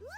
Well.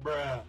Bruh.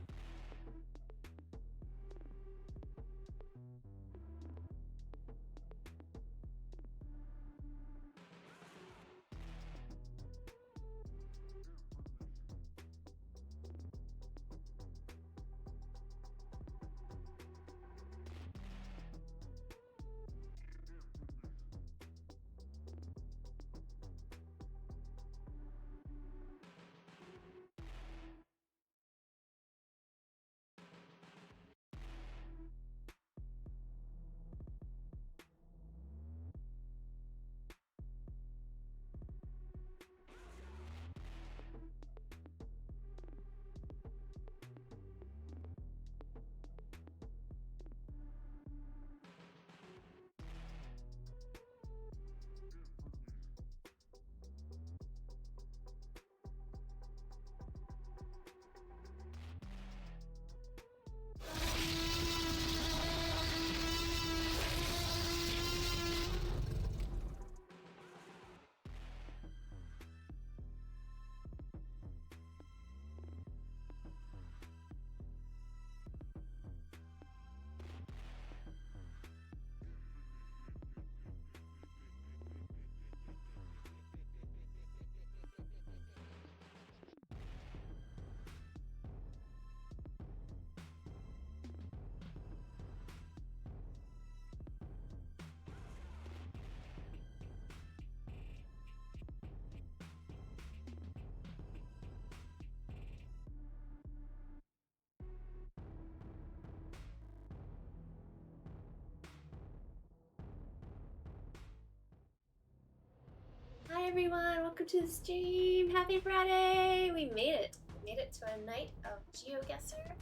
Hi everyone, welcome to the stream. Happy Friday! We made it. We made it to a night of GeoGuessr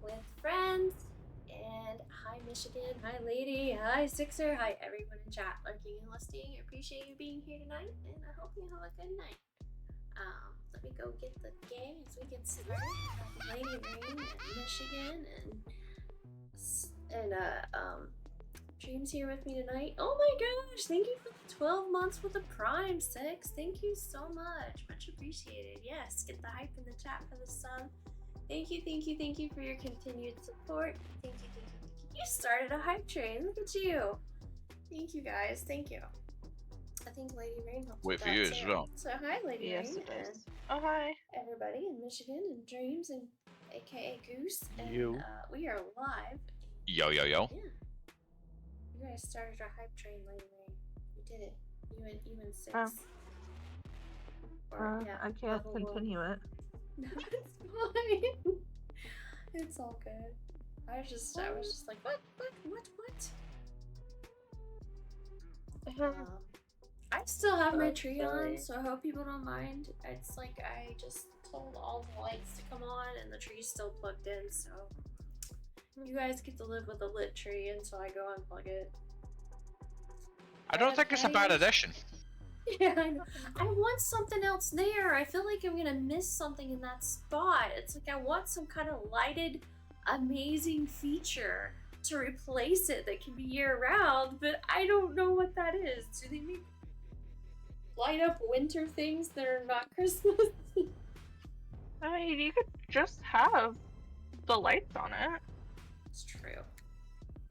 with friends. And hi Michigan, hi Lady, hi Sixer, hi everyone in chat lurking and listening. I appreciate you being here tonight, and I hope you have a good night. Let me go get the gang as we get started. Lady Rain and Michigan and Dream's here with me tonight. Oh my gosh, thank you for the 12 months with the Prime 6. Thank you so much. Much appreciated. Yes, get the hype in the chat for the sub. Thank you, thank you, thank you for your continued support. Thank you, thank you, thank you. You started a hype train. Look at you. Thank you guys. Thank you. I think Lady Rain helped Wait with for that you too. as well. So hi Lady Yes, Rain it and is. Oh hi. everybody in Michigan and Dreams and aka Goose. And You. we are live. Yo, yo, yo. Yeah. You guys started our hype train, Lady Rain. You did it. You and Six. I can't continue it. No, it's fine. It's all good. I was just like, what? I still have my tree on, so I hope people don't mind. It's like I just told all the lights to come on, and the tree's still plugged in, so you guys get to live with a lit tree until I go unplug it. I don't think it's a bad addition. Yeah, I know. I want something else there. I feel like I'm gonna miss something in that spot. It's like I want some kind of lighted, amazing feature to replace it that can be year-round, but I don't know what that is. Do they make light up winter things that are not Christmas? I mean, you could just have the lights on it. It's true.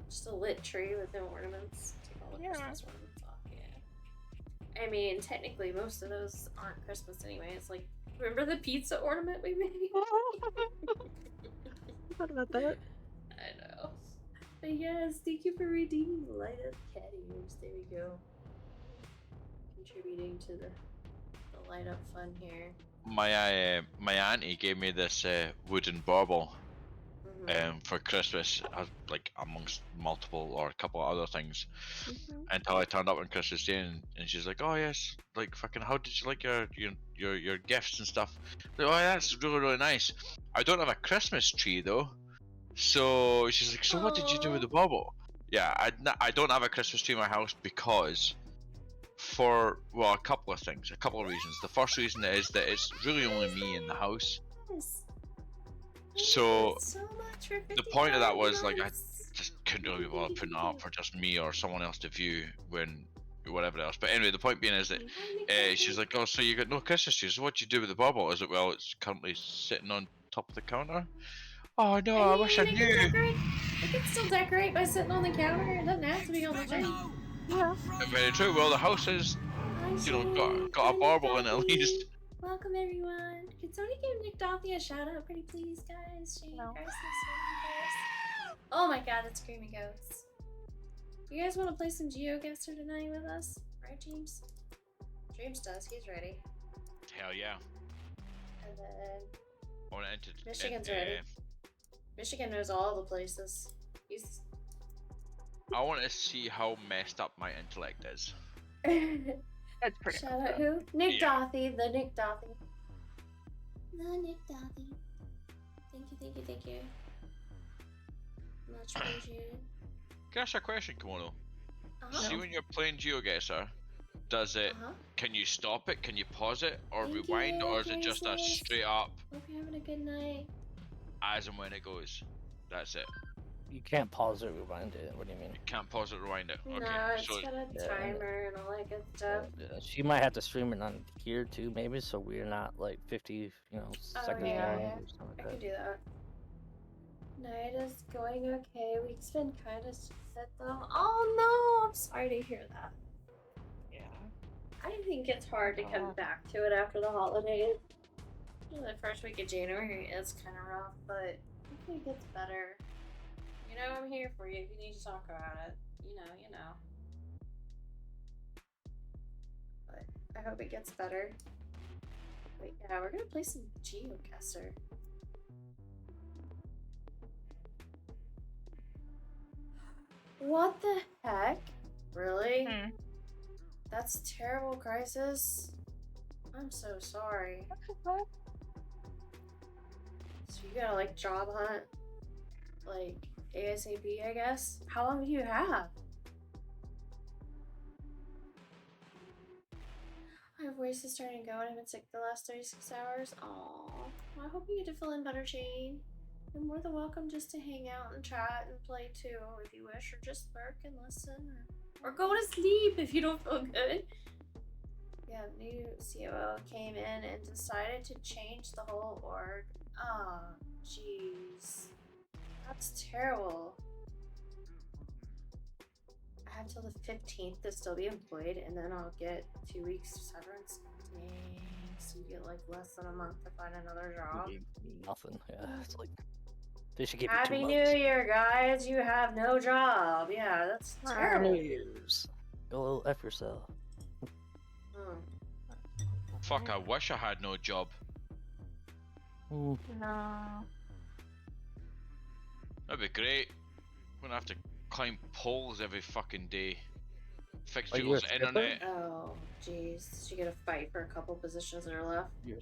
Just a lit tree with no ornaments. Take all the Christmas ornaments off, yeah. I mean, technically, most of those aren't Christmas anyway. It's like, remember the pizza ornament we made? What about that? But yes, thank you for redeeming the light up cat ears. There we go. Contributing to the light up fun here. My auntie gave me this wooden bauble for Christmas, like amongst multiple or a couple of other things. Until I turned up on Christmas Day, and she's like, "Oh yes, like fucking, how did you like your gifts and stuff?" Like, "Oh yeah, that's really nice. I don't have a Christmas tree though." So she's like, "So what did you do with the bauble?" Yeah, I don't have a Christmas tree in my house because for well a couple of things, a couple of reasons. The first reason is that it's really only me in the house. Yes. So so much for the point of that was like I months. just couldn't really be bothered putting it up for just me or someone else to view when whatever else. But anyway, the point being is that she's like, "Oh, so you got no Christmas tree? So what do you do with the bauble?" Is it well? It's currently sitting on top of the counter. Oh no, I wish I mean, knew. It can still decorate by sitting on the counter. It doesn't have to be on the tree. Yeah. Very true. Well, the house is, got a bauble in it at least. Welcome everyone. Could somebody give Nick Dothy a shout out, pretty please, guys? Shane, No. Garcia, oh my god, that's Screaming Goats. You guys want to play some GeoGuessr tonight with us? Right, James? James does. He's ready. Hell yeah. And then I want to enter. Michigan's ready. Michigan knows all the places. He's. I want to see how messed up my intellect is. That's pretty Shout much out it. who? Nick Yeah. Dothy. The Nick Dothy. The Nick Dothy. Thank you. Much appreciated. Can I ask you a question, Kimono? Uh-huh. See when you're playing GeoGuessr, does it? Uh-huh. Can you stop it? Can you pause it or Thank rewind, you, or is it just a Graces. straight up Hope you're having a good night. as and when it goes? That's it. You can't pause it, rewind it. What do you mean? You can't pause it, rewind it. Okay. No, it's So got a Yeah. timer and all that good stuff. She might have to stream it on here too, maybe, so we're not like 50, seconds yeah, long yeah. or something I like can that. do that. Night is going okay. Week's been kind of set though. Oh no! I'm sorry to hear that. Yeah. I think it's hard to come back to it after the holidays. The first week of January is kind of rough, but hopefully it gets better. You know, I'm here for you if you need to talk about it. You know. But I hope it gets better. But yeah, we're gonna play some GeoGuessr. What the heck? Really? That's terrible, Crisis. I'm so sorry. What? So you gotta like job hunt, like ASAP, I guess. How long do you have? My voice is starting to go and I've been sick the last 36 hours. Aww. Well, I hope you get to feel in better, Jane. You're more than welcome just to hang out and chat and play too if you wish, or just lurk and listen, or go to sleep if you don't feel good. Yeah, new COO came in and decided to change the whole org. Oh, jeez. That's terrible. I have till the 15th to still be employed, and then I'll get 2 weeks severance. Dang, so you get like less than a month to find another job. Nothing. Yeah, it's like they should give Happy you 2 New months. Year, guys! You have no job. Yeah, that's terrible. New Year's. Go F yourself. fuck, I wish I had no job. Mm. No. That'd be great. I'm gonna have to climb poles every fucking day. Fix Are you people's a skipper? internet. Oh, jeez. You gotta fight for a couple positions that are left. You're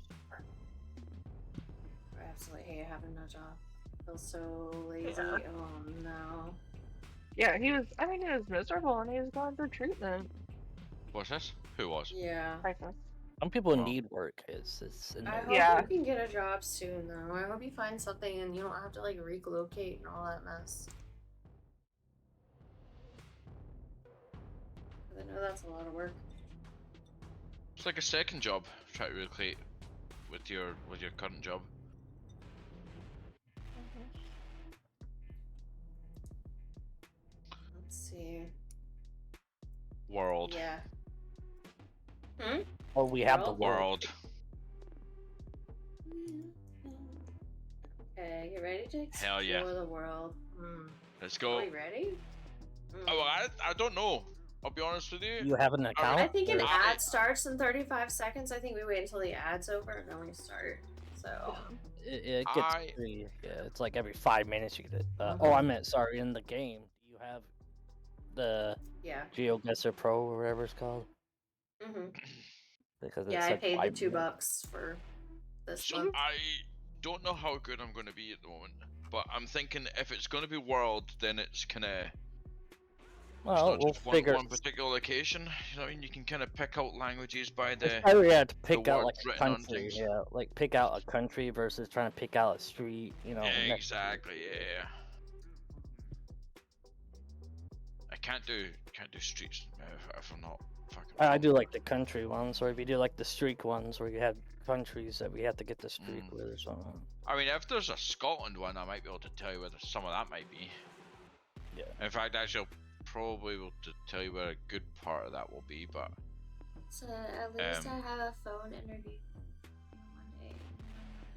I absolutely hate having no job. Feel so lazy. Yeah. Oh no. Yeah, he was miserable and he was going through treatment. What's this? Who was? Yeah. Crisis. Some people Oh. need work. It's I hope Yeah. you can get a job soon, though. I hope you find something and you don't have to like relocate and all that mess. 'Cause I know that's a lot of work. It's like a second job. Try to relocate with your current job. Let's see. World. Yeah. Well, we have the World. Okay, get ready to Hell explore yeah. the world. Let's Are go. we ready? Oh, I don't know. I'll be honest with you. You have an account? I think an or- ad starts in 35 seconds. I think we wait until the ad's over and then we start. So. It gets pretty, yeah, it's like every 5 minutes you get it. Oh, I meant, sorry, in the game. Do you have the GeoGuessr Pro or whatever it's called? Because Yeah, it's I like paid the 5 $2 minutes. for this So month. I don't know how good I'm going to be at the moment, but I'm thinking if it's going to be world, then it's kind of Well, we'll just figure. one particular location. You know what I mean? You can kind of pick out languages by the. It's better, yeah, to pick out words like a written on country. things. Yeah, like pick out a country versus trying to pick out a street. You know. Yeah, next- exactly. Yeah. I can't do streets if I'm not fucking. I do like the country ones, or if you do like the streak ones, where you have countries that we have to get the streak with or something. I mean, if there's a Scotland one, I might be able to tell you where some of that might be. Yeah. In fact, actually, I'll probably be able to tell you where a good part of that will be, but. So at least I have a phone interview Monday,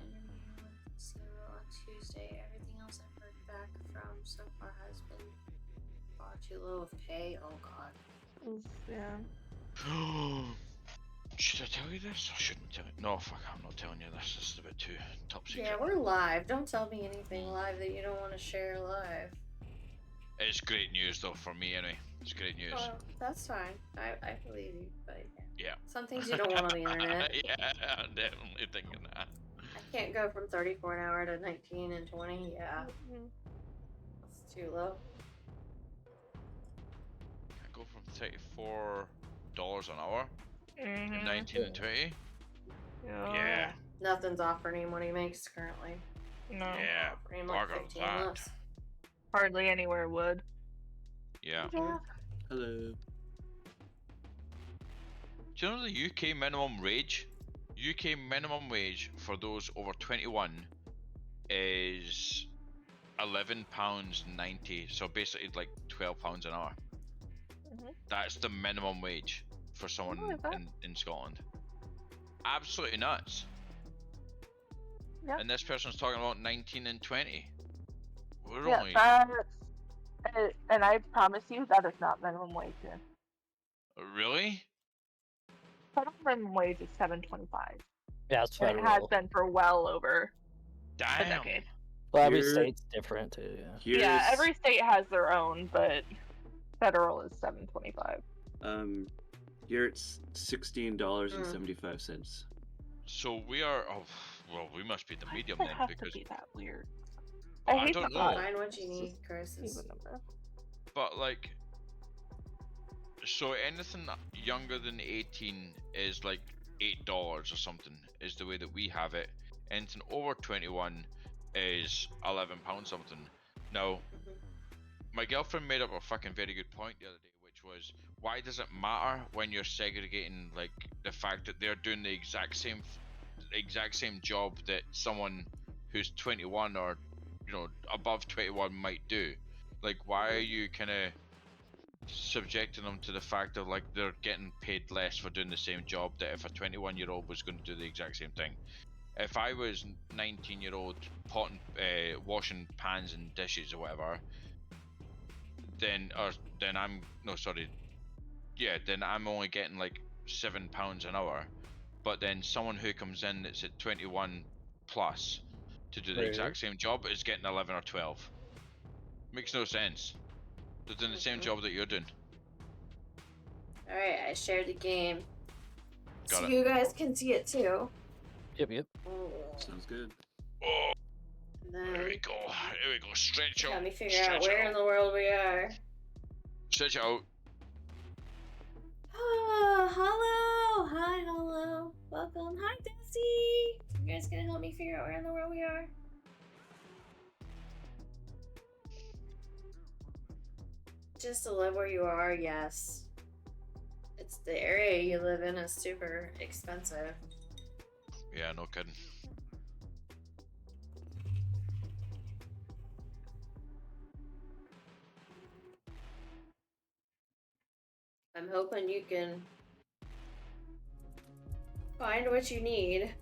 interview with Zero on Tuesday. Everything else I've heard back from so far has been far too low of pay. Oh god. Yeah. Should I tell you this? I shouldn't tell you. No, fuck, I'm not telling you this. This is a bit too top secret. Yeah, we're live. Don't tell me anything live that you don't want to share live. It's great news, though, for me, anyway. It's great news. Oh, that's fine. I believe you, but Yeah. some things you don't want on the internet. Yeah, I'm definitely thinking that. I can't go from 34 an hour to 19 and 20. Yeah. It's too low. I go from $34 an hour to 19 and 20. Yeah. Nothing's offering him what he makes currently. No. Yeah. Offering him like Bugger 15 that. less. Hardly anywhere would. Yeah. Hello. Do you know the UK minimum wage? UK minimum wage for those over 21 is £11.90. So basically like £12 an hour. That's the minimum wage for someone in Scotland. Absolutely nuts. Yep. And this person's talking about 19 and 20. We're Yeah, only. and I promise you that is not minimum wage here. Really? Federal minimum wage is $7.25. Yeah, it's And federal. it has been for well over a Damn. decade. Well, every Here- state's different too. Yeah. Yeah, every state has their own, but federal is $7.25. Here it's $16.75. So we are. Oh, well, we must be the Why medium does it then, have because. to be that weird? I I hate don't the know. Find what you need, Chris. even number. But like. So anything younger than 18 is like $8 or something, is the way that we have it. Anything over 21 is £11 something. Now, my girlfriend made up a fucking very good point the other day, which was, why does it matter when you're segregating like the fact that they're doing the exact same job that someone who's 21 or above 21 might do? Like, why are you kind of subjecting them to the fact of like they're getting paid less for doing the same job that if a 21-year-old was going to do the exact same thing? If I was 19-year-old potting, washing pans and dishes or whatever, then I'm then I'm only getting like £7 an hour. But then someone who comes in that's at 21 plus to do the exact same job is getting 11 or 12. Makes no sense. They're doing the same job that you're doing. Alright, I shared the game. Got so it. you guys can see it too. Yep. Sounds good. Oh, And then there we go. There we go. Stretch out. let me figure out Stretch where out. in the world we are. Stretch it out. Oh, hello! Hi, hello. Welcome. Hi, Dusty! You guys gonna help me figure out where in the world we are? Just to live where you are, yes. It's the area you live in is super expensive. Yeah, no kidding. I'm hoping you can find what you need.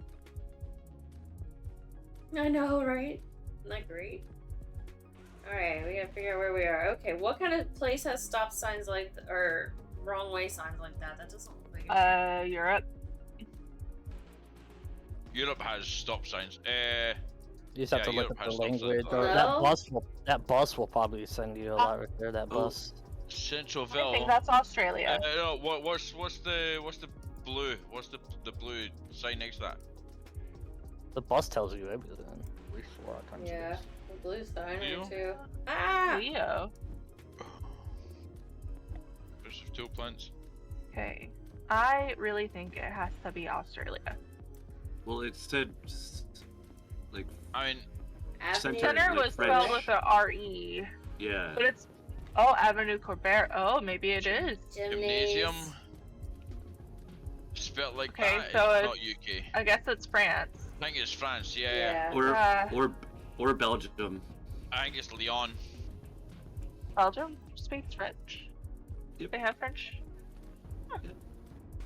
I know, right? Isn't that great? Alright, we have can't figure out where we are. Okay, what kind of place has stop signs like, or wrong way signs like that? That doesn't look like it. Europe. Europe has stop signs. You just have to look Europe at has the stop signs. language. Or that bus will probably send you a lot right there. That bus. Centralville. I think that's Australia. No, what's the blue? What's the blue sign next to that? The bus tells you everything. A lot of times. Yeah, the blue sign Leo? too. Ah! Leo. There's two plants. Okay. I really think it has to be Australia. Well, it said like I mean, Avenue. Center like was French. spelled with a R-E. yeah. But it's... Oh, Avenue Corbett. Oh, maybe it is. gymnasium. Spelled like Okay, that. so It's it's- not UK. I guess it's France. I think it's France. Yeah. Or Belgium. I think it's Lyon. Belgium speaks French. Yep. They have French. You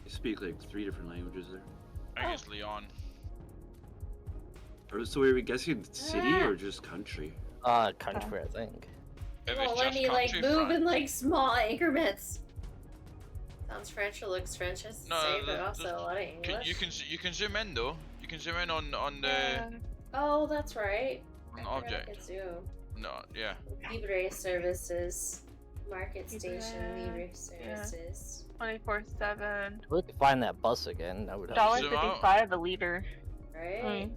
speak like 3 different languages there. I think it's Lyon. Or so are we guessing city or just country? Country, I think. If Well, it's let just me like country, move France. in like small increments. Sounds French or looks French as to No, say, but the- also a lot of English. You can zoom in though. You can zoom in on the Oh, that's right. on I forgot I object. could zoom. No, yeah. Libre services. Market Libre, station, Libre services. 24/7. We could find that bus again. That would help. $1.55 a liter. Right?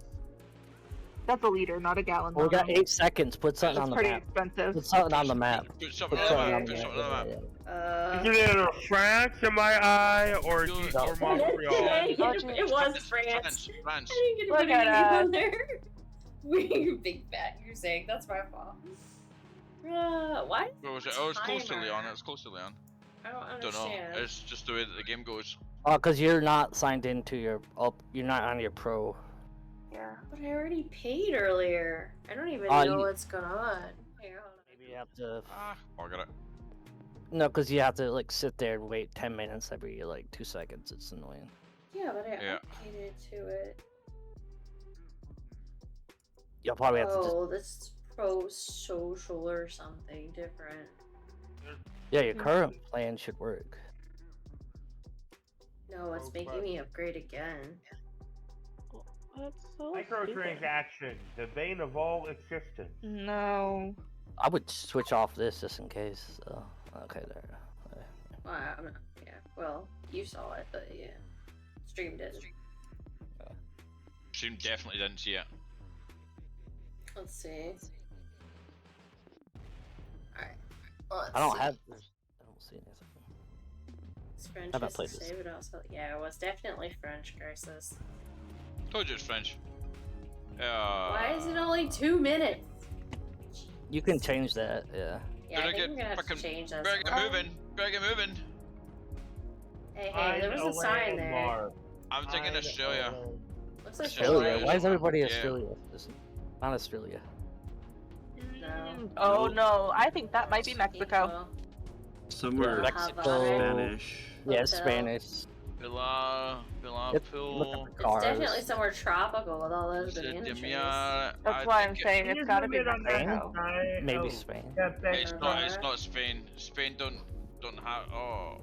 That's a liter, not a gallon. Well, we got 8 seconds. Put something That's on the pretty map. expensive. Put something on the map. Put something Put on something the on map. the Put something on the map. map. Is it either France, am I, or No. Montreal? It was France. France. I didn't Look get anything at on there. We big fat. You're saying that's my fault. Why? Where was it? Oh, it's close to Timer. Leon. It's close to Leon. I don't Don't know. understand. It's just the way that the game goes. Oh, because you're not signed into your. Oh, you're not on your pro. Yeah. But I already paid earlier. I don't even Oh, know you- what's going on. Here, hold on. Maybe you have to. I got it. No, because you have to like sit there and wait 10 minutes every like 2 seconds. It's annoying. Yeah, but I Yeah. updated to it. You'll probably have to just. Oh, this pro social or something different. Yeah, your current plan should work. No, it's making me upgrade again. That's so Microtransaction, the bane of all existence. No. I would switch off this just in case. Okay, there. Well, I'm not, yeah. Well, you saw it, but yeah. Stream did. Stream definitely didn't see it. Let's see. Alright. Well, I don't have. I don't see anything. It's French. Haven't Just played to this. say, but also, yeah, it was definitely French, Crisis. Told you it's French. Why is it only 2 minutes? You can change that. Yeah. Yeah, I Better think we're gonna have to fucking- change that. Better get moving. Better get moving. Hey, there was a sign there. I'm thinking Australia. Looks like Australia. Why is everybody Yeah. Australia? It's not Australia. No. Oh no, I think that might be Mexico. Somewhere Mexico. Spanish. Yeah, Hotel. Spanish. Villa Look at Pool. It's cars. definitely somewhere tropical with all those banana trees. That's why I'm saying it's gotta be Mexico. Maybe Spain. It's not Spain. Spain don't have. Oh,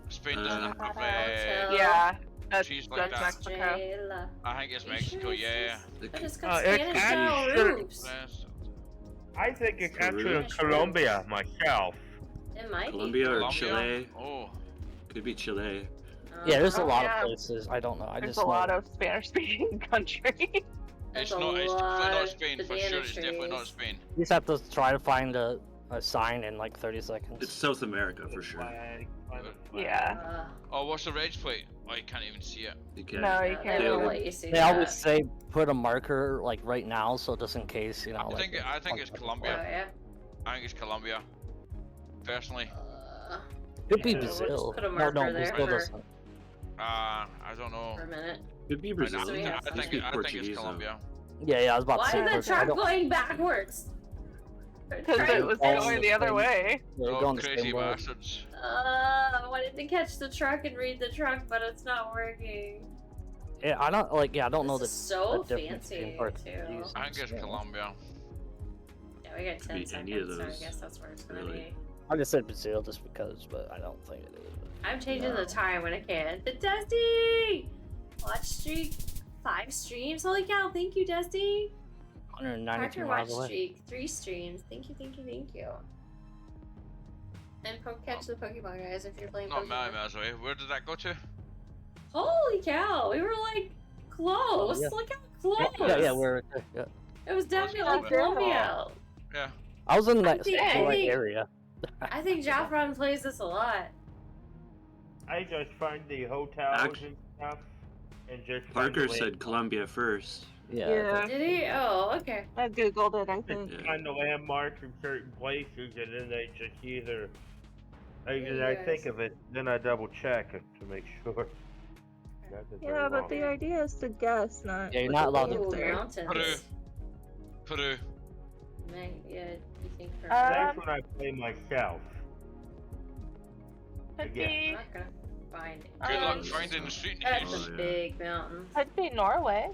Spain doesn't have. Hotel. Yeah, that's Trees like that. Mexico. Jayla. I think it's Are you Mexico. sure it's Yeah. I just got it's Spanish style actually- roofs. Yes. I think it's actually Spanish Colombia myself. It might Colombia or Colombia? Chile. Oh. Could be Chile. be. Yeah, there's a lot yeah. of places. I don't know. I There's just a know. lot of Spanish-speaking countries. It's That's a not. It's definitely lot not of Spain for banana sure. It's definitely not trees. Spain. You just have to try to find a sign in like 30 seconds. It's South America for sure. Yeah. Oh, what's the reg plate? Oh, you can't even see it. You can. No, you They can't. Yeah, won't we- let you see They that. always say put a marker like right now, so just in case, you know. I think it's Oh, Colombia. yeah. I think it's Colombia. Personally. Could be Yeah, we'll Brazil. just put a No, marker no, there Brazil for- doesn't. I don't know. For a minute. Could be I, Brazil. So we have I to think speak it's Portuguese, though. Colombia. Yeah, I was about Why to say. is the Brazil. I truck don't- going backwards? Because Right. it was Oh, going the other way. They're Oh, going the crazy same way. bastards. I wanted to catch the truck and read the truck, but it's not working. Yeah, I don't like. Yeah, I don't know This the. is so the difference fancy between Portuguese too. and I think it's Spanish. Colombia. Yeah, I got Could be 10 any of seconds, so I those, guess that's where it's gonna really. be. I just said Brazil just because, but I don't think it is. I'm changing No. the time when I can. The Dusty! Watch streak 5 streams. Holy cow, thank you, Dusty. 192 Parker miles watch away. streak 3 streams. Thank you, thank you, thank you. And catch the Pokemon, guys, if you're playing Not Pokemon. many miles away. Where did that go to? Holy cow, we were like close. Yeah. Look how close. Yeah, we're yeah. It was definitely Oh, Columbia. Yeah. I was in that think- same I think- area. I think Jaffron plays this a lot. I just find the hotels and stuff, and just find Parker the said Columbia first. Yeah. Did he? Oh, okay. I googled it, I think. Yeah. find the landmarks in certain places, and then they just either. I Yes. think of it, then I double check it to make sure. Nothing's Yeah, very but wrong. the idea is to guess, not. Yeah, you're not allowed Ooh, to. Peru. mountains. Peru. Yeah, you think for That's when I play myself. Could Yeah. I'm be, not gonna find it. Good luck Um, finding the street That's names. Oh, a yeah. big mountain. could be Norway.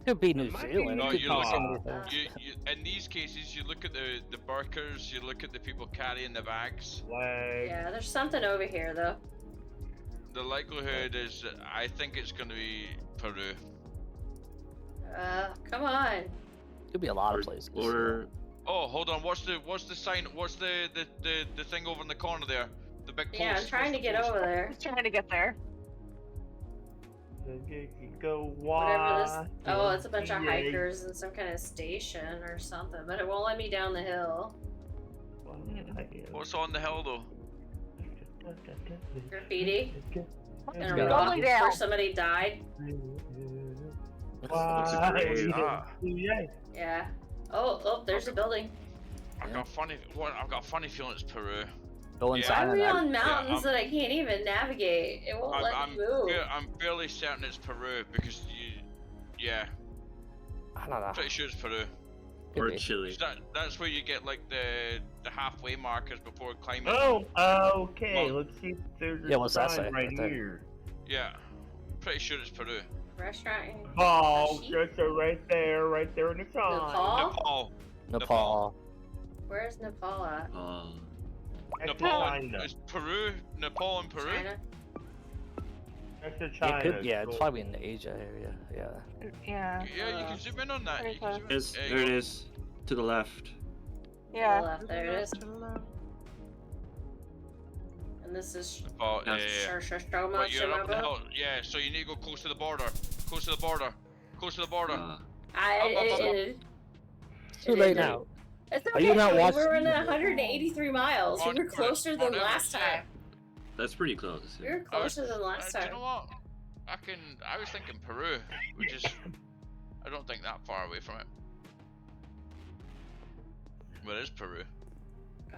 Could be New It might be Zealand. No, It could you be look so at- many things. In these cases, you look at the barkers, you look at the people carrying the bags. Flag. Yeah, there's something over here though. The likelihood is that I think it's going to be Peru. Come on. Could be a lot of places. Or Oh, hold on. What's the sign? What's the thing over in the corner there? The big post. Yeah, I'm trying to What's the get post? over there. Just trying to get there. Go Whatever this. wide. Oh, it's a bunch of Yeah. hikers and some kind of station or something, but it won't let me down the hill. What's on the hill though? Graffiti? And a Yeah. rock Rolling where down. somebody died. What's a grave? Yeah. Oh, there's a building. I've got a funny feeling it's Peru. Go Yeah. inside Why are of we that. on mountains I'm- that I can't even navigate? It won't let me move. I'm fairly certain it's Peru because yeah, I don't know. pretty sure it's Peru. Could Or be. Chile. That's where you get like the halfway markers before climbing. Oh, okay. Well- Let's see if there's a Yeah, what's that sign say? right Right there. here. Yeah, pretty sure it's Peru. Restaurant. Oh, Sheep? just right there in the sign. Nepal? Nepal. Where's Nepal at? That's Nepal. China. It's Peru. Nepal and Peru. China? That's the It China. could, yeah, it's so- probably in the Asia area. Yeah. Yeah. Yeah, you can zoom in on that. Pretty You can zoom in. Yes, There you there it go. is. To the left. Yeah. left, there it is. And this is Nepal. Yeah, yeah. But you're up the Shimaba. hill. Yeah, so you need to go close to the border. Close to the border. Close to the border. Uh, It's too late now. It's Are okay. you not We watching- were in 183 miles. We On were Earth, closer than on Earth, last yeah. time. that's pretty close. We were closer than last Do you time. know what? I was thinking Peru, which is I don't think that far away from it. But it is Peru.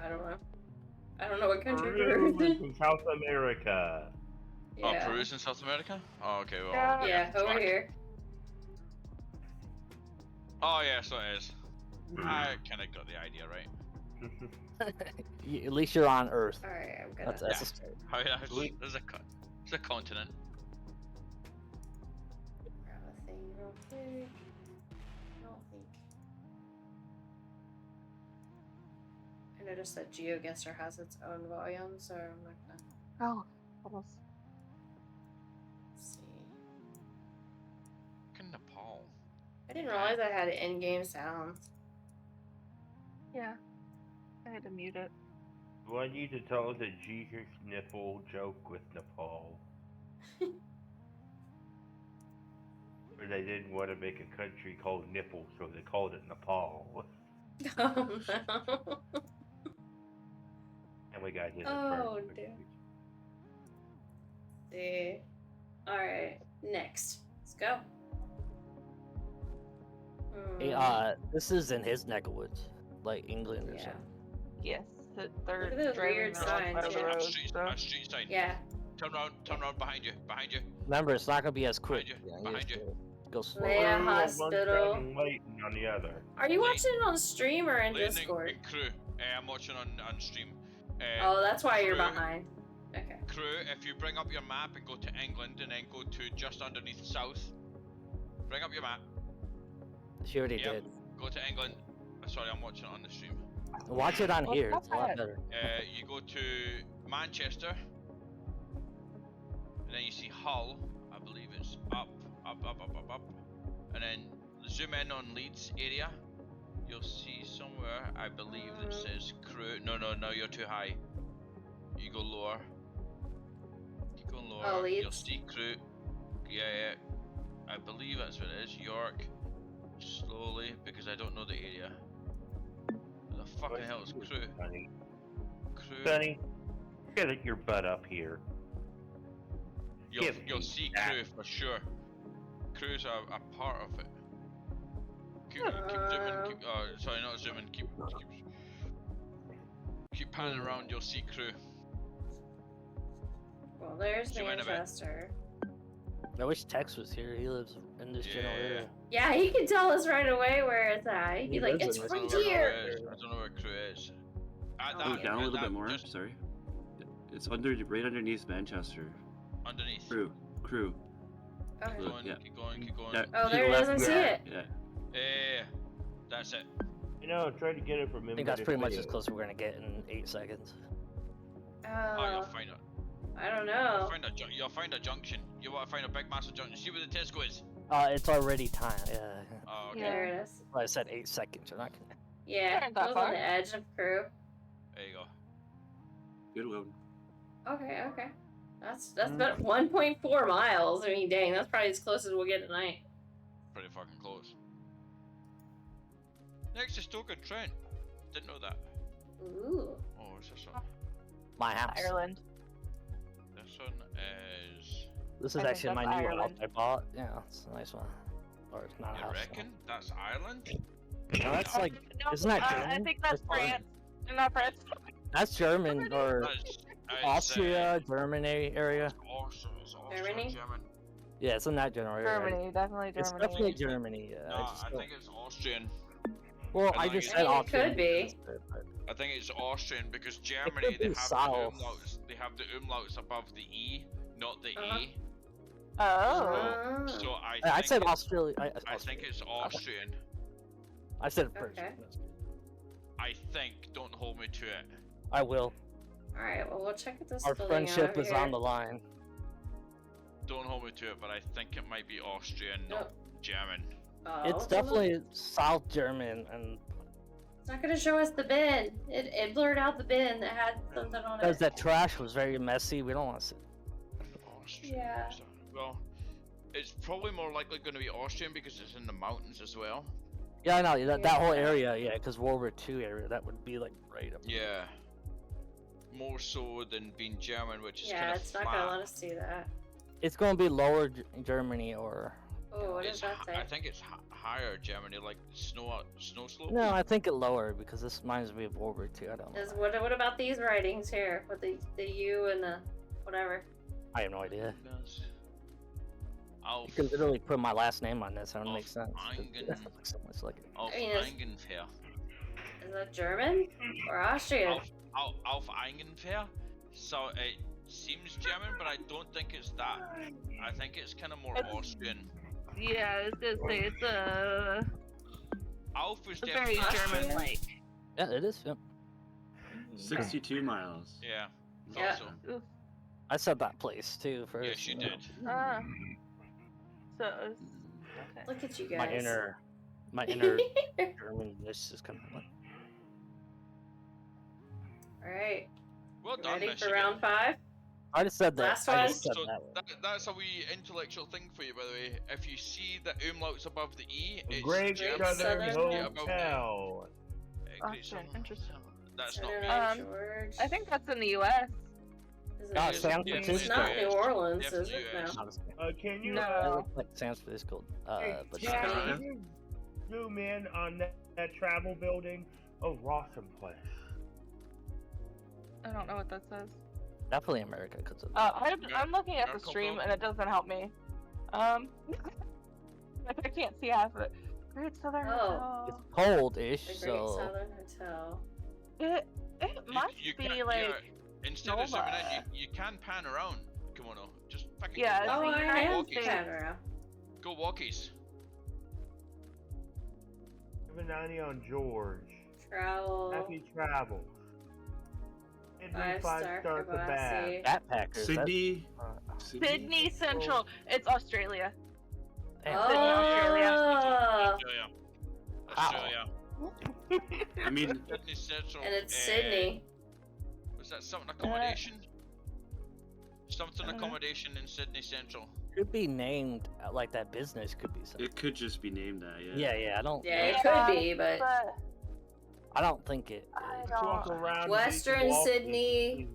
I don't know. I don't know what country Peru we're is in. in South America. Oh, Yeah. Peru's in South America? Oh, okay. Well, Yeah. Yeah, over fuck. here. Oh, yeah, so it is. I kind of got the idea right. At least you're on Earth. Alright, I'm gonna. That's Yeah. a start. Oh, yeah, it's a continent. Grab a thing real quick. I don't think. I noticed that GeoGuessr has its own volume, so I'm not gonna Oh, almost. see. Fucking Nepal. I didn't realize I had in-game sounds. Yeah. I had to mute it. Do I need to tell the Jesus nipple joke with Nepal? Or they didn't want to make a country called Nipple, so they called it Nepal. Oh no. And we got hit Oh, first. dear. See. Alright, next. Let's go. Hey, this is in his neck of woods, like England or Yeah. something. Yes. They're Look at those driving weird around signs, by the yeah. road, Street, so- street sign. Yeah. Turn around behind you. Remember, it's not gonna be as quick. Behind you, Yeah, behind just, you. Go slow. Yeah. One Hospital. side and waiting on the other. Are you Lane- watching it on stream or in Lane and- Discord? and crew. I'm watching on stream. Oh, that's why you're crew. behind. Okay. Crew, if you bring up your map and go to England and then go to just underneath south. Bring up your map. She already Yep. did. Go to England. Sorry, I'm watching it on the stream. Watch it on What's here. up It's a lot at? better. You go to Manchester, and then you see Hull. I believe it's up, and then zoom in on Leeds area. You'll see somewhere, I believe, that says crew. No, you're too high. You go lower. Keep going lower. Oh, Leeds. You'll see crew. Yeah. I believe that's what it is. York. Slowly, because I don't know the area. What the fucking hell is crew? Sonny, Crew. Sonny, get your butt up here. Give You'll me see that. crew for sure. Crews are a part of it. Keep zooming. Sorry, not zooming. Keep panning around. You'll see crew. Well, there's Zoom in a bit. Manchester. I wish Tex was here. He lives in this general area. Yeah, he can tell us right away where it's at. He'd be He like, lives it's in this right general here. area. I don't know where crew is. Oh, Go down a little bit more. Just Sorry. It's right underneath Manchester. underneath. Crew. Okay. Keep going. Yeah. Keep going. Keep going. Yeah. Oh, To there the it is. I left. see it. Yeah. Yeah, that's it. You know, try to get it from him. I think that's pretty much as close as we're gonna get in 8 seconds. Oh, you'll Oh, find it. I don't You'll know. find a junction. You want to find a big massive junction. See where the Tesco is. It's already time. Yeah. Oh, okay. There it is. Well, I said 8 seconds. You're not gonna. Yeah, Aren't it that was on far. the edge of crew. There you go. Good one. Okay. That's about 1.4 miles. I mean, dang, that's probably as close as we'll get tonight. Pretty fucking close. Next to Stoke-on-Trent. Didn't know that. Ooh. Oh, what's this one? My house. Ireland. This one is. This is I think actually my that's new house Ireland. I bought. Yeah, it's a nice one. Or it's not a You house. reckon? That's Ireland? No, that's like. No, Isn't that I German? think that's Or- France. Not France. That's German or That's Austria, Germany area. Austria. It's Austria, Germany? German. Yeah, it's in that general area. Germany, definitely It's Germany. definitely Germany. Yeah. No, I just I don't- think it's Austrian. Well, I I know just you- said I mean, it Austrian could be. because of it, but- I think it's Austrian because Germany could they be have south. the umlauts. They have the umlauts above the E, not the Uh-huh. A. Oh. So I I think said it's- Australia. I think it's Austrian. I said it first. Okay. I think. Don't hold me to it. I will. Alright, well, we'll check this Our building friendship out is here. on the line. Don't hold me to it, but I think it might be Austrian, Nope. not German. Oh, It's definitely South German, and It's not gonna show us the bin. It blurred out the bin that had something on because it. that trash was very messy, we don't want to see. Austrian. Yeah. Well, it's probably more likely going to be Austrian because it's in the mountains as well. Yeah, I know that whole Yeah. area. Yeah, because World War II area, that would be like right up. Yeah. More so than being German, which is Yeah, kind of it's flat. not gonna let us see that. It's gonna be lower Germany or. Oh, what does It's that hi- say? I think it's higher Germany, like snow slope. No, I think it lower because this reminds me of World War II. I don't know. What about these writings here with the U and the whatever? I have no idea. Auf, You can literally put my last name on this, and it Auf makes sense. 'cause Eingen. it looks so much like it. auf I mean, it's- Eigenfair. Is that German or Austrian? Auf Eigenfair. So it seems German, but I don't think it's that. I think it's kind of more It's- Austrian. Yeah, I was gonna say it's Auf is very definitely German-like. Yeah, it is. Yep. 62 miles. Yeah. Yeah. thought so. I said that place too first. Yes, you did. So it's okay. Look at you guys. My inner German. This is coming. Alright, Well done, ready for Michigan. round 5? I just said that. Last I one? just said So that. that's a wee intellectual thing for you, by the way. If you see the umlauts above the E, it's Great German. Southern Southern. above the- Hotel. Great Austrian, Southern interesting. Hotel. That's Southern not me. George. I think that's in the U.S. Is it- Ah, It's San definitely It's Francisco. not US. New Orleans, is Definitely it? US. No. Can you No. It looks like San Francisco. Hey, But yeah. can you zoom in on that travel building? Oh, Rawson Place. I don't know what that says. definitely America because of. I'm looking at the Miracle stream Boat. and it doesn't help me. I can't see half of it. Great Southern Oh. It's Hotel. cold-ish, The Great so Southern Hotel. It must You be can- like yeah, instead of zooming in, you can pan around. Kimono, just fucking Yeah, go, Oh, the I United am States. Canada. go walkies. 790 on George. Travel. Happy travels. Sydney 5-star 5-star kebab. Backpackers. Sydney. Sydney Central. It's Australia. Damn. Sydney, Australia. Australia. I mean, Sydney Central. And it's Sydney. Was that something accommodation? Something accommodation in Sydney Central. Could be named like that business could be something. it could just be named that. Yeah, yeah. I don't. Yeah, it could be, but I don't think it. I Just walk don't. around Western Walk- Sydney.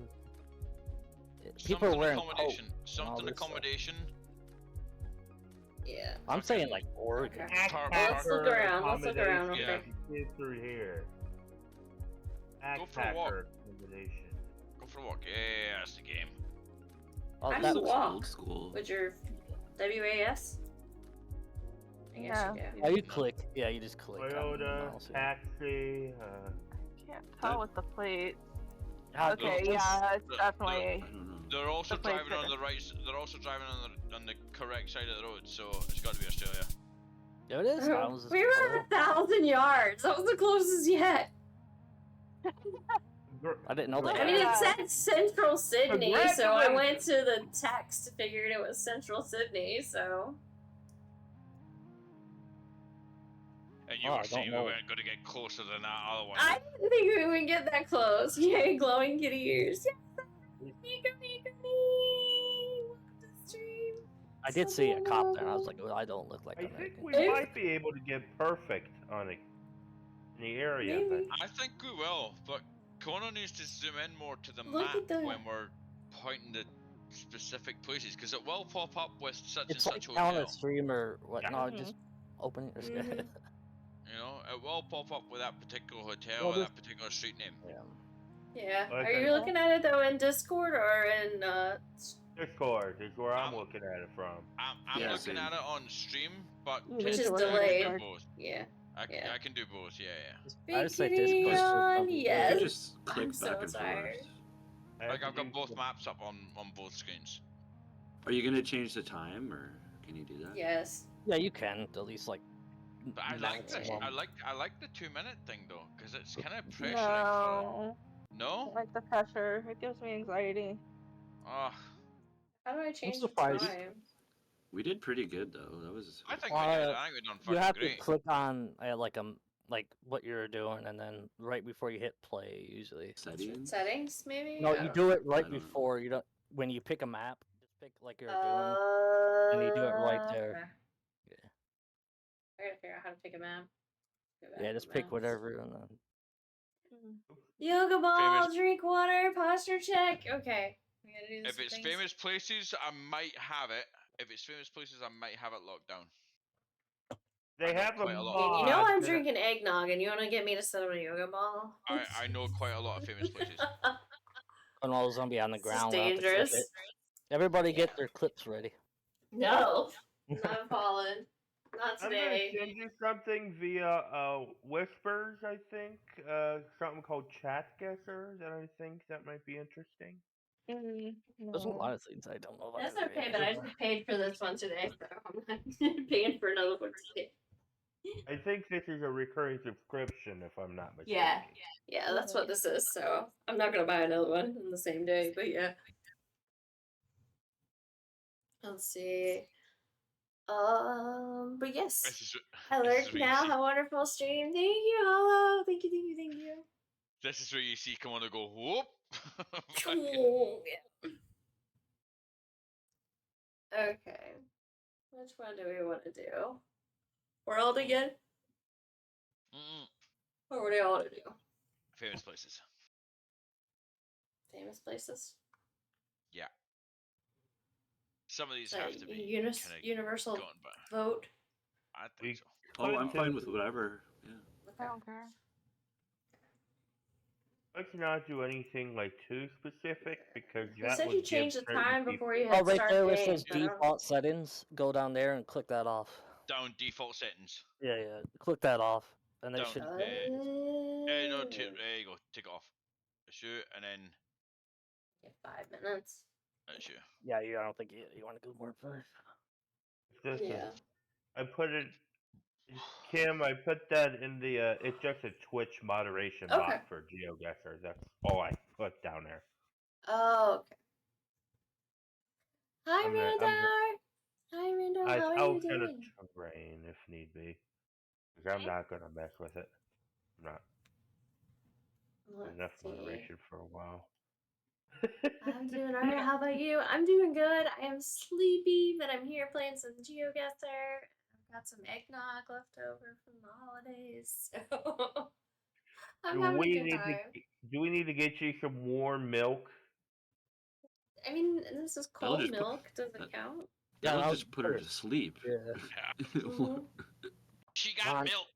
People are wearing accommodation. coats and all Something this stuff. accommodation. Yeah. I'm saying like Oregon. Okay. Tar- Well, let's look around. Let's look around real Yeah. quick. Get through here. Go for a walk. Backpacker accommodation. Go for a walk. Yeah, that's the game. Oh, How do that you looks walk? old school. With your WAS? I guess Yeah. you do. Oh, you click. Yeah, you just click. on the Toyota, mouse, yeah. taxi, I can't tell with the plate. How- Okay, Those- yeah, it's the- definitely. I don't know. They're also The place driving on for- the right. They're also driving on the correct side of the road, so it's got to be Australia. There it is. I was just- We were 1,000 yards. That was the closest yet. I didn't know that. I mean, it said Central Sydney, so I went Congratulations. to the text, figured it was Central Sydney, so. And you Oh, I were don't saying we know. weren't going to get closer than that otherwise. I didn't think we would get that close. Yay, glowing kitty ears. Yes, Mika. Welcome to the stream. I did see a cop there. And I was like, well, I don't look like I an think American. we might be able to get perfect on it in the area, but Maybe. I think we will, but Kono needs to zoom in more to the Look map at the- when we're pointing to specific places, because it will pop up with such It's and like such down hotel. a stream or whatnot. Mhm. Just open it. Mhm. You know, it will pop up with that particular hotel Well, or this- that particular street name. Yeah. Yeah. Are Okay. you looking at it though in Discord or in Discord is where I'm Um, looking at it from. I'm Yeah, looking same. at it on stream, but Which is technically I delayed. can do both. yeah. Yeah. I can do both. Yeah, yeah. I Big would say kitty Discord. on, You yes. could just click I'm back so and tired. forth. I Like have I've to got do both some- maps up on both screens. Are you gonna change the time, or can you do that? Yes. Yeah, you can at least like. But I like this. Yeah. I like the 2-minute thing though, because it's kind of pressuring. No. For... No. I like the pressure. It gives me anxiety. Oh, How do I change the surprised. time? We did pretty good though. That was. I think we did. I think we done You fucking have great. to click on like what you're doing, and then right before you hit play, usually. Settings. Settings, maybe? No, I you don't do it I right don't know. before you don't. When you pick a map, just pick like you're doing. know. and you do it right there. Okay. Yeah. I gotta figure out how to pick a map. Go back Yeah, to just pick maps. whatever, and then. Yoga ball, Famous- drink water, posture check. Okay. We gotta do this. If it's famous places, I might have it. If it's famous places, I might have it locked down. They I know have a quite a lot. mod. You know I'm that- drinking eggnog, and you want to get me to set up a yoga ball? I know quite a lot of famous places. And all zombie on the This is ground. we'll have to flip dangerous. it. Everybody Yeah. get their clips ready. No, not falling. Not I'm gonna today. send you something via Whispers, I think. Something called GeoGuessr that I think that might be interesting. There's a lot of things I don't know about. That's every okay, but I area. just paid for this one today, so I'm not paying for another one today. I think this is a recurring subscription, if I'm not mistaken. Yeah. Yeah, that's what this is, so I'm not gonna buy another one in the same day, but yeah. Let's see. But yes. This is I this is learned where you now see- how wonderful stream. Thank you, hello. Thank you, thank you, thank you. This is where you see Kimono go whoop. Oh, yeah. Okay. Which one do we want to do? World again? Mm-mm. Or what do y'all want to do? Famous places. Famous places? Yeah. Some of these So, have to be kinda universal going by. vote. I think so. Oh, I'm Okay. fine with whatever. Yeah. I don't care. Let's not do anything like too specific because You that said would you give changed the certain time people- before you Oh, hit right start there where it game. says I don't- default settings. Go down there and click that off. Down default settings. Yeah, yeah. Click that off, and they Down. should. No, there you go. Take it off. Shoot, and then Get 5 minutes. shoot. Yeah, I don't think you want to go more first. This is- Yeah. I put it Kim, I put that in the. It's just a Twitch moderation Okay. bot for GeoGuessr. That's all I put down there. Oh, okay. Hi, I'm Randar. Hi, Randar. How are I'll you send a doing? terrain if need be. Because I'm Okay. not gonna mess with it. I'm not Let's enough see. moderation for a while. I'm doing alright. How about you? I'm doing good. I am sleepy, but I'm here playing some GeoGuessr. I've got some eggnog left over from the holidays, so I'm having a good time. Do we need to get you some warm milk? I mean, this is That'll cold just put- milk. Does it count? That'll I'll just put her to sleep. Yeah. Mhm. She got milk.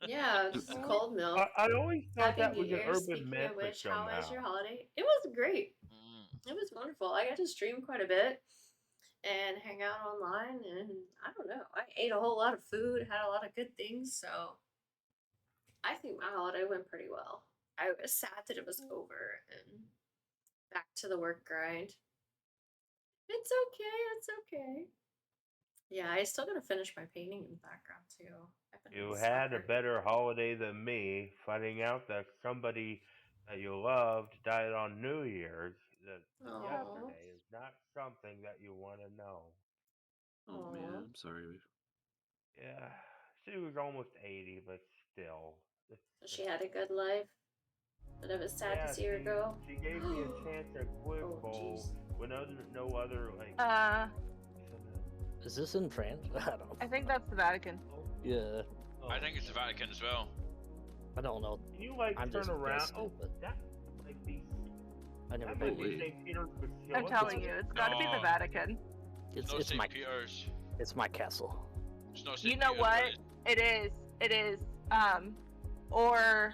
Yeah, it's just cold milk. I always thought Happy that New was an Year. urban Speaking myth of which, how was your somehow. holiday? It was great. It was wonderful. I got to stream quite a bit and hang out online, and I don't know. I ate a whole lot of food, had a lot of good things, so I think my holiday went pretty well. I was sad that it was over and back to the work grind. It's okay. It's okay. Yeah, I still gotta finish my painting in the background too. I've been You a had a sucker. better holiday than me, finding out that somebody that you loved died on New Year's. That Aw. yesterday is not something that you want to know. Oh man, Aw. I'm sorry. Yeah, she was almost 80, but still. So she had a good life, but it was sad Yeah, to see her go. she gave me a chance at Quiz Oh, Bowl jeez. when no other like. Is this in France? I don't know. I think that's the Vatican. Yeah. I think it's the Vatican as well. I don't know. Can you like I'm turn just around? guessing, Oh, but that like these. I never That been. might be St. Peter's Basilica. I'm telling you, it's got to be the No. Vatican. It's It's not St. my Peter's. it's my castle. It's not St. You know Peter's, what? but It is. It is. Or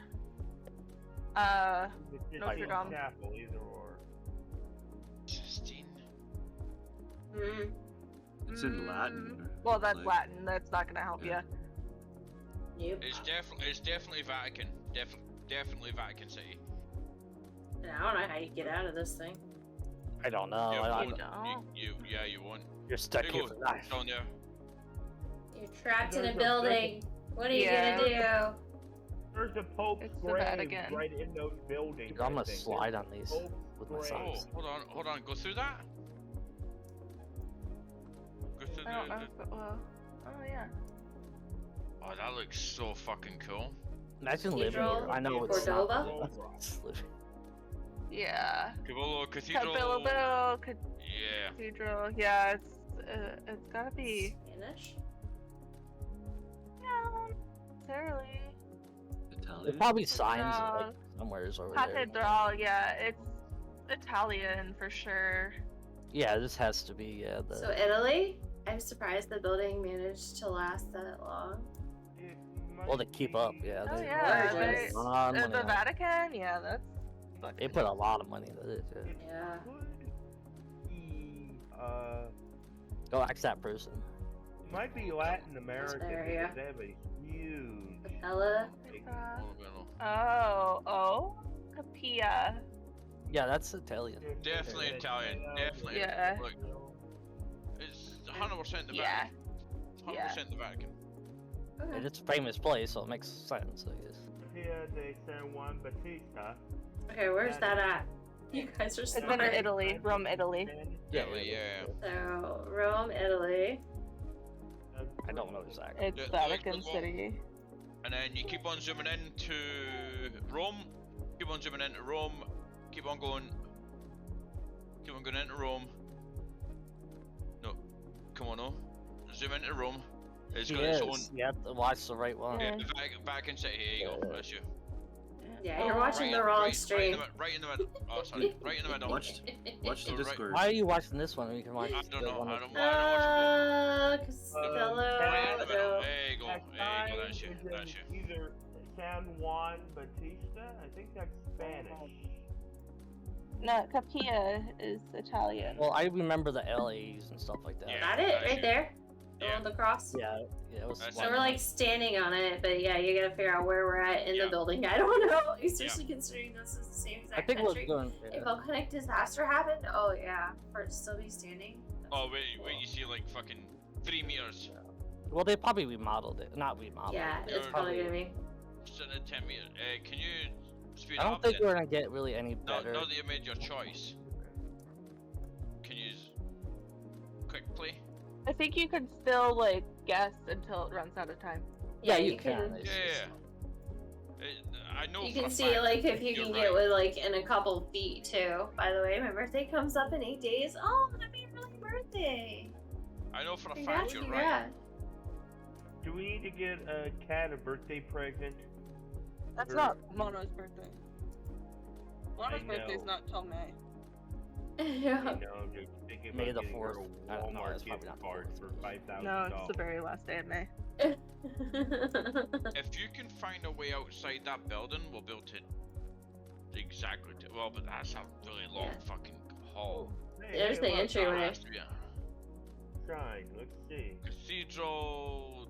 The Sistine Notre Dame. Chapel, either or. Sistine. Mm. It's in Latin. Well, that's like- Latin. That's not gonna help Yeah. you. Nope. It's definitely Vatican. Definitely Vatican City. I don't know how you get out of this thing. I don't know. You I won't. don't, You won't. you're stuck There here you for go. life. Down there. You're trapped in a There's a- building. What are you Yeah. gonna There's a Pope's It's the grave Vatican. right in those buildings. Dude, I'm I gonna think. slide There's on these Pope's with my grave. Oh, socks. hold on. Go through that. Go through I don't know the. if it will. Oh yeah. Oh, that looks so fucking cool. Imagine living Cathedral, here. I know it's Cordoba? not. Yeah. Cabildo Cathedral. Cabildo Yeah. Cathedral. Yeah, it's gotta be. Spanish? Yeah, not necessarily. There's Italian. probably signs No. like somewhere's over there. Cathedral. Yeah, it's Italian for sure. Yeah, this has to be the. So Italy? I'm surprised the building managed to last that long. It well, to might keep up, be- yeah. Oh They yeah, Gorgeous. put a lot of money the on it. Vatican. Yeah, that's. They fucking- put a lot of money into it. It Yeah. could be, Go ask that person. it might be Latin American there, yeah. because they have a huge. Capella? Oh, Capilla. Yeah, that's Italian. Definitely Italian. Definitely. Yeah. Look, it's 100% the Yeah. Vatican. 100% the Vatican. And Okay. it's a famous place, so it makes sense, I guess. Here they San Juan Bautista. Okay, where's that at? You guys are It's in smart. Italy, Rome, Italy. Yeah. So, Rome, Italy. I don't know exactly. It's Yeah, Vatican like, City. And then you keep on zooming into Rome. Keep on zooming into Rome. Keep on going. Keep on going into Rome. No, come on, no. Zoom into Rome. It's got its own. Yes, you have to watch the right one. Yeah, Vatican City. Here you go. That's you. Yeah, you're watching the wrong stream. Right in the middle. Oh, sorry. Right in the middle. Watch the Right. Discord. Why are you watching this one when you can watch I don't the know. one I with- don't want to Costello. Right in the middle. no. There you go. At There you go. times, That's you. it's That's you. Either San Juan Bautista. I think that's Spanish. No, Capilla is Italian. Well, I remember the LAs and stuff like that. Yeah. Got it That's right you. there. The Yeah. one with the cross. Yeah, it was. That's So it. we're like standing on it, but yeah, you gotta figure out where we're at in the Yeah. building. I don't know, especially considering this is the same I exact think country. we're going. If volcanic disaster happened, oh yeah, for it to still be standing. that's Oh pretty wait, cool. you see like fucking 3 meters. Well, they probably remodeled it. Not remodeled. Yeah, it. it's probably gonna be. Sitting at 10 meters. Can you speed I don't up think then? we're gonna get really any better. Now that you made your choice, can you quickly? I think you can still like guess until it runs out of time. Yeah, you can. I know. You for can a see fact like if you you're can right. get with like in a couple feet too. By the way, my birthday comes up in 8 days. Oh, happy early birthday! I know for a Congrats, fact you're right. congrats. Do we need to get a cat a birthday present? That's Or- not Mono's birthday. Mono's I birthday's know. not till May. I Yeah. know, I'm just thinking May about the getting her 4th. a I don't know, Walmart it's gift probably not the card 4th. for $5,000. No, it's the very last day of May. If you can find a way outside that building, we'll be able to exactly. Well, but that's a really long Yeah. fucking hall. Hey, There's hey, the look, entryway. Yeah. Shrine, let's see. Cathedral.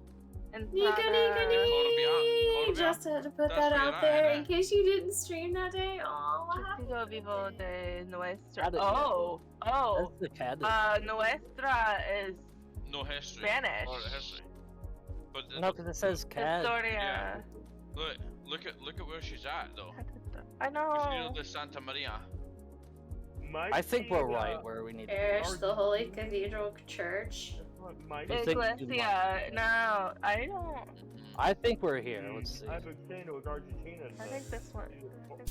And Nika, Columbia. Just had to put That's that where out you're at, there in innit? case you didn't stream that day. Oh, happy Testigo Vivo birthday. de Nuestra. How did- Oh, That's the cat. Nuestra is No history. Spanish. Or history. But No, because it says cat. Historia. look at where she's at though. I know. Cathedral de Santa Maria. Might I think be, we're right where we need to Parish, be. the Holy Cathedral Church. Might I be. think- Iglesia. No, I don't. I think we're here. Let's see. I've been saying it was Argentina. I think this one.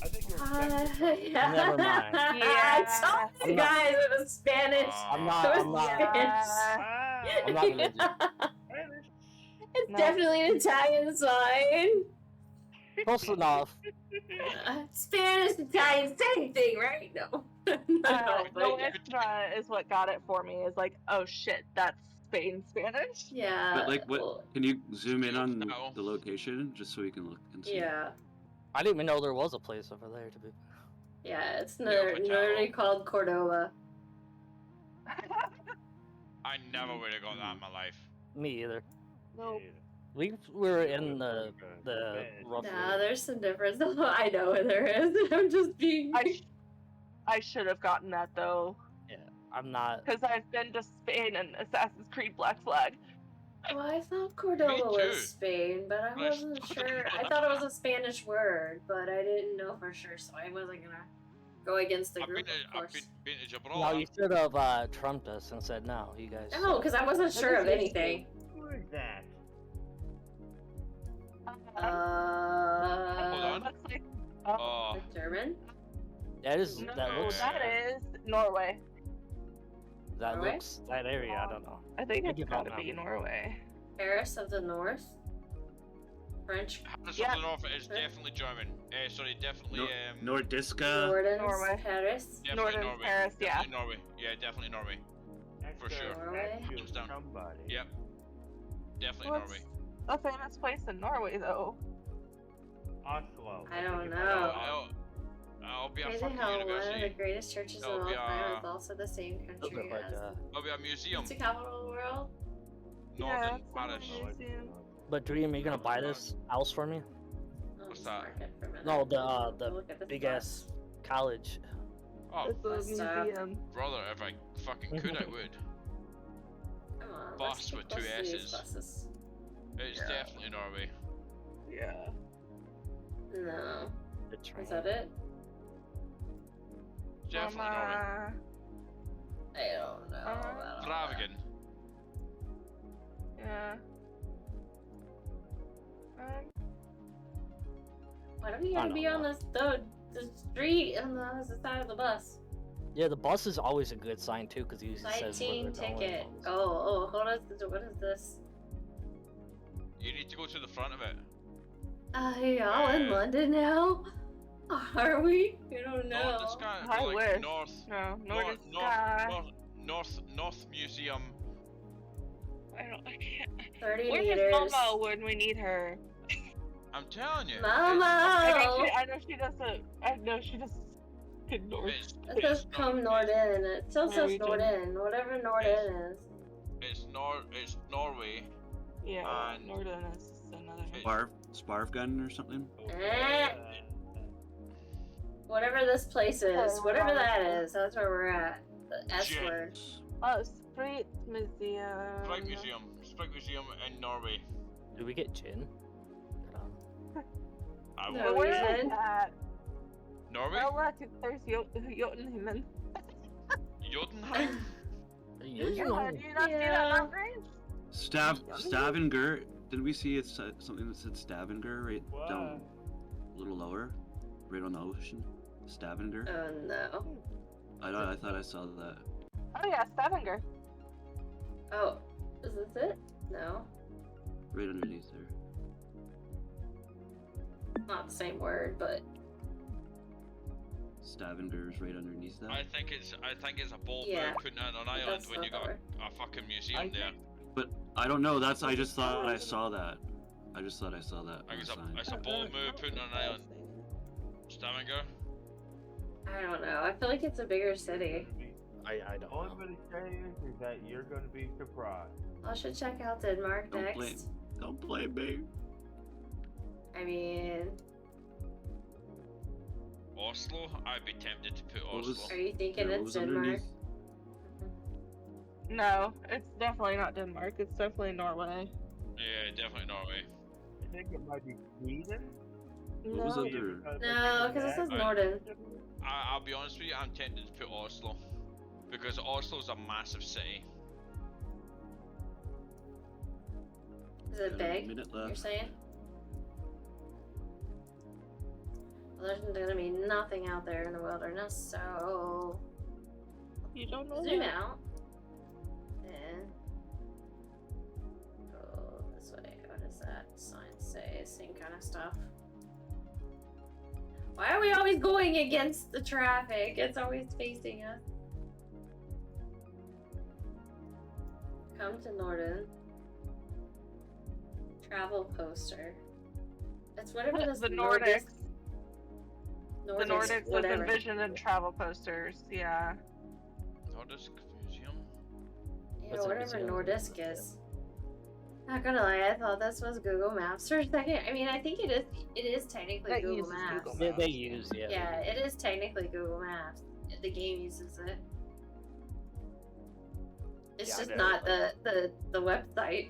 I think it was Yeah. Never mind. I told you I'm not- guys it was Spanish. I'm not. It I'm was not. Spanish. I'm not religious. It's No. definitely an Italian sign. Close enough. Spanish, Italian, same thing, right? No. No, but yeah. Nuestra is what got it for me. Is like, oh shit, that's Spain Spanish. Yeah. But like, what? well, Can you zoom in on No. the location just so we can look and see? yeah. I didn't even know there was a place over there to be. Yeah, it's Yeah, literally called Cordoba. I never would have got that in my life. Me either. Nope. We were in the rough. Nah, there's some difference. I know there is. I'm just being. I should have gotten that though, I'm not. because I've been to Spain and Assassin's Creed Black Flag. Well, I thought Cordoba Me was too. Spain, but I But I wasn't still sure. don't I know. thought it was a Spanish word, but I didn't know for sure, so I wasn't gonna go against the I've group, been of to, I've course. been to No, Gibraltar. you should have trumped us and said no. You guys. No, because I wasn't sure of is anything. Who is that? Hold on. That's like, Oh, German? That is. no, That looks. that is Norway. That Norway? looks. That area. I don't know. I think Think it's about gotta be that. Norway. Paris of the North? French? Harris Yeah. of the North is definitely German. Sorry, definitely. Nordiska. Northern Norway. Paris? Definitely Northern Norway. Paris, yeah. Definitely Norway. Yeah, definitely Norway. That's For sure. Norway? That's Thumbs down. somebody. Yep. Definitely What's Norway. a famous place in Norway though? Oslo. I don't think know. I'll be a Crazy fucking how one of the university. greatest churches of That'll all be, time is also the same Look country like, as I'll be a museum. the capital of the world. Northern it's Paris. a museum. But Dream, are you gonna buy this house for me? I'll What's just that? mark it for a minute. No, the I'll look at this big box. ass college. Oh, It's a What's up? museum. brother, if I fucking could, I would. Come on, Bus let's keep with two close to these S's. buses. It's Yeah. definitely Norway. Yeah. No. The train. Is that it? Definitely Norway. Mama. I don't know. about all that. Dravigen. Yeah. Why do we I gotta be don't on the street on the opposite side of the bus? Yeah, the bus is always a good sign too, because it usually says where Sightseeing they're going. ticket. Oh, hold on. What is this? You need to go to the front of it. Y'all in London now? Are we? You don't No, know. this guy. I like wish. North. No, North, Nordiska. North Museum. I can't. 30 Where's meters. Mama when we need her? I'm telling you. Mama! I know she doesn't. I know she doesn't. Good North. It says come Norden. It still says Norwegian. Norden. Whatever Norden is. It's Norway. Yeah, And- Norden is another. Sparv gun or something? Eh. Whatever this place is. Whatever that is. That's where we're at. The S Shit. word. Oh, Sprite Museum. Sprite Museum in Norway. Do we get gin? I No. want Where reason. is that? Norway? Oh look, there's Jotunheimen. Jotunheim? Are you using Yeah, do you not see that Yeah. mountain range? Stavanger. Did we see it's something that said Stavanger right down a little lower, right on the ocean? Stavanger. Oh no. I thought I saw that. Oh yeah, Stavanger. Oh, is this it? No. Right underneath there. Not the same word, but Stavanger's right underneath that. I think it's a bold Yeah. move putting it on an island That's when you not got the a fucking museum there. But I don't know. I just thought I saw that. I just thought I saw that. I on think the sign. it's a bold move putting it on an island. Stavanger? I don't know. I feel like it's a bigger city. I don't All know. I'm gonna say is that you're gonna be surprised. I should check out Denmark Don't next. blame. Don't blame me. I mean, Oslo? I'd be tempted to put What was- Oslo. are you thinking Yeah, what it's was Denmark? underneath? No, it's definitely not Denmark. It's definitely Norway. Yeah, definitely Norway. I think it might be Sweden. What was No. under? No, because it says Norden. I'll be honest with you, I'm tempted to put Oslo. Because Oslo's a massive city. Is it Got a big? minute You're left. saying? Well, there's gonna be nothing out there in the wilderness, so You don't know zoom that? out and go this way. What does that sign say? Same kind of stuff. Why are we always going against the traffic? It's always facing us. Come to Norden. Travel poster. It's whatever this The Nordics. The Nordics, Nordics was whatever. envisioned in travel posters. Yeah. Nordisk Museum? Yeah, What's a whatever museum? Nordisk is. Not gonna lie, I thought this was Google Maps for a second. I mean, I think it is technically That Google uses Maps. Google They Maps. use, yeah. Yeah, it is technically Google Maps. The game uses it. It's Yeah, I just know, not the website.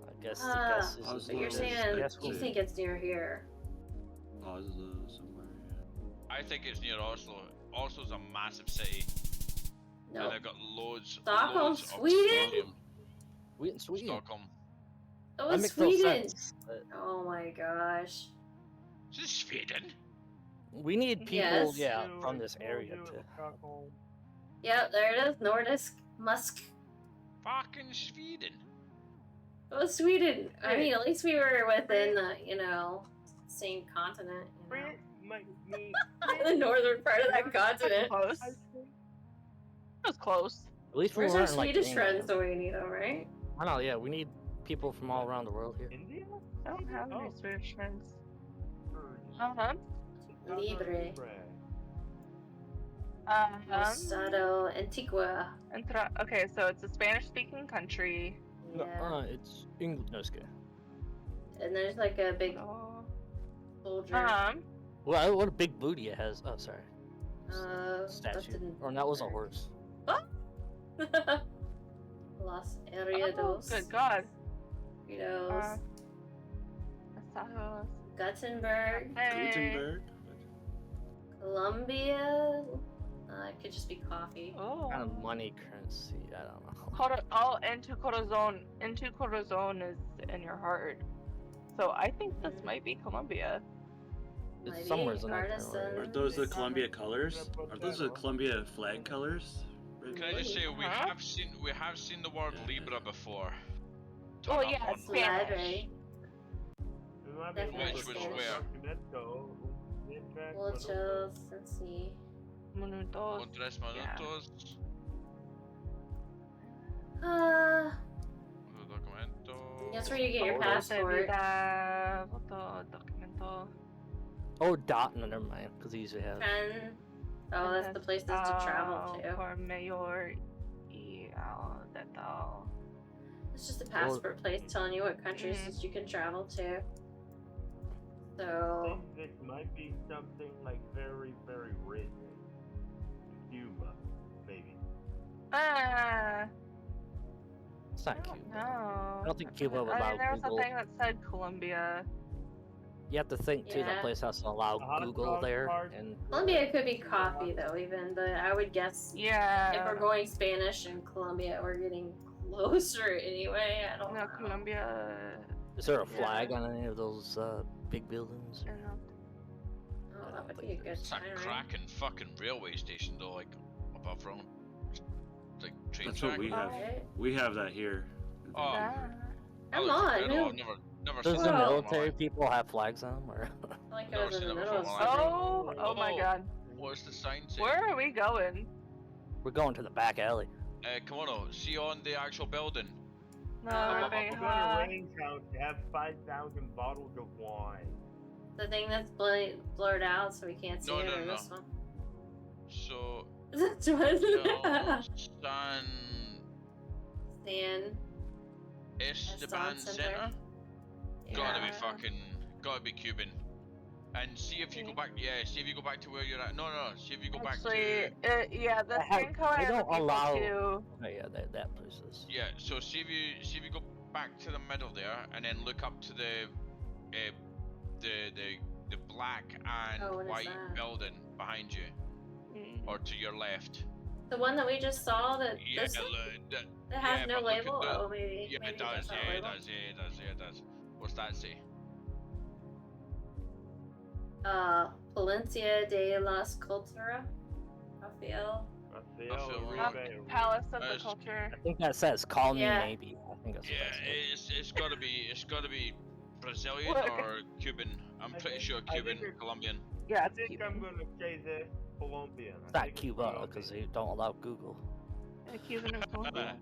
I guess the Ah, guess is. Oslo But you're is saying guess you we'll- think it's near here. Oslo somewhere. I think it's near Oslo. Oslo's a massive city. No. And they've got loads, Stockholm, loads of Sweden? stadium. Sweden. Stockholm. That That was makes no Sweden. sense. But Oh my gosh. Is this Sweden? we need people, Yes. yeah, from this area to. Yep, there it is. Nordisk. Musk. Fucking Sweden. Oh, Sweden. I mean, at least we were within the, same continent. Brit might meet. The northern part of that That's continent. close. I think. That was close. At least we Where's our weren't like. Swedish England. friends that we need them, right? I know, yeah, we need people from all around the world here. India? I don't have any Oh. Swedish friends. Or- Uh-huh. Libre. Estado Antigua. Okay, so it's a Spanish-speaking country. Yeah. It's English. No, it's good. And there's like a big Oh. soldier. Well, what a big booty it has. Oh, sorry. That Statue. didn't Or that was a work. horse. Los Oh, Eriados. good God. Fritos. Asados. Gothenburg. Hey. Gutenberg. Colombia. It could just be coffee. Oh. Kind of money currency. I don't know. Into Corazon. Into Corazon is in your heart. So I think this might be Colombia. It's Maybe somewhere in that artisan. kind of Aren't those the Columbia colors? Aren't those the Columbia flag colors? Can I just say we Huh? have seen the word Libra before. Oh, Turn up yeah, on- it's Spanish. Libre. Definitely Which was Spanish. where? Muchos. Let's see. Minutos. Un tres minutos. Documento. That's where you get your Photos. passport. Foto, documento. Oh, dot. No, never mind. Because they usually have. Friend. Oh, that's the places to travel to. Por mayor y de tal. It's just a passport place telling you what countries Mhm. you can travel to. So, This might be something like very, very rich. Cuba, maybe. It's not Cuba. No. I don't think Cuba would I allow mean, there was Google. a thing that said Colombia. You have to think too. That Yeah. place has to allow Google there, and Colombia could be coffee though, even, but I would guess Yeah. if we're going Spanish and Colombia, we're getting closer anyway. I don't know. No, Colombia. is there a flag on any of those big buildings? I don't know. Oh, that would be a good It's a time, right? cracking fucking railway station though, like above ground. It's like train That's track. what we have. Right? We have that here. in Oh. Vancouver. Come I on, know, who? I've never Does seen the that in my military life. people have flags on them, or? Like Never I was in seen the that middle of before in my life. something. Oh my god. What's the sign say? Where are we going? We're going to the back alley. Kimono, see on the actual building. No, Uh, we're being We're going to Rain's house to have 5,000 bottles of wine. The thing that's blurred out so we can't see No, it no, or no. this one. So, That's what San Stan. Esteban Center. Center? Gotta be Yeah. fucking, gotta be Cuban. And see if you go back, see if you go back to where you're at. No, see if you go back Actually, to, yeah, the They have- skin color they of the don't people allow- too. Oh yeah, that place is. yeah, so see if you go back to the middle there, and then look up to the black and Oh, what is white that? building behind you, or to your left. The one that we just saw, that Yeah, this one that that has yeah, no but look at label. the- Oh, maybe. yeah, maybe it does. that's not Yeah, it label. does. Yeah, it does. What's that say? Palencia de las Cultura, Rafael. Palace of the Yes. culture. I think that says "Call me Yeah. maybe." I think that's what Yeah, that says. it's gotta be Brazilian Look. or Cuban. I'm pretty sure Cuban, Colombian. Yeah, I it's think Cuban. I'm going to say this Colombian. It's not Cuba because they don't allow Google. Yeah, Cuban and Colombia.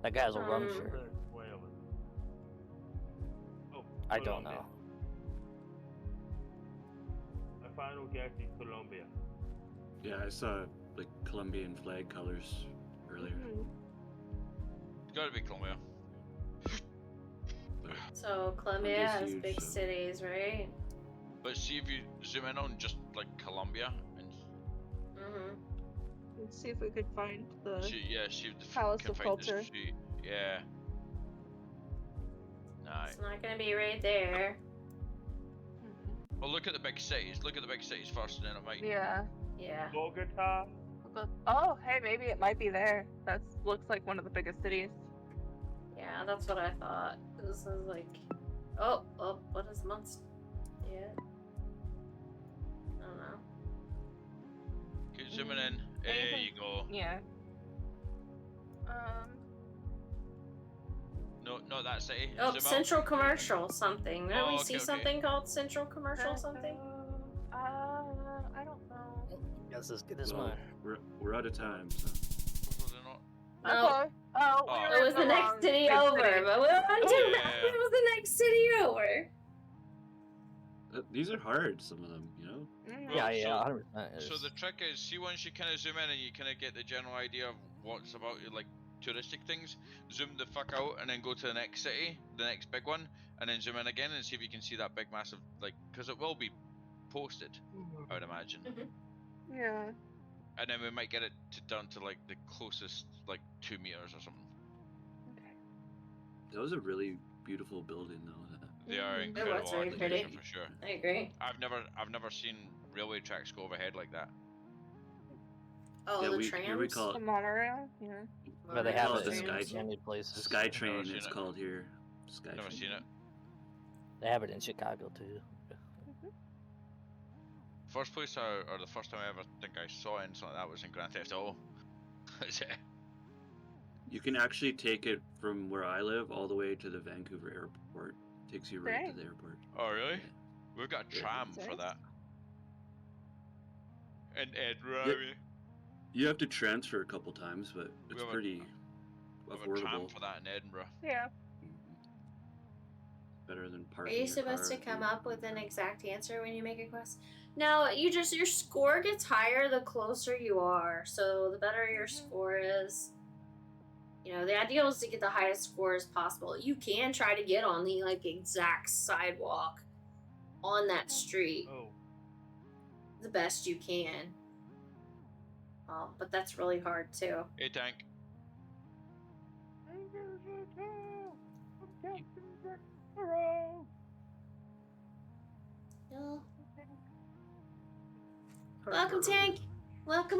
That guy has a rum Um, shirt. Venezuelan. Oh, I don't Colombia. know. My final guess is Colombia. Yeah, I saw like Colombian flag colors earlier. Mhm. It's gotta be Colombia. But So Colombia Colombia's has huge, big so- cities, right? But see if you zoom in on just like Colombia and Mm-hmm. Let's see if we could find the. see if the Palace can of find Culture. the street. Yeah. Nah. It's not gonna be right there. Well, look at the big cities. Look at the big cities first, and then it might. Yeah. Yeah. Bogota. Oh, hey, maybe it might be there. That looks like one of the biggest cities. Yeah, that's what I thought. This is like, oh, what is months? Yeah. I don't know. Keep zooming in. There you go. Yeah. No, not that city. Oh, Zoom out. Central Commercial something. Didn't we Oh, see okay. something called Central Commercial something? I don't know. That's as good as Well, mine. we're out of time. So. Was it not? No. Okay. Oh, we Oh. were It was in the next wrong city big over, city. but we went to Yeah. it was the next city over. These are hard, some of them, you know? Mhm. Well, Yeah, yeah, so- 100%. So the trick is, see, once you kind of zoom in and you kind of get the general idea of what's about, like touristic things, zoom the fuck out and then go to the next city, the next big one, and then zoom in again and see if you can see that big massive, like, because it will be posted, I would imagine. Yeah. And then we might get it down to like the closest, like 2 meters or something. That was a really beautiful building, though. They are Mhm. It was incredible very architecture pretty. for sure. I agree. I've never seen railway tracks go overhead like that. Oh, Yeah, the here we trams. call The it monorail. Yeah. Where they we have call it it the in Sky many places. SkyTrain. seen It's it. called here. SkyTrain. Never seen it. They have it in Chicago too. First place or the first time I ever think I saw it in something like that was in Grand Theft Auto. That's it. You can actually take it from where I live all the way to the Vancouver airport. Takes you right to Dang. the airport. Oh really? Yeah. We've got a Yeah. tram for Sorry? that. And Edinburgh. Yep. You have to transfer a couple times, but it's have a- pretty We have a tram affordable. for that in Edinburgh. Yeah. Better than Are parking. you your supposed to car come here. up with an exact answer when you make a quest? No, your score gets higher the closer you are. So the better your score is, you know, the ideal is to get the highest score as possible. You can try to get on the like exact sidewalk on that street Oh, the best you can. But that's really hard too. Hey, tank. No. Welcome, Tank. Welcome.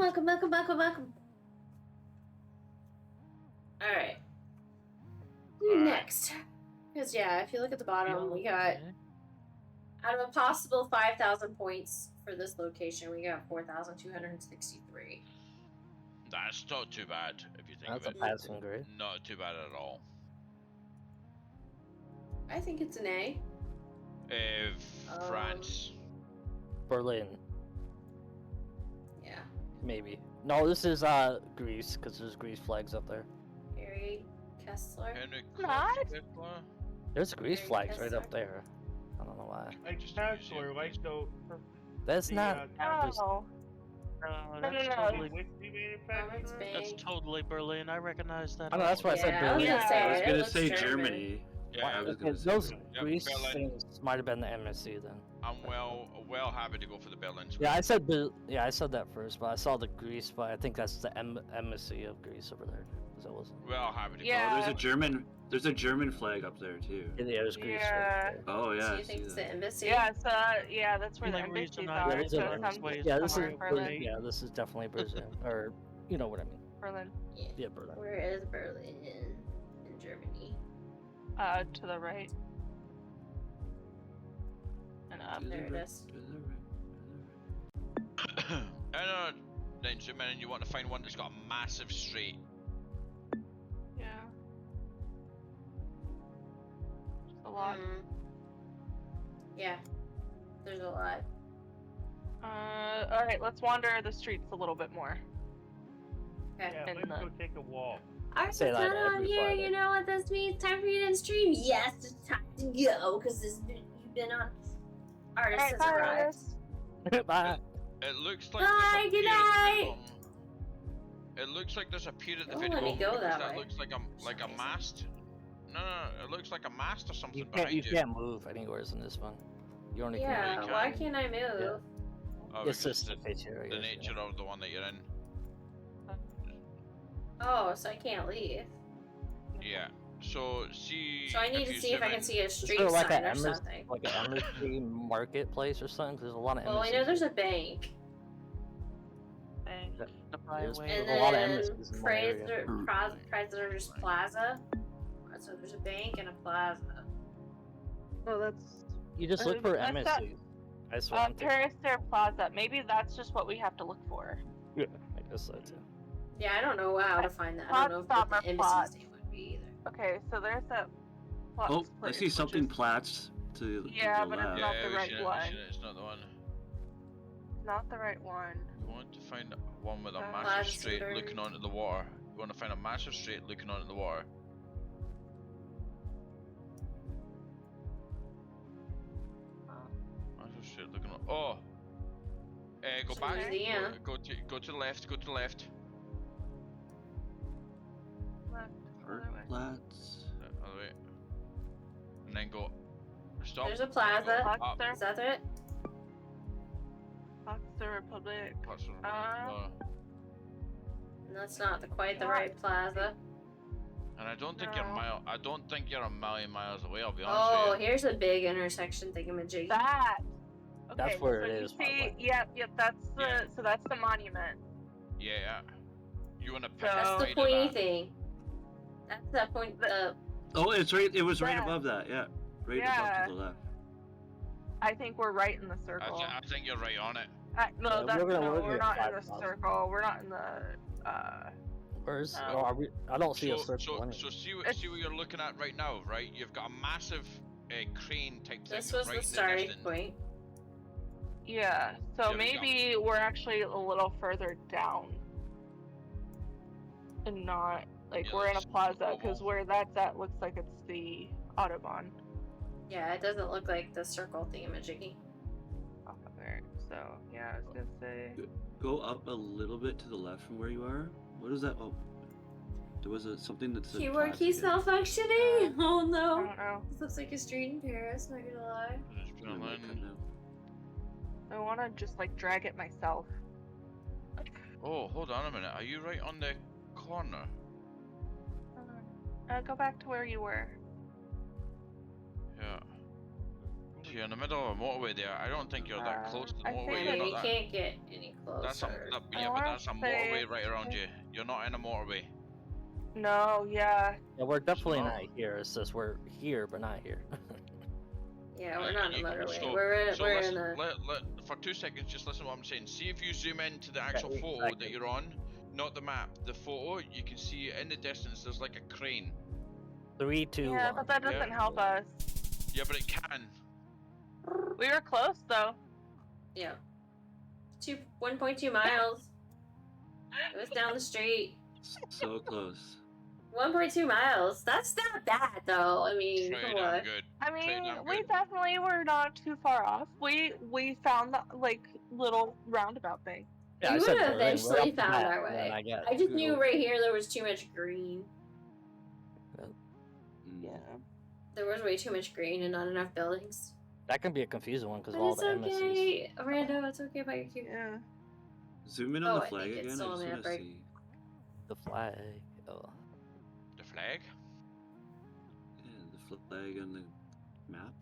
All right. Next, because yeah, if you look at the bottom, we got out of a possible 5,000 points for this location, we got 4,263. That's not too bad if you think That's of a it. passing grade. Not too bad at all. I think it's an A. France. Berlin. Yeah. Maybe. No, this is Greece, because there's Greece flags up there. Harry Kessler. Henry What? Kessler. There's Greece Very flags right Kessler. up there. I don't know why. Like Kessler, like the That's not. Oh. No, No, that's no, totally. whiskey Robert's manufacturer. That's Bank. totally Berlin. I recognize that. I know, that's why I said Yeah, I was Berlin. gonna say, I was it gonna looks say German. Germany. Yeah, I was Okay, gonna say those Germany. Yep, Greece Berlin. things might have been the MSC then. I'm well happy to go for the Berlin. Yeah, I said I said that first, but I saw the Greece, but I think that's the embassy of Greece over there. Because it wasn't. Well happy to Yeah. go. There's a German flag up there too. Yeah, there's Greece. Yeah. Right there. Oh yeah. So I you think see it's that. the embassy? Yeah, so yeah, that's where the Only reason embassies I are. Yeah, these So are Berlin some, ways Yeah, to this is somewhere in Berlin. Yeah, this is definitely Berlin, or you know what I mean. Berlin. Yeah, Berlin. Where is Berlin in Germany? To the right. And up. To the There it right, is. to the right. And then zoom in and you want to find one that's got a massive straight. Yeah. Just a lot. Yeah. There's a lot. Alright, let's wander the streets a little bit more. Okay. Yeah, And let's the- go take a walk. Alright, Say that Katana, I'm every here. Friday. You know what this means? Time for you to end stream. Yes, it's time to go because you've been on. Artist Alright, has bye, arrived. artist. Bye. It looks like Bye, there's a good pier at the night. bottom. It looks like there's a pier at the Don't very let me bottom go because that way. looks like a Amazing. mast. No, it looks like a mast or something You behind can't move anywhere in this one. You only Yeah, can. why can't I move? Oh, It's because just the picture. I the guess, nature yeah. of the one that you're in. Oh, so I can't leave. Yeah. So see. So I need to you see if zoom I can in- see a Is street there like sign a or something. like an embassy marketplace or something? 'Cause there's a lot of Well, I embassies. know there's a bank. Bank, That- the there's- highway. And a lot of then embassies in one area. President's Plaza. So there's a bank and a plaza. Well, that's. You just look for that's not- embassies. I swear. I'm thinking- Paris Air Plaza. Maybe that's just what we have to look for. Yeah, I guess so too. Yeah, I don't know how to find that. I don't know what Potsdamer the embassy's Platz. name would be either. Okay, so there's that. Platz Oh, I place, see which something is Platz to Yeah, the but it's left. not Yeah, the we've right seen it, we've one. seen it, it's not the one. not the right one. You want to find one with a Platz massive straight Platzenberg. looking onto the water. You want to find a massive straight looking onto the water. Massive straight looking on. Oh. Go It's a back. museum. Go to the left. Go to the left. Left. Other way. Platz. Other way. And then go. Stop. There's a plaza. Go up. Platzer. Is that it? Platzer Republic. Platz- Uh, no. And that's not quite the right plaza. And I don't think No. I don't think you're a million miles away. I'll be honest Oh, with you. here's a big intersection thingamajig. That. Okay, That's where so it you is, by the See, way. yep. That's the. Yeah. So that's the monument. Yeah. You want to pick That's the the side of pointy that. thing. That's that point. Oh, it's right. It was right Yeah. above that. Yeah, right Yeah. above to the left. I think we're right in the circle. I think you're right on it. No, Yeah, that's we're gonna- no. we're We're gonna not in find the out. circle. We're not in the. Where's? No. Oh, I don't see a circle. So anywhere. see what It's- you're looking at right now, right? You've got a massive crane type thing This was right the in starting distance. point. Yeah. So Yeah, we maybe we're actually a little further down. And not like Yeah, we're in a let's plaza because oval. where that's at looks like it's the Autobahn. Yeah, it doesn't look like the circle thingamajiggy. Off of there. So yeah, I was gonna say. Go up a little bit to the left from where you are. What is that? Oh, there was something that said. Keyword Platz key again. malfunctioning. Oh I no. don't know. This looks like a street in Paris. Not gonna lie. Just put I a might line cut in. now. I want to just like drag it myself. Oh, hold on a minute. Are you right on the corner? Go back to where you were. Yeah. So you're in the middle of a motorway there. I don't think you're that close to the I motorway. think You're Yeah, not you that. can't get any That's a closer. yeah, but that's a motorway right around you. You're not in a motorway. No, yeah. Yeah, we're definitely not- not here. It's just we're here, but not here. Yeah, we're not in a You can- motorway. so- we're so we're listen, in a. for 2 seconds, just listen to what I'm saying. See if you zoom into the actual Okay, photo that you're on, not the map. The photo, you can see in the distance there's like a crane. 3, 2, Yeah, 1. but that doesn't help us. Yeah, but it can. We were close though. Yeah. 1.2 miles. It was down the street. So close. 1.2 miles. That's not bad though. I mean, Pretty come damn on. good. I Pretty mean, damn we good. definitely were not too far off. We found the like little roundabout thing. Yeah, We I said would have Berlin right eventually off the found bat, our and then way. I got I just knew Google. right here there was too much green. Mm. There was way too much green and not enough buildings. That can be a confusing one because But of all it's the embassies. okay. Rando, it's okay about your cube. Yeah. Zoom in Oh, on the I flag think it's again. I still just on want the to break. see. The flag. Oh. The flag? Yeah, the flag on the map.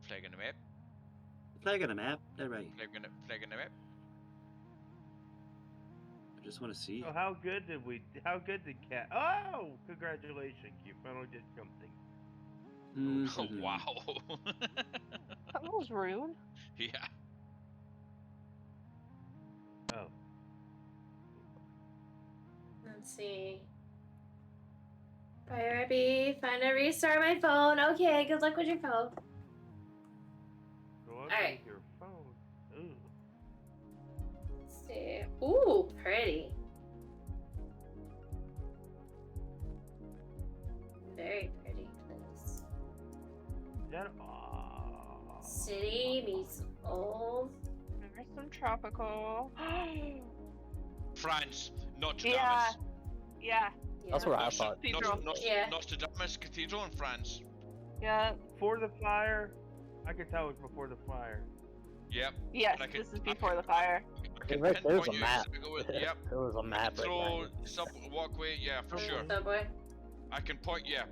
Flag on the map. The flag on the map. That right. Flag on the map. I just want to see. So how good did Cat? Oh, congratulations! You finally did something. Mhm. Wow. That was rude. Yeah. Oh. Let's see. Priority, find a restart my phone. Okay, good luck with your phone. Go up Alright. with your phone. Ooh. Let's see. Ooh, pretty. Very pretty place. Is that City meets old. There's some tropical. France, not Yeah. Nostradamus. Yeah. That's where I thought. Cathedral. Yeah. Nostradamus Cathedral in France. Yeah. before the fire? I could tell it was before the fire. Yep. Yes, And I this can- is I before can- the fire. I can Right there's pinpoint a you map. exactly yep. There was a map right Throw there. sub walkway, yeah, for sure. Subway. I can point, yeah.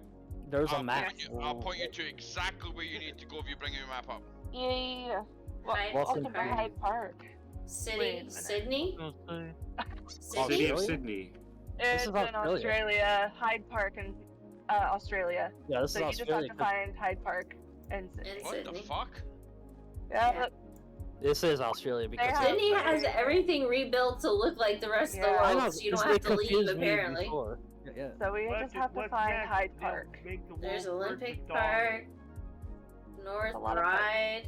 There's a I'll map. I'll point you to exactly where you need to go if you bring your map up. Yeah. Hyde Welcome Welcome to Park. Hyde Park. City, Wait a minute. Sydney? City Sydney? of Australia? Sydney. It's is in Australia. Australia. Hyde Park in Australia. Yeah, this So is you just have Australia. to find Hyde Park and Sydney. And What Sydney. the fuck? Yeah. This is Australia because They have- Sydney has everything rebuilt to look like the rest of the Yeah. I world, know, so you it's- don't have it to leave, confused me apparently. before. Yeah. So we just have to find Hyde Park. There's Olympic Park, North A lot of Ride.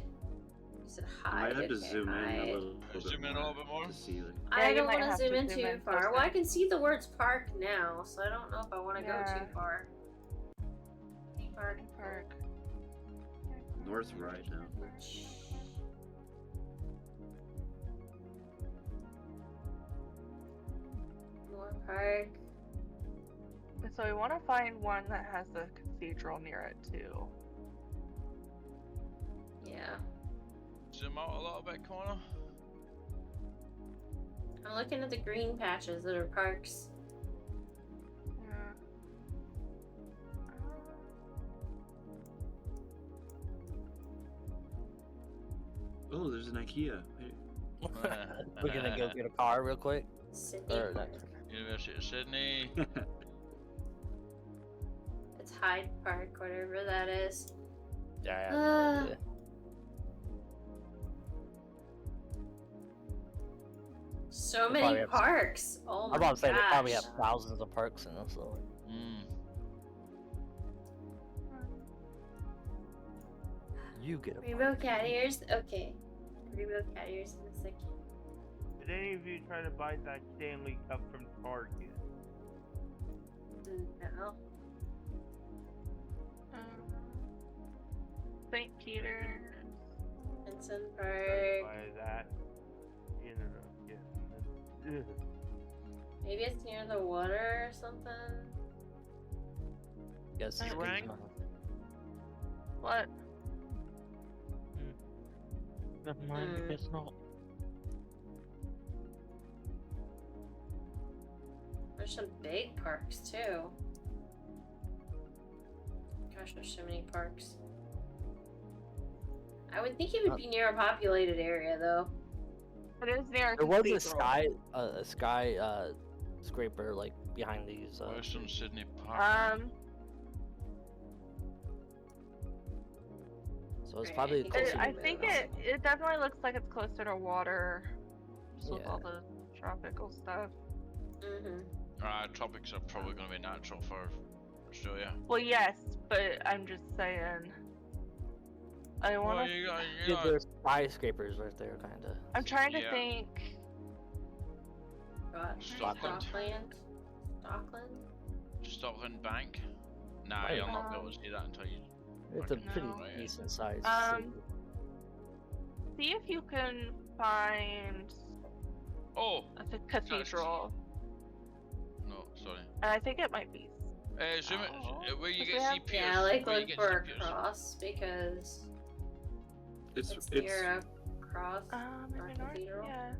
You said I Hyde. might have to okay, zoom in a Hyde. little bit Zoom in a little bit more? to see. Like, Yeah, I you don't might want to have zoom to in zoom too in far. closer. Well, I can see the words park now, so I don't know if I want to go Yeah. too far. Park. Park. North right now. More park. So we want to find one that has the cathedral near it too. Yeah. Zoom out a little bit, Connor. I'm looking at the green patches that are parks. Yeah. Oh, there's an IKEA. Hey. We're gonna go get a car real quick. Sydney Or Park. University of Sydney. It's Hyde Park, whatever that is. Yeah, I have Ah. no idea. So They many probably have- parks. Oh my I'm about to say they probably gosh. have thousands of parks in them. So Mm. you get a Rainbow cat ears. Okay. Rainbow cat ears in a second. Did any of you try to buy that Stanley Cup from Target? No. St. Peter's. Vincent Try to Park. buy that. You ended up getting it. Maybe it's near the water or something. Yes, You rang? What? Never mind, I Hmm. guess not. There's some big parks too. Gosh, there's so many parks. I would think it would be near a populated area, though. It is near a There was a cathedral. sky scraper like behind these. Western Sydney Park. So it's probably closer. I think it definitely looks like it's closer to water. Just with all the tropical stuff. Tropics are probably going to be natural for Australia. Well, yes, but I'm just saying. I want to. There's skyscrapers right there, kind of. I'm trying to think. Stockland. Stockland? Stockland Bank? Nah, you'll not be able to see that until you. It's a pretty decent size. See if you can find. Oh! A cathedral. No, sorry. And I think it might be. Zoom it. Where you get CPS. Yeah, like look for a cross because it's near a cross or a cathedral. Yeah.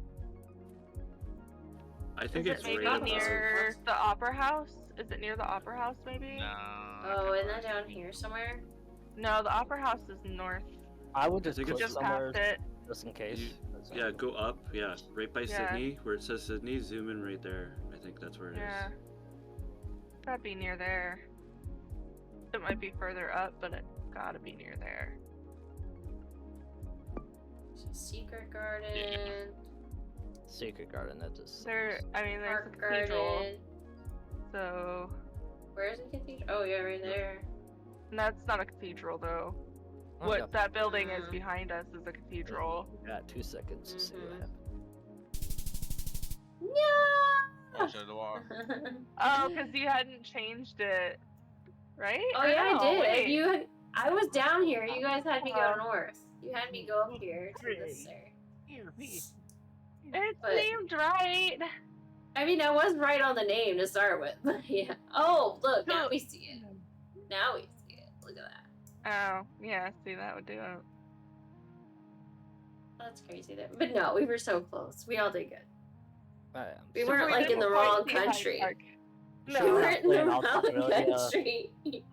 I think Is it's it maybe right near the Opera House? Is it near the Opera House, maybe? Nah. Oh, isn't that down here somewhere? No, the Opera House is north. I would just think click it's just somewhere past it. just in case. Yeah, go up. Yeah, right by Yeah. Sydney, where it says Sydney. Zoom in right there. I think that's where it is. Yeah. That'd be near there. It might be further up, but it gotta be near there. Secret Garden. Secret Garden, that just. There's a Park cathedral. Garden. So. Where's the cathedral? Oh yeah, right there. And that's not a cathedral though. Oh, What yeah. that building is behind us is a cathedral. We got 2 seconds to see what happens. No. Outside the water. Oh, because you hadn't changed it, right? Oh Or yeah, no, I did. wait. I was down here. You guys had me go north. You had me go up here to this area. It But- seemed right. I mean, I was right on the name to start with, but yeah. Oh, look, now we see it. Now we see it. Look at that. Oh, yeah, see, that would do it. That's crazy. But no, we were so close. We all did good. We So weren't like in the didn't wrong quite see Hyde country. Park. We No. weren't in the Playing wrong Australia. country.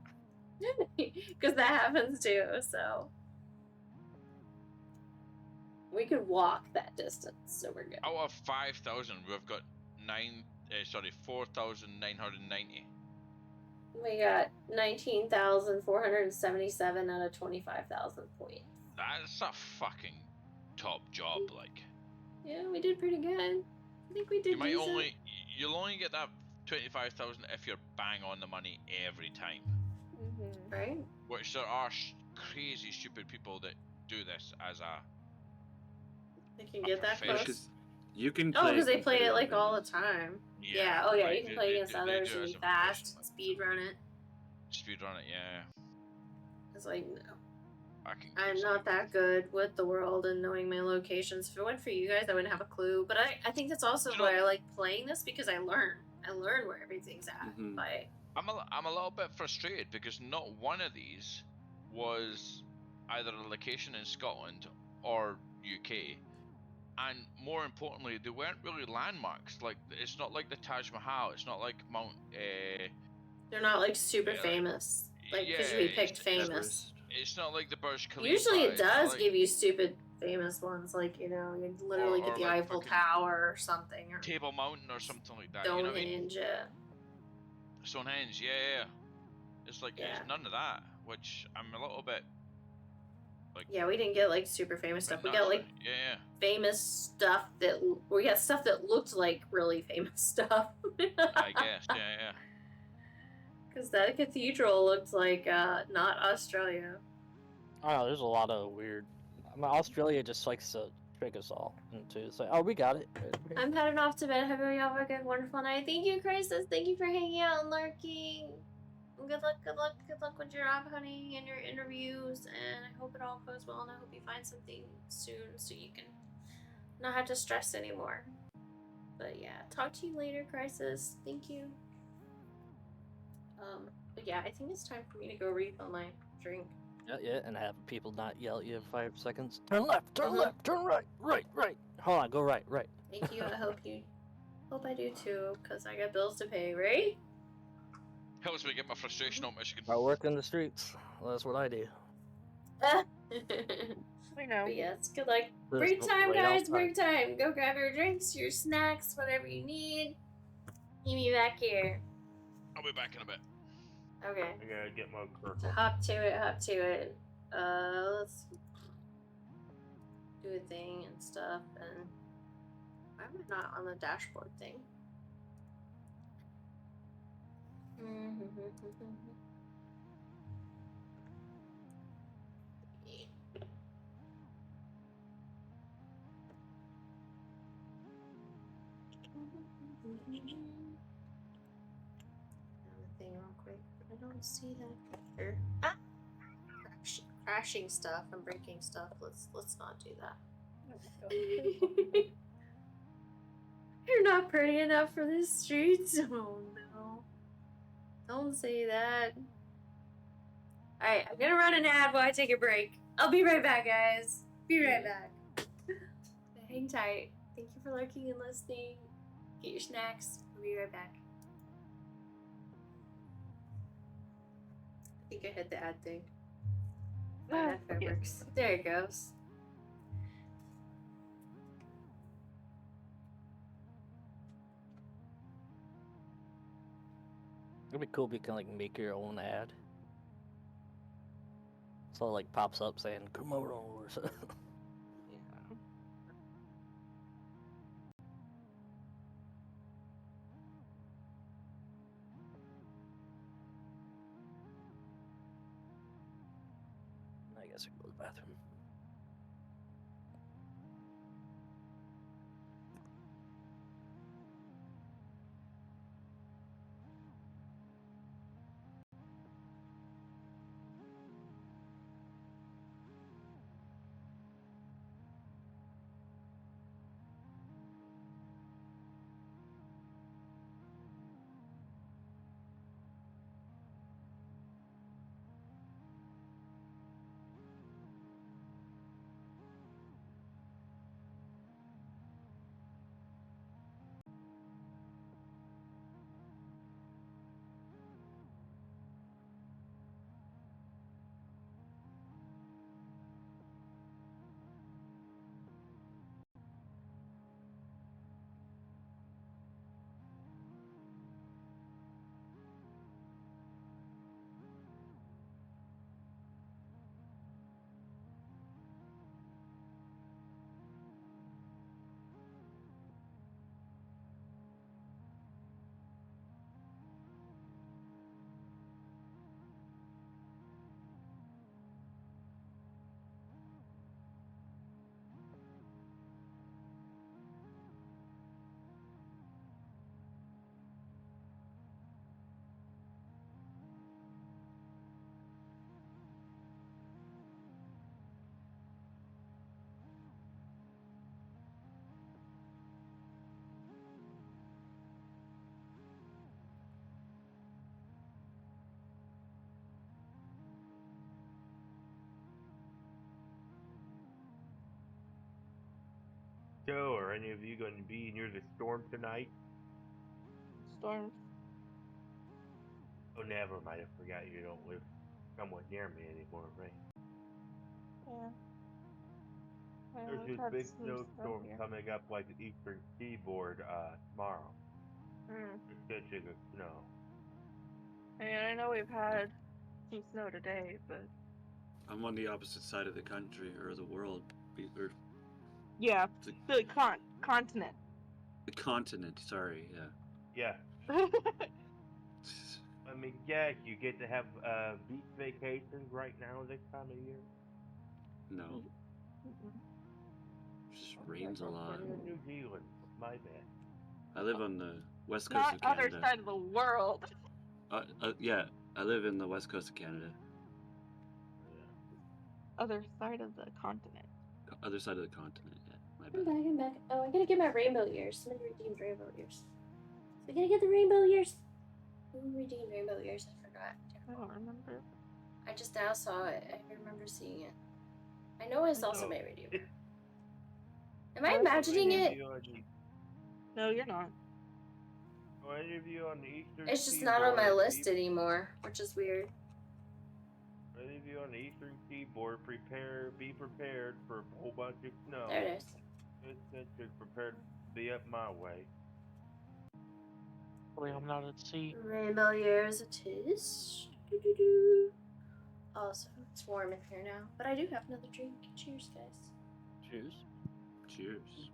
Because that happens too, so. We could walk that distance, so we're good. Out of 5,000, we've got 4,990. We got 19,477 out of 25,000 points. That's a fucking top job, like. Yeah, we did pretty good. I think we did decent. You'll only get that 25,000 if you're bang on the money every time. Right? Which there are crazy stupid people that do this as a. They can get that profession. close. You can. Oh, because they play it competitive like all the games. time. Yeah. Oh yeah, like, you can play against they others do it and as be a fast, profession, like, speed run it. Speedrun it, yeah. It's like no. I'm not that good with the world and knowing my locations. If it went for you guys, I wouldn't have a clue. But I think that's also why I like playing this because I learn. I learn where everything's at. By I'm a little bit frustrated because not one of these was either a location in Scotland or UK, and more importantly, they weren't really landmarks. Like it's not like the Taj Mahal. It's not like Mount. they're not like super famous. Like because we picked famous. It's not like the Burj Khalifa. Usually it it's not does like- give you stupid famous ones, like you know, you literally Or get the like Eiffel fucking Tower or something, or Table Mountain or something like that. You know what I mean? Stonehenge. Yeah. Stonehenge, yeah. It's like Yeah. it's none of that, which I'm a little bit like. Yeah, we didn't get like super famous stuff. We got like Yeah. famous stuff that we got stuff that looked like really famous stuff. I guess, yeah. Because that cathedral looked like not Australia. Oh, there's a lot of weird. I mean, Australia just likes to trick us all into it's like, oh, we got it. I'm heading off to bed. Hope you all have a good, wonderful night. Thank you, Crisis. Thank you for hanging out and lurking. Good luck with your job hunting and your interviews. And I hope it all goes well. And I hope you find something soon so you can not have to stress anymore. But yeah, talk to you later, Crisis. Thank you. But yeah, I think it's time for me to go refill my drink. Yeah, and have people not yell at you in 5 seconds. Turn left, turn left, turn right, right. Hold on, go right. Thank you. I hope you Hope I do too, because I got bills to pay, right? Helps me get my frustration out, Michigan. I work in the streets. Well, that's what I do. We know. But yes, good luck. Just Break time, right guys. outside. Break time. Go grab your drinks, your snacks, whatever you need. Meet me back here. I'll be back in a bit. Okay. I gotta get my So circle. hop to it, hop to it. Let's do a thing and stuff. And why am I not on the dashboard thing? Thing real quick. I don't see that here. Ah! Crashing stuff and breaking stuff. Let's not do that. You're not pretty enough for the streets. Oh no. Don't say that. Alright, I'm gonna run an ad while I take a break. I'll be right back, guys. Be right back. Hang tight. Thank you for lurking and listening. Get your snacks. I'll be right back. I think I hit the ad thing. If it works. There it goes. It'd be cool if you can like make your own ad. So it like pops up saying Kimono or something. Yeah. I guess I can go to the bathroom. So, are any of you going to be near the storm tonight? Storm. Oh, never mind. I forgot you don't live somewhat near me anymore, right? Yeah. There's We've this had big some snow snowstorm here. coming up like the eastern seaboard tomorrow. Mm. Extension of snow. I mean, I know we've had some snow today, but I'm on the opposite side of the country or the world, or yeah, the continent. the continent. Sorry, yeah. Yeah. I mean, yeah, you get to have beach vacations right now this time of year. No, Mm-mm. it just Oh, yeah, rains a lot. California and New Zealand. My bad. I live on the west coast Not of other Canada. side of the world. Yeah, I live in the west coast of Canada. Yeah. Other side of the continent. Other side of the continent. Yeah, my I'm bad. back, I'm back. Oh, I gotta get my rainbow ears. Somebody redeemed rainbow ears. So I gotta get the rainbow ears. Who redeemed rainbow ears? I forgot. I don't remember. I just now saw it. I remember seeing it. I know I saw somebody redeem it. Am I imagining it? No, you're not. For any of you on the Eastern It's just not on my Seaboard, list anymore, which is weird. For any of you on the Eastern Seaboard, be prepared for a whole bunch of snow. There it is. Just prepared to be up my way. Hopefully I'm not at sea. Rainbow years it is. Doo-doo-doo. Also, it's warm in here now, but I do have another drink. Cheers, guys. Cheers. Cheers.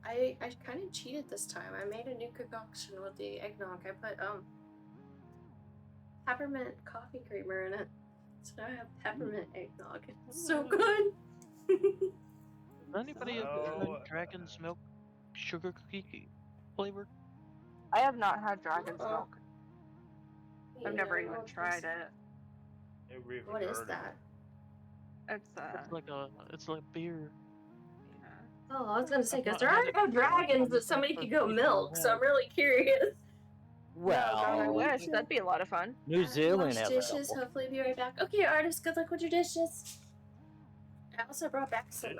I kind of cheated this time. I made a new concoction with the eggnog. I put peppermint coffee creamer in it, so now I have peppermint eggnog. It's so good. Anybody ever tried Dragon's Milk sugar cookie flavored? I have not had dragon's Uh-oh. milk. I've never even tried it. What is that? It's Like beer. Oh, I was gonna say, because there are no dragons that somebody could go milk, so I'm really curious. Well, I wish. That'd be a lot of fun. New Zealand Wash has dishes. it. Hopefully, be right back. Okay, artist. Good luck with your dishes. I also brought back some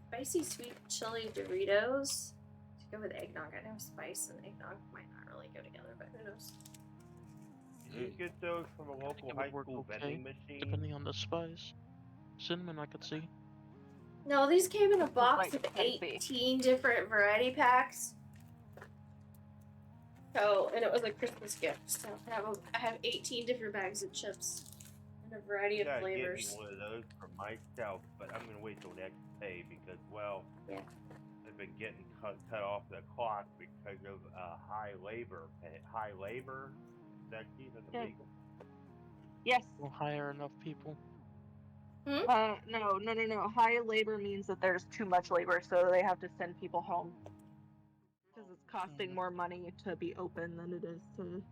spicy sweet chili Doritos to go with eggnog. I know spice and eggnog might not really go together, but who knows? Did you get those from a local high school vending machine? Depending on the spice. Cinnamon I could see. No, these came in a box of Like spicy. 18 different variety packs. So, and it was a Christmas gift. So I have 18 different bags of chips in a variety of flavors. Get me one of those for myself, but I'm gonna wait till next pay because, well, Yeah. I've been getting cut off the clock because of high labor. High labor? Is that even illegal? Yes. We'll hire enough people. Hmm? No. High labor means that there's too much labor, so they have to send people home. Because it's costing more money to be open than it is to make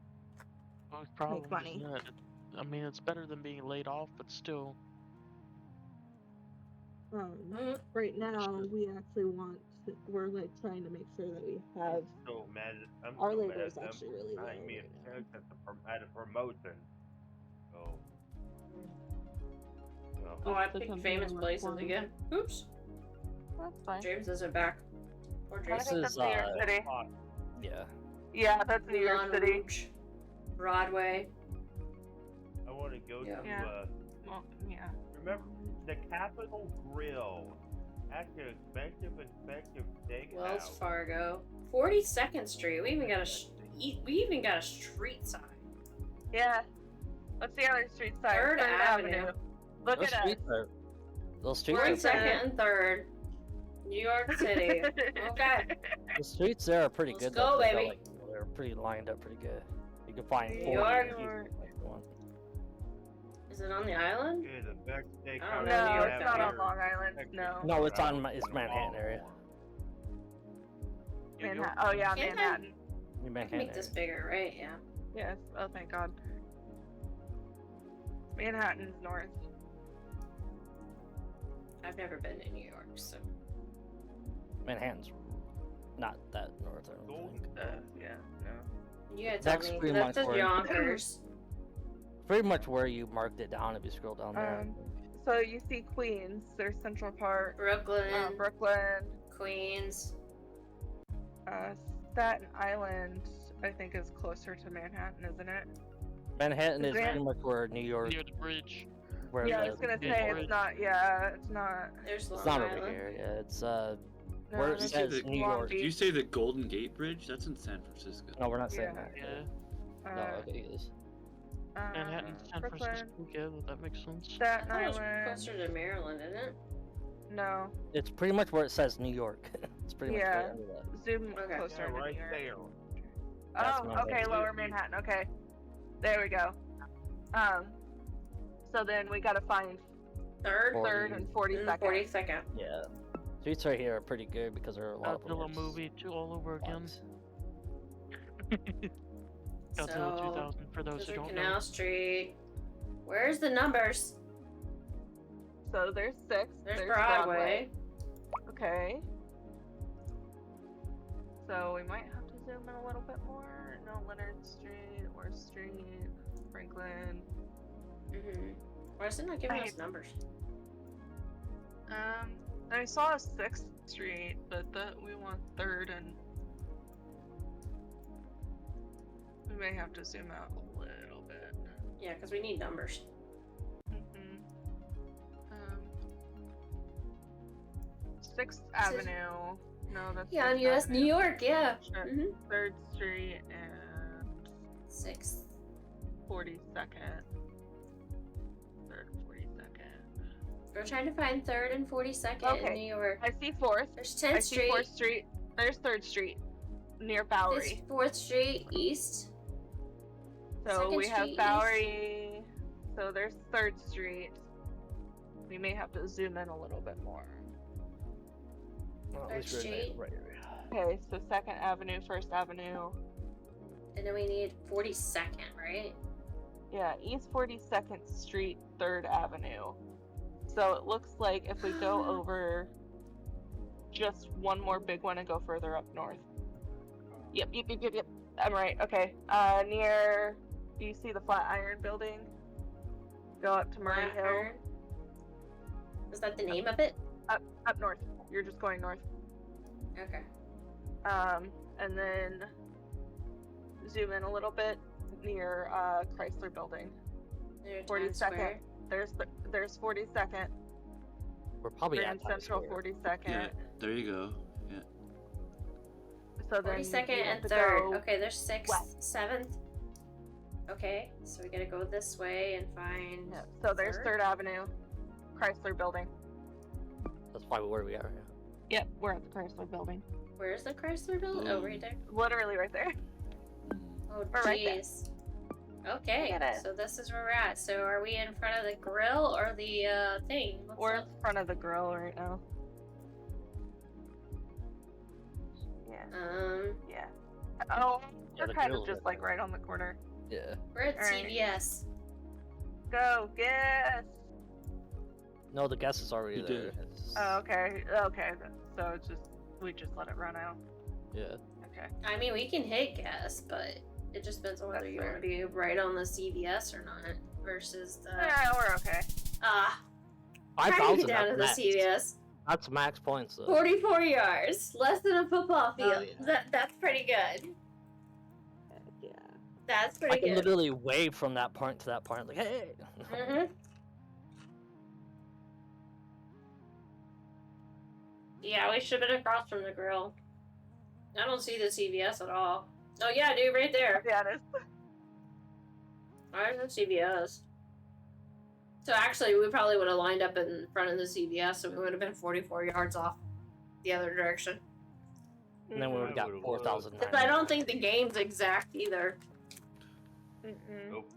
money. I mean, it's better than being laid off, but still. Right now, we actually we're like trying to make sure that we have. Our labor is actually really low right now. At a promotion. Oh, I picked famous places again. Oops. That's fine. James isn't back. Or I James think that's New York City. Yeah. Yeah, that's New York Moulin City. Rouge, Broadway. I want to go to, Well, yeah. remember, the Capitol Grill. That's an expensive steakhouse. Wells Fargo. 42nd Street. We even got a street sign. Yeah. Let's see our street sign. Third Avenue. Look Those at us. streets are. Those streets We're in are. second and third. New York City. Okay. The streets there are pretty Let's good. go, though, 'cause baby. they're pretty lined up, pretty good. You can find New 40 York. easy if you want. Is it on the island? Yeah, the best steakhouse. I don't know, No, New York it's not on City. Long Island. No. No, it's on it's Manhattan area. Manhattan. Oh yeah, Can't Manhattan. In I can Manhattan make this area. bigger, right? Yeah. Yes. Oh, thank God. Manhattan's north. I've never been to New York, so. Manhattan's not that north. I don't think. Yeah. No. You gotta tell That's me. pretty That much says where- Yonkers. Pretty much where you marked it down if you scroll down there. So you see Queens. There's Central Park. Brooklyn. Brooklyn. Queens. Staten Island, I think, is closer to Manhattan, isn't it? Manhattan is pretty much where New York. Near the bridge. Where Yeah, I the, was gonna Yeah, say bridge. it's not. Yeah, it's not. There's Long It's not over Island. here. Yeah, it's No, where it that's says just New Long York. Did you Beach. say the Golden Gate Bridge? That's in San Francisco. No, we're not saying Yeah. that. Yeah. No, okay, it is. Manhattan, San Brooklyn, Francisco. Yeah, that makes sense. I Staten thought it was Island. closer to Maryland, isn't it? No, It's pretty much where it says New York. It's pretty much Yeah. right under that. zoom Okay. closer Yeah, to right New York. there. That's Oh, Manhattan. okay, Lower Manhattan. Okay, there we go. So then we gotta find Third, third and 42nd. 42nd. Yeah. Streets right here are pretty good because there are a lot of them. Godzilla are movie all over again. blocks. Godzilla So, 2000 for those who Scissor don't Canal know. Street. Where's the numbers? So there's 6. There's Broadway. Okay. So we might have to zoom in a little bit more. No, Leonard Street, Worth Street, Franklin. Mm-hmm. Why is it not giving I- us numbers? I saw a 6th Street, but that we want 3rd, and we may have to zoom out a little bit. Yeah, because we need numbers. 6th Avenue. No, that's Yeah, on 6th US Avenue. New York, yeah. Sure. 3rd Street and 6th. 42nd. 3rd and 42nd. We're trying to find 3rd and 42nd in New York. I see 4th. There's 10th I see Street. 4th Street. There's 3rd Street. Near Bowery. There's 4th Street East. So 2nd we have Street Bowery. So there's 3rd Street. We may have to zoom in a little bit more. Well, at 3rd least we're in Street. the right area. Okay, so 2nd Avenue, 1st Avenue. And then we need 42nd, right? Yeah, East 42nd Street, 3rd Avenue. So it looks like if we go over just one more big one and go further up north. Yep. I'm right. Okay. Near, do you see the Flatiron building? Go up to Murray Hill. Flatiron. Is that the name of it? Up north. You're just going north. Okay. And then zoom in a little bit near Chrysler building. Near 42nd. Times Square. There's 42nd. We're probably Grand at Times Central Square. 42nd. Yeah, there you go. Yeah. So then 42nd you have and to 3rd. go Okay, there's 6th, west. 7th. Okay, so we gotta go this way and find. Yeah. So there's 3rd? 3rd Avenue, Chrysler building. That's probably where we are. Yeah. Yep, we're at the Chrysler building. Where's the Chrysler building? Oh, right there. Literally right there. Oh, We're right there. jeez. Okay, Look at it. so this is where we're at. So are we in front of the grill or the thing? What's We're in up? front of the grill right now. Yeah. Yeah. Oh, Yeah, we're the kind of grill's just right like right on the corner. Yeah. We're at Alright. CVS. Go, guess. No, the guess is already You there. did. It's- Oh, okay. Okay. So it's just we just let it run out. yeah. Okay. I mean, we can hit guess, but it just depends on whether That's you fair. want to be right on the CVS or not versus the. Yeah, we're okay. Trying to 5,000. get down to the That's max. CVS. That's max points though. 44 yards, less than a football field. Oh, yeah. That's pretty good. Yeah. That's I pretty can good. literally wave from that point to that point, like, hey. Mhm. Yeah, we should have been across from the grill. I don't see the CVS at all. Oh yeah, dude, right there. Yeah, it is. There's the CVS. So actually, we probably would have lined up in front of the CVS, so we would have been 44 yards off the other direction. And then we would have got would've 4,000. But I don't think the game's exact either. Mm-mm. Nope.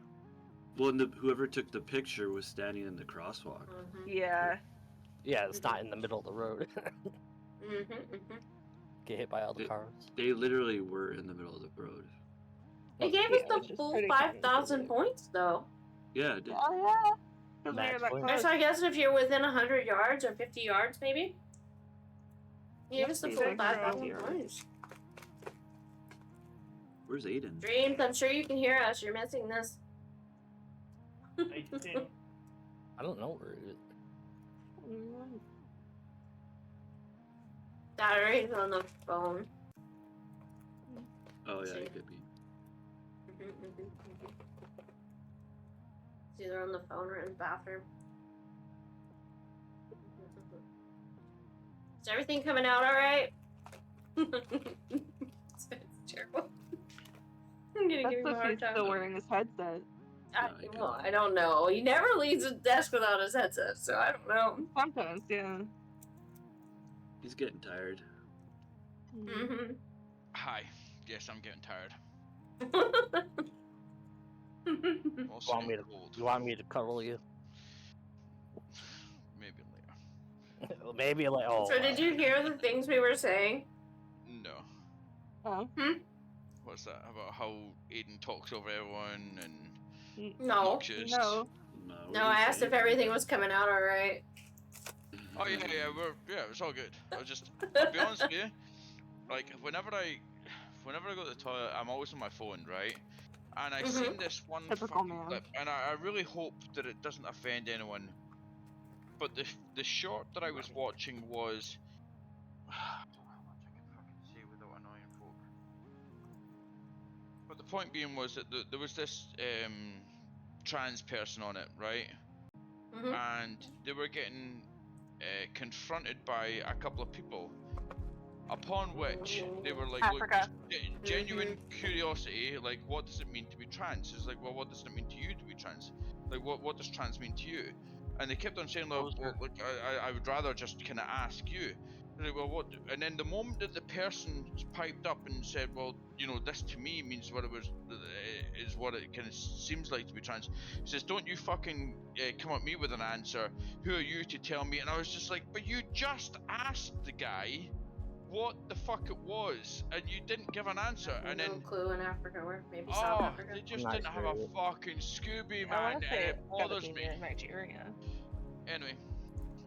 Well, and whoever took the picture was standing in the crosswalk. Yeah. Yeah, it's not in the middle of the road. Get hit by all the It- cars. They literally were in the middle of the road. It gave Yeah, us which the is full pretty 5,000 points, though. Yeah, it did. Oh yeah. 'Cause Max they're that points. close. So I guess if you're within 100 yards or 50 yards, maybe. It gave us the Must full be 5,000 zero. points. Where's Aiden? Dreams, I'm sure you can hear us. You're missing this. I think. I don't know where it is. Batteries on the phone. Oh yeah, See. it could be. It's either on the phone or in the bathroom. Is everything coming out alright? It's terrible. I'm gonna give That's him a if hard he's time. still wearing his headset. I don't know. He never leaves his desk without his headset, so I don't know. Sometimes, yeah. He's getting tired. Mm-hmm. Hi. Yes, I'm getting tired. Also Want me to- cold. You want me to cuddle you? Maybe later. Maybe like, oh. So did you hear the things we were saying? No. Oh. What's that about how Aiden talks over everyone and No. obnoxious? No. No, what No, are you I asked if saying? everything was coming out alright. Oh yeah, yeah, it's all good. I just, to be honest with you, like whenever I go to the toilet, I'm always on my phone, right? And I seen this one Typical fucking man. clip, and I really hope that it doesn't offend anyone. but the short that I was watching was. I don't know how much I can fucking say without annoying folk. But the point being was that there was this trans person on it, right? Mm-hmm. And they were getting confronted by a couple of people, upon which they were like, Africa. look, genuine curiosity, like, what does it mean to be trans? It's like, well, what does it mean to you to be trans? Like, what does trans mean to you? And they kept on saying, well, look, I would rather just kind of ask you. Like, well, what? And then the moment that the person piped up and said, well, you know, this to me means what it was, is what it kind of seems like to be trans. He says, don't you fucking come at me with an answer. Who are you to tell me? And I was just like, but you just asked the guy what the fuck it was, and you didn't give an answer. And No then clue in Africa where, maybe South Africa. they just not didn't have a sure. fucking Scooby, I man, want and to say it it's gotta bothers be me. near Nigeria. Anyway,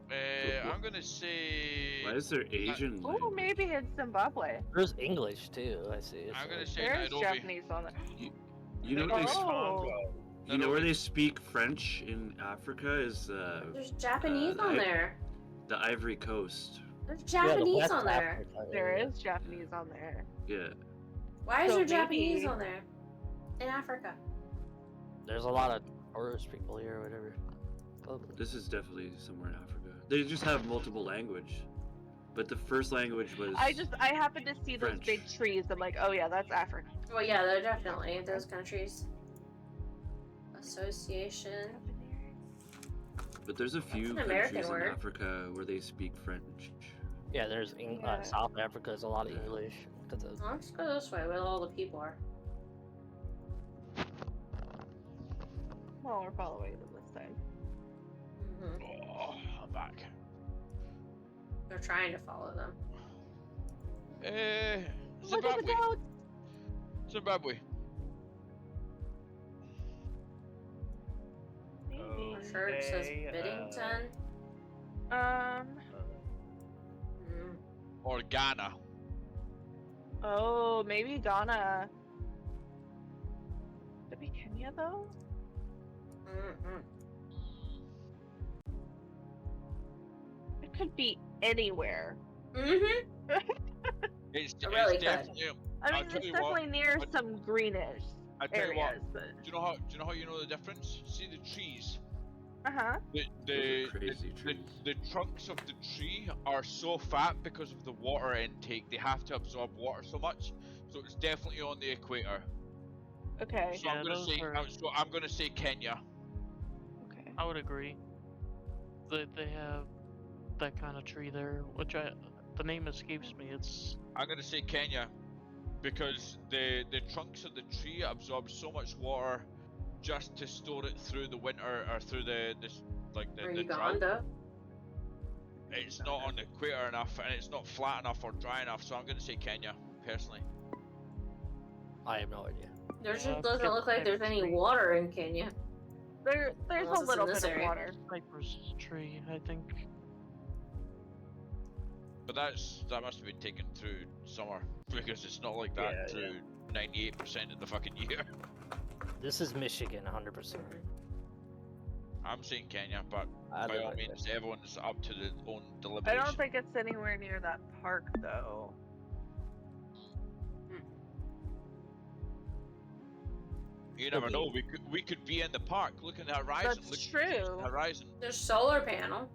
So I'm gonna say. Why is there Asian Oh, language? maybe it's Zimbabwe. There's English too. I see. I'm gonna so- say There's Nairobi. Japanese on there. You know, Maybe they, Oh. you know where they speak French in Africa is There's Japanese on there. the Ivory Coast. There's Yeah, the Japanese West on there. Africa There area. is Japanese on there. Yeah. Why is So there Japanese maybe- on there? In Africa. There's a lot of tourist people here or whatever. Oh, This is definitely somewhere in Africa. They just have multiple language, but the first language was. I happened to see those French. big trees. I'm like, oh yeah, that's Africa. Well, yeah, they're definitely those countries. Association. But there's a few an American countries word. in Africa where they speak French. yeah, there's Yeah. South Africa is a lot of English. 'Cause of- Let's go this way where all the people are. Well, we're following them this time. Oh, I'm back. They're trying to follow them. Look at the Zimbabwe. goats. Zimbabwe. Maybe. I'm sure it says Okay, Biddington. Mm. Or Ghana. Oh, maybe Ghana. Could it be Kenya though? Mm-mm. It could be anywhere. Mm-hmm. It's really could. definitely. I I'll mean, tell it's you what, definitely near I- some greenish I tell you what. areas, but Do you know how you know the difference? See the trees. Those are crazy the, trees. the trunks of the tree are so fat because of the water intake. They have to absorb water so much, so it's definitely on the equator. okay. So I'm Yeah, gonna those say. are- So I'm gonna say Kenya. Okay. I would agree. They have that kind of tree there, which the name escapes me. It's I'm gonna say Kenya, because the trunks of the tree absorb so much water just to store it through the winter or through the Or the drought. Uganda. It's not on the equator enough, and it's not flat enough or dry enough. So I'm gonna say Kenya, personally. I have no idea. There just Yeah, doesn't look like there's any tree. water in Kenya. There's Unless a it's in little this bit of area. water. cypress tree, I think. But that must have been taken through summer, because it's not like that Yeah, through 98% of the fucking year. This is Michigan, 100%. I'm saying Kenya, but I by don't all know. means, everyone's up to their own I deliberation. don't think it's anywhere near that park though. You never Could know. be. We could be in the park, looking at the horizon. That's looking at true. the horizon. There's solar panel.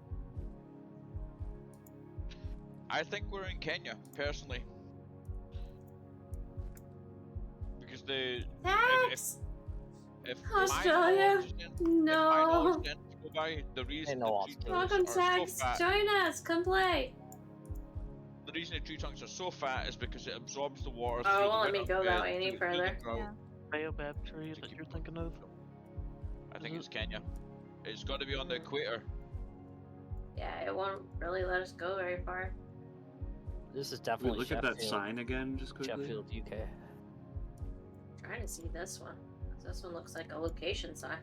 I think we're in Kenya, personally, because Tax! if Australia? if my No. knowledge didn't go by, the reason no the tree Australia. trunks Welcome, are Tax. so fat, Join us. Come play. the reason the tree trunks are so fat is because it absorbs the water. Oh, through it the won't let me winter, go that uh, way any through the further. drought. Yeah. Baobab tree that you're thinking of. I think Mhm. it's Kenya. It's got to be on the equator. Yeah, it won't really let us go very far. This is Wait, definitely look at Sheffield, that sign again, just quickly. Sheffield, UK. Trying to see this one. This one looks like a location sign.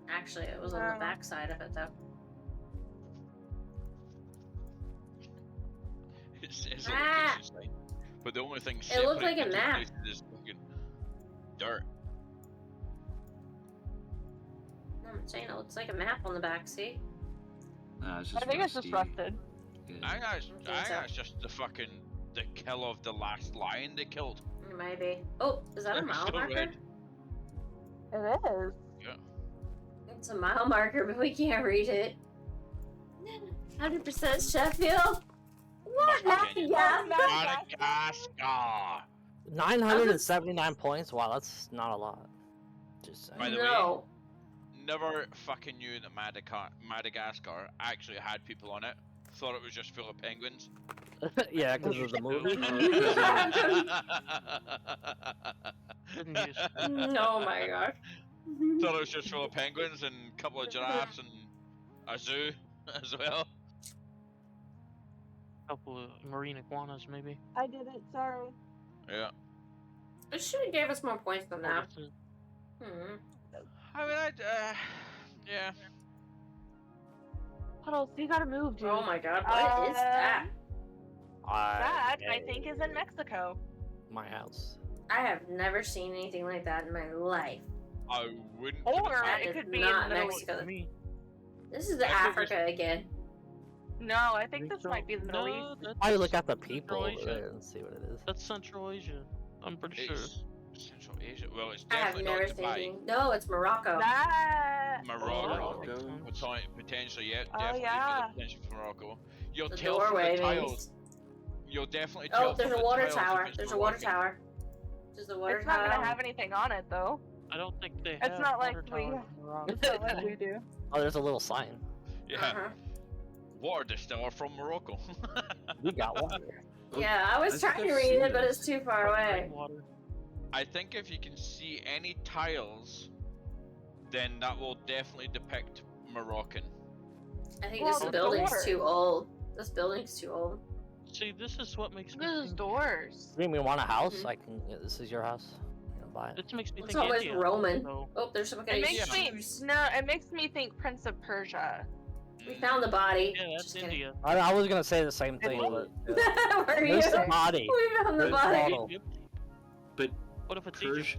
Actually, it was on the Wow. back side of it though. It's a Ah! location sign. But the only thing It looked like separating a the two map. places is fucking dirt. No, I'm saying it looks like a map on the back, see? It's just I think it's just rusted. Yeah. I think it's just the kill of the last lion they killed. Maybe. Oh, is that a mile Still marker? red. It is. Yeah. It's a mile marker, but we can't read it. 100% Sheffield? What? Must be Yeah. Madagascar. 979 points. Wow, that's not a lot. Just saying. By the No. Never fucking knew that Madagascar actually had people on it. Thought it was just full of penguins. Yeah, because of the movie. Oh my gosh. Thought it was just full of penguins and a couple of giraffes and a zoo as well. Couple of marine iguanas, maybe. I did it, sorry. Yeah. It should have gave us more points than that. I mean, yeah. Puddles, you gotta move, dude. Oh my god, what is that? That, I think, is in Mexico. My house. I have never seen anything like that in my life. I wouldn't. Or That it is could be not in the Middle Mexico. Me. This is the I think Africa again. No, I think this might be the Middle East. I look at the people Central over Asia. there and see what it is. That's Central Asia. I'm pretty sure. It's Central Asia. Well, it's I have definitely never not seen Dubai. anything. No, it's Morocco. That. Morocco. Morocco. Potentially, yeah. Oh, Definitely yeah. potential for Morocco. You'll The tell from doorway, the maybe. tiles. You'll definitely tell. Oh, there's from a the water tiles if tower. it's There's a water Moroccan. tower. There's a water It's not tower. gonna have anything on it, though. I don't think they It's have not like water we- towers in Morocco. It's not like we do. Oh, there's a little sign. Yeah. Uh-huh. Water distiller from Morocco. We got water. Yeah, I was I trying think to I've read seen it, but this. it's too far away. Water. I think if you can see any tiles, then that will definitely depict Moroccan. I think Well, this the building's door. too old. This building's too old. See, this is what makes me This is think. doors. You mean we want a house? Mhm. I can. Yeah, this is your house. You can buy it. This makes me It's think always India. Roman. So, Oh, there's some It guys. makes me it makes me think Prince of Persia. We found the body. yeah, that's Just kidding. India. I was gonna say the same thing, It- but Where are you? there's the body. We found the There's body. Bottle. Egypt. But What if it's Egypt?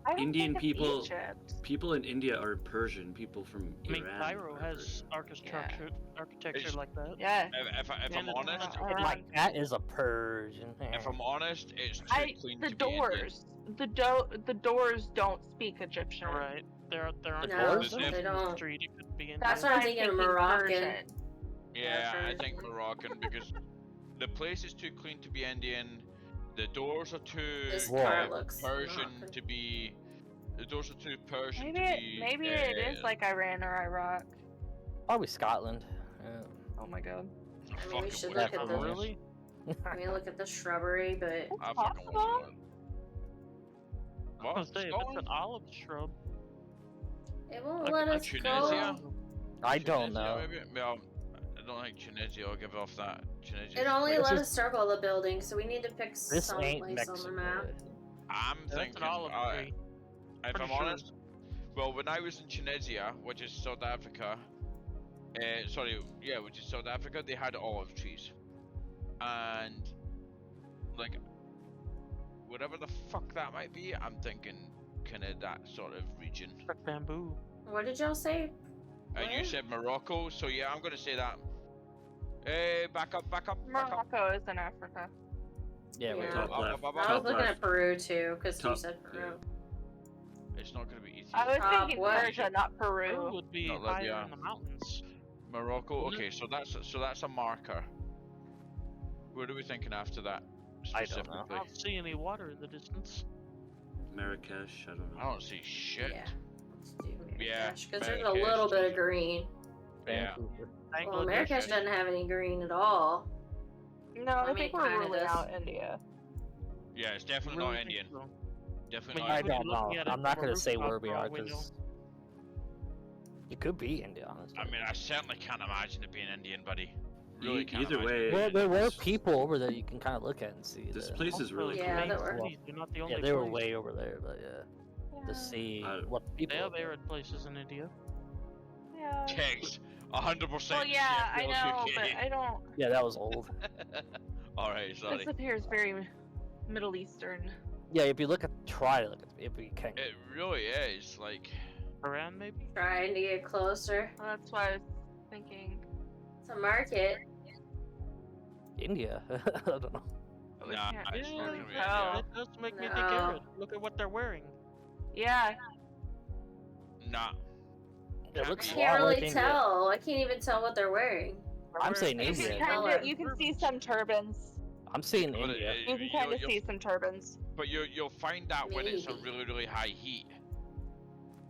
I don't Indian think it's people- Egypt. people in India are Persian. People from I mean, Iran. Cairo are has Persian. architecture It's- like that. Yeah. If I'm And it's honest, not- My cat is a Persian. if I'm honest, it's too clean The to be Indian. doors. The doors don't speak Egyptian. Right. There aren't No, doors? doors they in the don't. street. It could be Indian. That's what I'm thinking, Moroccan. Persian. Yeah, I Persian. think Moroccan because the place is too clean to be Indian. The doors are too This car looks Persian Moroccan. to be. The doors are too Persian Maybe to be. it is like Iran or Iraq. Probably Scotland. Yeah. Oh my god. I mean, we fucking should wish look it at was. the. Really? I mean, look at the shrubbery, but I fucking wish it Possible? was. I was What? gonna say, if it's Scotland? an olive shrub. it won't Like let a us Tunisia? go. I don't Tunisia, know. Maybe? Well, I don't think Tunisia will give off that. Tunisia. It only This let is- us circle the building, so we need to pick This some ain't place on the Mexico. map. I'm That's thinking. an olive tree. If Pretty I'm sure. honest, well, when I was in Tunisia, which is South Africa, which is South Africa, they had olive trees, and like whatever the fuck that might be, I'm thinking kind of that sort of region. Like bamboo. What did y'all say? And you Where? said Morocco, so yeah, I'm gonna say that. Hey, back up. Morocco is in Africa. Yeah, we're Yeah. talking. Top left. I was Top looking left. at Peru too, because you Top- said Peru. It's not gonna be Ethiopia. I was Top thinking what? Persia, not Peru Peru. would be Not higher Libya. in the mountains. Morocco. Wouldn't Okay, so that's a marker. What are we thinking after that? I don't know. I don't see any water in the distance. Marrakesh. I don't know. I don't see shit. Yeah. Let's do Yeah, Marrakesh, because there's a Marrakesh little bit is- of green. Yeah. Vancouver. Well, Bangladesh. Marrakesh doesn't have any green at all. No, I I mean, think we're kinda ruling does. out India. Yeah, it's definitely Really not think Indian. so. Definitely But not I you could Indian. be don't know. looking at it I'm not from a gonna say where rooftop we for all are we know. because it could be India, honestly. I mean, I certainly can't imagine it being Indian, buddy. Really can't Either imagine. way. Well, there were this- people over there you can kind of look at and see. This the- place is really Also, Yeah, cool. that main were- cities, they're not the only Yeah, they were place. way over there, but yeah, to see what They people. have arid places in India. Yeah. Kegs, 100%. Well, yeah, I know, but UK. I don't. Yeah, that was old. Alright, sorry. This appears very Middle Eastern. Yeah, if you look at, try to look at, if you can. It really is, like, Iran, maybe? Trying to get closer. Well, that's why I was thinking. It's a market. India. I don't know. We Nah, can't it's not really gonna be tell. India. That does make me think No. Arab. Look at what they're wearing. Yeah. Nah. It looks I a can't lot really like India. tell. I can't even tell what they're wearing. I'm saying They're You India. can Color. you can see some turbans. I'm seeing But India. You can kind of see some turbans. But you'll find that when it's a Maybe. really, really high heat.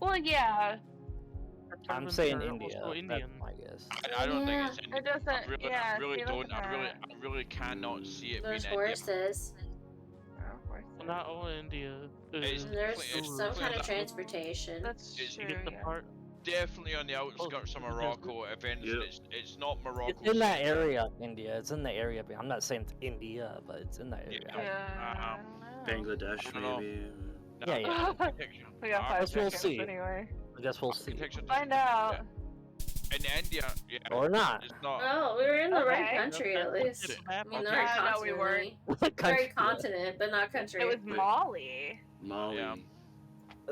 Well, yeah. Their I'm turbans saying are India. also That's Indian. my guess. I don't think it's It India. doesn't. I really, yeah. I really see, look don't. at I that. really cannot see it There's being India. horses. Oh, horses. Well, not all India. It's- And there's it's some kind of that- transportation. That's It's- true. You get the Yeah. part. Definitely on the outskirts of because- Morocco. If anything, Yep. it's not Morocco. It's in that area, India. It's in the area. But I'm not saying it's India, but it's in that area. Yeah. Uh-huh. I don't know. Bangladesh, I don't know. maybe. Yeah, yeah. We got Alright, 5 Guess we'll seconds see. anyway. I guess we'll see. architecture Find doesn't- out. yeah. In India, yeah, Or not. it's not. Oh, we were in the right Okay. country at That's least. the I mean, the Okay. right No, we continent. weren't. Right Country. continent, but not country. It was Wait. Mali. Mali. Yeah.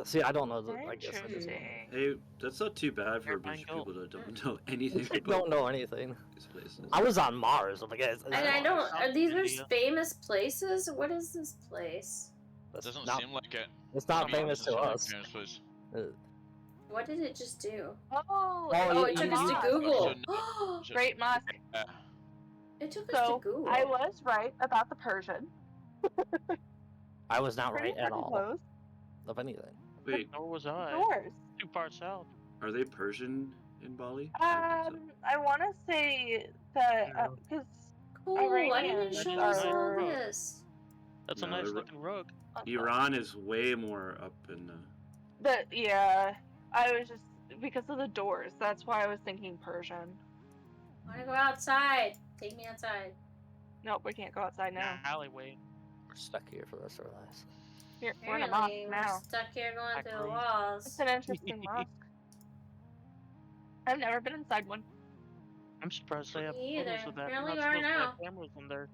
See, I don't know. I guess I just Interesting. Hey, that's not too bad for a You're bunch of fine, people that don't know anything I about don't know anything. these places. I was on Mars. I'm like, And I don't. Are these India. are famous places? What is this place? That's Doesn't not, seem like it. it's not I mean, famous doesn't to seem like us. famous place. What did it just do? Oh, Oh, Oh, it yeah, took us mosque. to Google. Just- Great mosque. It took us to So Google. I was right about the Persian. I was not Pretty right at all close. of anything. Wait, Nor was I. Yours. Too far south. are they Persian in Bali? I don't think I want to say that because Cool. Why didn't Iranians it show us all are- this? That's No, a nice they're- looking rug. so. Iran is way more up in the. But yeah, I was just because of the doors. That's why I was thinking Persian. I want to go outside. Take me outside. Nope, we can't go outside now. Alleyway. We're stuck here for the rest of our lives. We're in a mosque Apparently, we're now. stuck here going Back through the room. walls. It's an interesting mosque. I've never been inside one. I'm surprised they have Me photos either. of that. Apparently Not we are supposed to have now. cameras in there.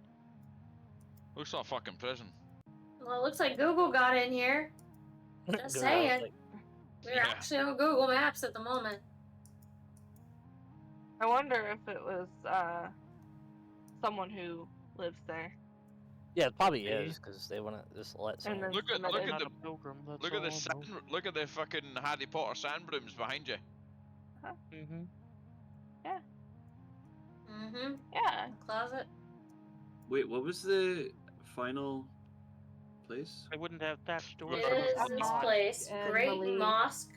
Looks like a fucking prison. Well, it looks like Google got in here. Just Good, I was saying. like, We're Yeah. actually on Google Maps at the moment. I wonder if it was someone who lives there. yeah, it probably Maybe. is because they want to just let And someone. then Look at somebody- look Not at a pilgrim. That's look at the all I sand, know. look at the fucking Harry Potter sand brooms behind you. Mm-hmm. Mm-hmm. Yeah. Closet. Wait, what was the final place? They wouldn't have thatched doors. It Look, is a this mosque place. and Great Mali- Mosque.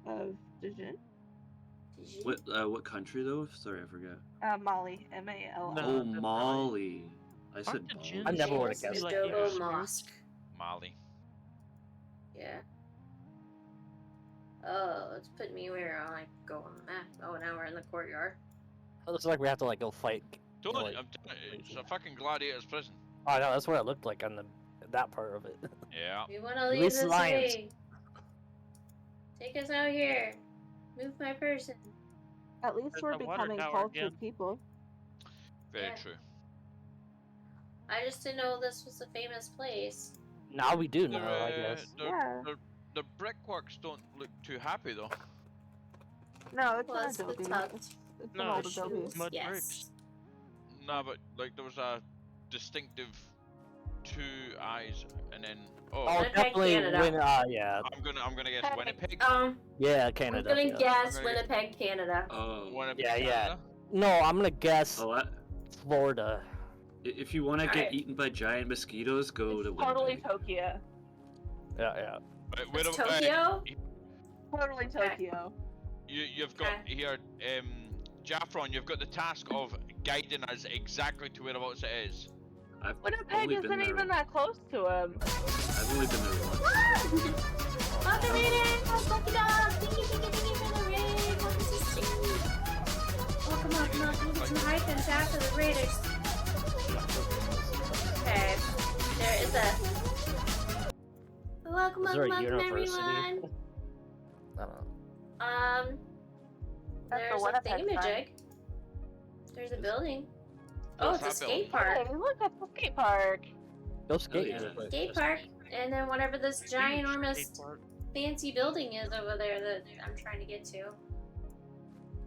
Of Dijon. What country though? Sorry, I forgot. Mali. M-A-L-I. No. Oh, that's Mali. I said Aren't the Bali. gins I never would've supposed to guessed be that. like Dogo Arabs? Mosque. Mali. Yeah. Oh, it's putting me where I like go on the map. Oh, now we're in the courtyard. It looks like we have to like go fight. Don't like, I'm telling you, it's a fucking gladiator's prison. Oh no, that's what it looked like on that part of it. Yeah. We want to leave Release this lions. way. Take us out here. Move my person. At least There's we're the water becoming tower cultured again. people. Very Yeah. true. I just didn't know this was a famous place. Now we do know, The, I guess. Yeah. the brickworks don't look too happy though. No, it's Well, not it's the Adobe. tucked. It's No, an old it's Adobe. mud Yes. bricks. No, but like there was a distinctive two eyes, and then Oh, Winnipeg, definitely. Canada. Yeah, I'm gonna guess Winnipeg. yeah, I'm Canada. gonna yeah. guess I'm gonna get- Winnipeg, Canada. Winnipeg, Yeah, yeah. Canada. No, I'm gonna guess Oh, Florida. if you want to get Alright. eaten by giant mosquitoes, go to It's totally Winnipeg. Tokyo. Yeah. Wait, wait It's a- wait, Tokyo? Totally Okay. Tokyo. you've got Okay. here, Jaffron. You've got the task of guiding us exactly to whereabouts it is. I've Winnipeg only been isn't there. even that close to him. I've only been there once. Welcome in! Lucky dog! Thank you for the raid! Welcome to stream! Welcome up, you get some hype and chat for the raiders. Okay. There is a... Welcome, Is there a welcome university? everyone! I don't know. Um... That's the There's a Winnipeg sign. thingamajig. There's a building. Oh, What's it's a that building? skate park. Hey, look, that's the skate park. Go skate. yeah. real quick. Skate Just- park. And then whatever this Huge skate ginormous park. fancy building is over there that I'm trying to get to?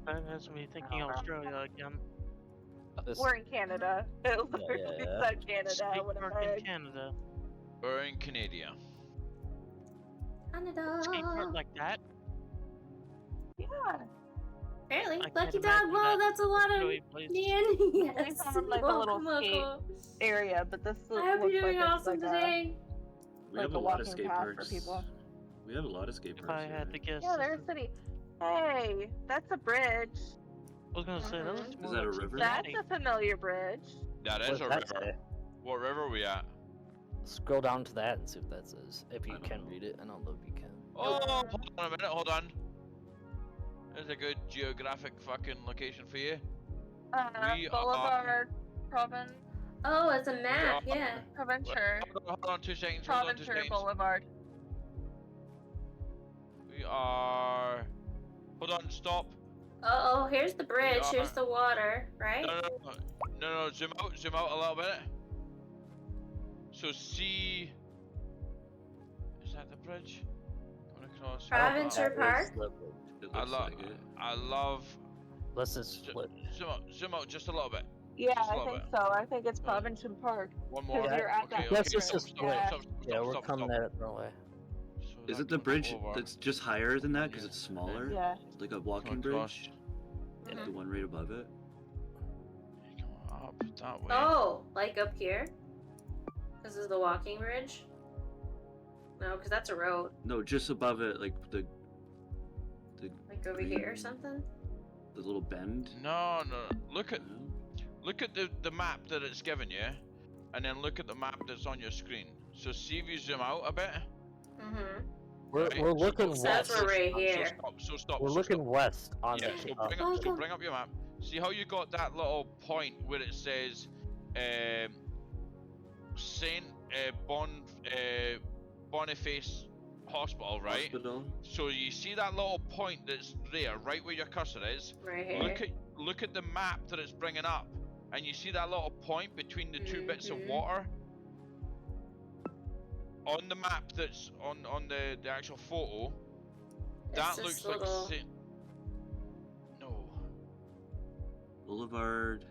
That has me thinking Australia again. We're in Canada. It literally said Canada. State What park in Canada. We're in Canada. Canada. Skate park like that? Yeah. Apparently, I can't Lucky Dog. imagine Well, that that's a lot of Australia place. man. They Yes. found like a little Welcome, skate welcome. area, but this I hope looks you're doing like it's awesome like today. We like have a a lot of walking skate path parks. for people. We have a lot of skate If parks. I had to guess, Yeah, there's a city. Hey, that's a bridge. I was gonna say that looks more that like a river? That's Cincinnati. a familiar bridge. That What is does a that river. say? What river are we at? Scroll down to that and see what that says. If you I don't can know. read it. I don't know if you can. Oh, hold on a minute, hold on. There's a good geographic fucking location for you. We Boulevard, Province, Oh, it's a map. are- Yeah. Proventure, Hold on 2 seconds, hold on 2 Proventure seconds. Boulevard. We are... Hold on, stop. Oh, here's the bridge. are- Here's the water, right? No, zoom out a little bit. So see... Is that the bridge? Going across... Proventure Park. It I looks love... like it. I love... Let's just split. Zoom out just a little bit. Yeah, Just a I little think bit. so. I think it's Proventure Park. One more. Because you're at Okay, that Let's okay, just stop, split. yeah. We're coming at it the wrong way. So Is that it the goes bridge over. that's just higher than that because Yeah. it's smaller? Yeah. Like a walking Come across. bridge? Mhm. The one right above it? Come up that way. Oh, like up here? This is the walking bridge? No, because that's a road. No, just above it, like the Like over here or something? the little bend. No. Look at No? the map that it's given you, and then look at the map that's on your screen. So see if you zoom out a bit. Mm-hmm. We're Right, looking So that's west. where we're here. So stop. We're so looking stop. west on Yeah. the. So bring up your map. See how you got that little point where it says Saint Boniface Hospital, right? Hospital? So you see that little point that's there, right where your cursor is. Right here. Look at the map that it's bringing up, and you see that little point between the two bits of Mhm. water on the map that's on the actual photo. It's That this looks little- like No. Boulevard.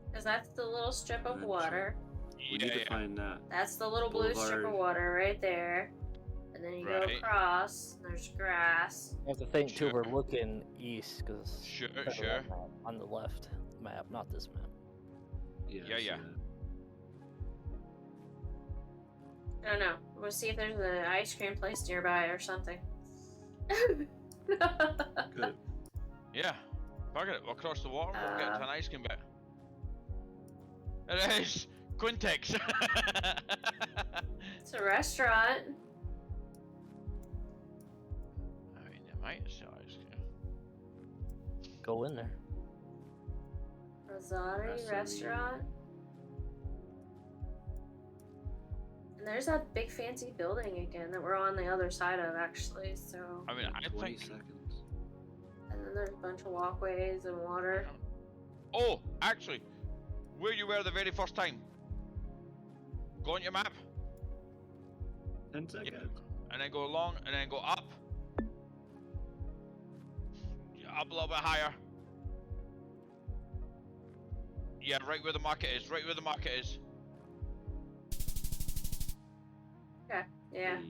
Because that's the little strip of Proventure. water. We need to find that. That's the little blue strip of Boulevard. water right there. And then you go Right. across, and there's grass. You have to think too. We're Sure. looking east because Sure. on the left map, not this map. Yeah. Yeah, I see yeah. I don't know. We'll see if there's an ice cream place nearby or something. Oh, that. Good. Yeah. Fuck it. We'll cross the water. We'll get to an ice cream bit. It is Quintex. It's a restaurant. I mean, they might sell ice cream. Go in there. Rosari Rosari. restaurant. And there's that big fancy building again that we're on the other side of actually, so I mean, I 20 think. seconds. and then there's a bunch of walkways and water. Oh, actually, where you were the very first time. Go on your map, 10 seconds. and then go along, and then go up. Up a little bit higher. Yeah, right where the market is. Right where the market is. Okay. Yeah. Hey.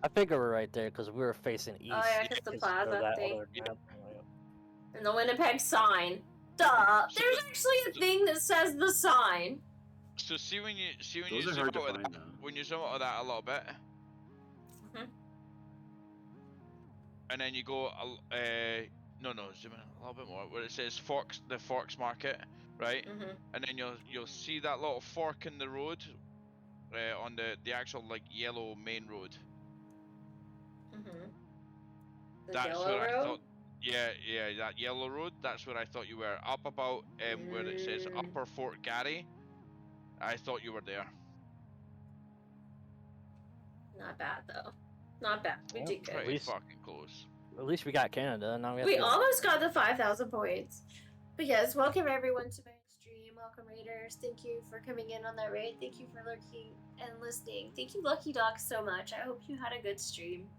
I figure we're right there because we were facing east. Oh yeah, because the Because plaza of that thing. other map. And the Winnipeg sign. Duh! There's actually a thing that says the sign. So see when you Those are zoom hard to out of find that, now. when you zoom out of that a little bit, Mhm. and then you go no zoom in a little bit more where it says the Forks Market, right? Mhm. And then you'll see that little fork in the road on the actual like yellow main road. Mhm. The That's yellow where road. I thought. Yeah, that yellow road. That's where I thought you were. Up about where it says Upper Fort Garry. I thought you were there. Not bad though. Not bad. We did good. Pretty least- fucking close. At least we got Canada. Now we have We to... almost got the 5,000 points. But yes, welcome everyone to my stream. Welcome raiders. Thank you for coming in on that raid. Thank you for lurking and listening. Thank you Lucky Dog so much. I hope you had a good stream.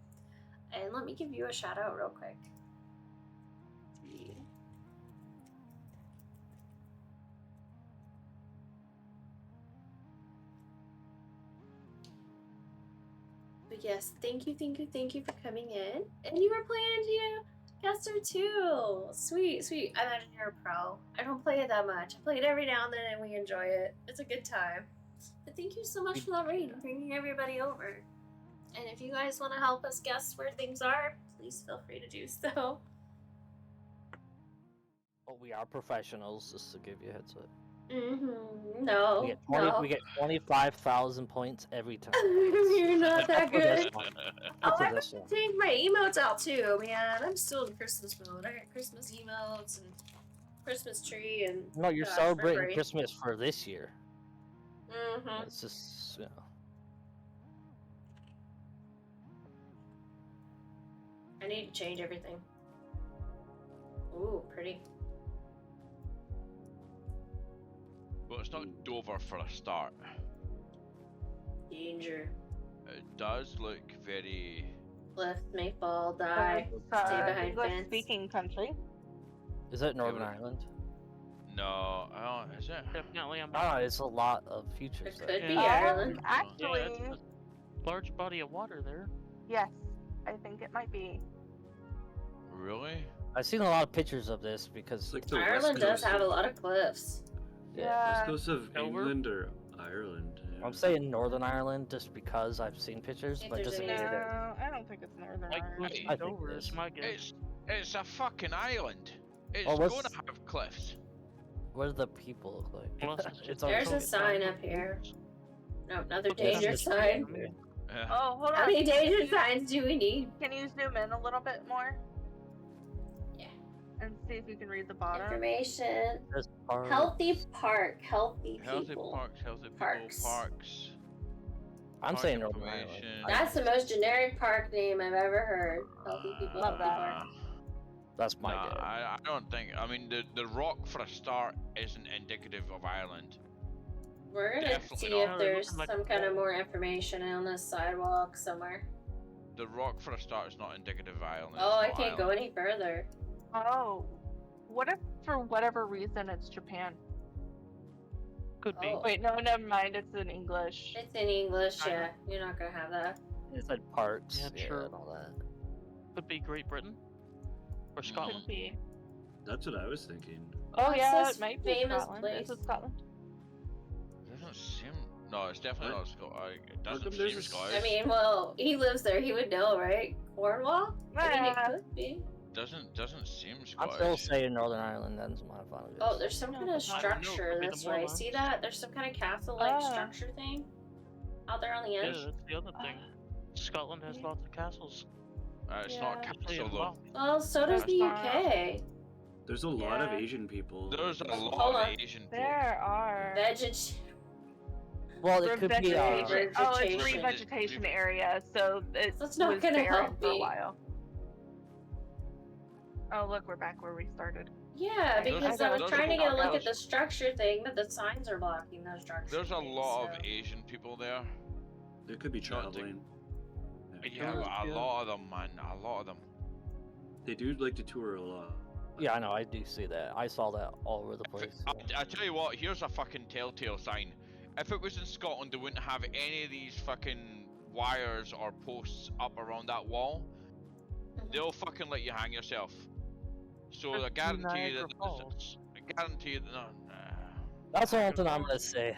And let me give you a shout out real quick. But yes, thank you for coming in. And you were playing GeoGuessr too. Sweet, sweet. I imagine you're a pro. I don't play it that much. I play it every now and then and we enjoy it. It's a good time. But thank you so much for that raid and bringing everybody over. And if you guys want to help us guess where things are, please feel free to do so. Well, we are professionals, just to give you a heads up. No, we get 25,000 points every time. You're not that good. Oh, I have to take my emotes out too, man. I'm still in Christmas mode. I got Christmas emotes and Christmas tree and. No, you're celebrating Christmas for this year. It's just, you know. I need to change everything. Ooh, pretty. Well, it's not Dover for a start. Danger. It does look very. Cliffs may fall, die, stay behind fence. English-speaking country. Is that Northern Ireland? No, is it? Definitely on. Oh, it's a lot of features. It could be Ireland. Actually, yeah, a large body of water there. Yes, I think it might be. Really? I've seen a lot of pictures of this because Like the Ireland does have a lot of cliffs. West coast of England or Ireland. Yeah. I'm saying Northern Ireland just because I've seen pictures, but it doesn't mean it is. No, I don't think it's Northern Ireland. I think Dover it is is. my guess. It's a fucking island. It's Oh, going to have cliffs. What do the people look like? Unless it's There's a sign up here. No, another danger sign. Oh, hold on. How many danger signs do we need? Can you zoom in a little bit more? Yeah. And see if you can read the bottom. Information. Park. Healthy park. Healthy people. Healthy parks, healthy people, Parks. parks. I'm Park saying Northern Ireland. information. That's the most generic park name I've ever heard. Healthy people. Love Healthy that. park. That's my Nah, guess. I don't think. I mean, the rock for a start isn't indicative of Ireland. We're gonna Definitely see not. if there's some kind of more information on this sidewalk somewhere. The rock for a start is not indicative of Ireland. Oh, it's I not can't go Ireland. any further. Oh. What if, for whatever reason, it's Japan? Could be. Oh. Wait, no, never mind. It's in English. It's in English, China. yeah. You're not gonna have that. It said parks, Yeah, sure. and all that. Could be Great Britain or Scotland. Could be. That's what I was thinking. Oh, What's yeah, this it might be famous Scotland. place? Is it Scotland? It doesn't seem. No, it's definitely What? not Scotland. It How doesn't come there's seem a- Scottish. I mean, well, he lives there. He would know, right? Cornwall? I mean, it Yeah. could be. doesn't seem I'm Scottish. still saying Northern Ireland. That's my final guess. Oh, there's some No, kind of but I don't know, structure could be the this way. Mormons. See that? There's some kind of castle-like Ah. structure thing out there on the Yeah, edge. that's the other thing. Scotland has lots of castles. It's not a Yeah. capital though. Well, so does the That's UK. There's a lot of Yeah. Asian people. There's a Hold lot on. of Asian people. There are. Well, it could be. Revegetation. Oh, it's Revegetation. revegetation area, so it That's not was gonna barren help for a me. while. Oh, look, we're back where we started. Yeah, There's- because I was there's trying to get a look at house. the structure thing, but the signs are blocking those structures. There's a lot of so. Asian people there. There could be Not traveling. Yeah, but a lot of them, man. A lot of them. They do like to tour a lot. Yeah, I know. I do see that. I saw that all over the place. I tell you what, here's a fucking telltale sign. If it was in Scotland, they wouldn't have any of these fucking wires or posts up around that wall. They'll fucking let you hang yourself. So I guarantee you Niagara that. Falls. I guarantee you that. No, That's the only thing I'm gonna say.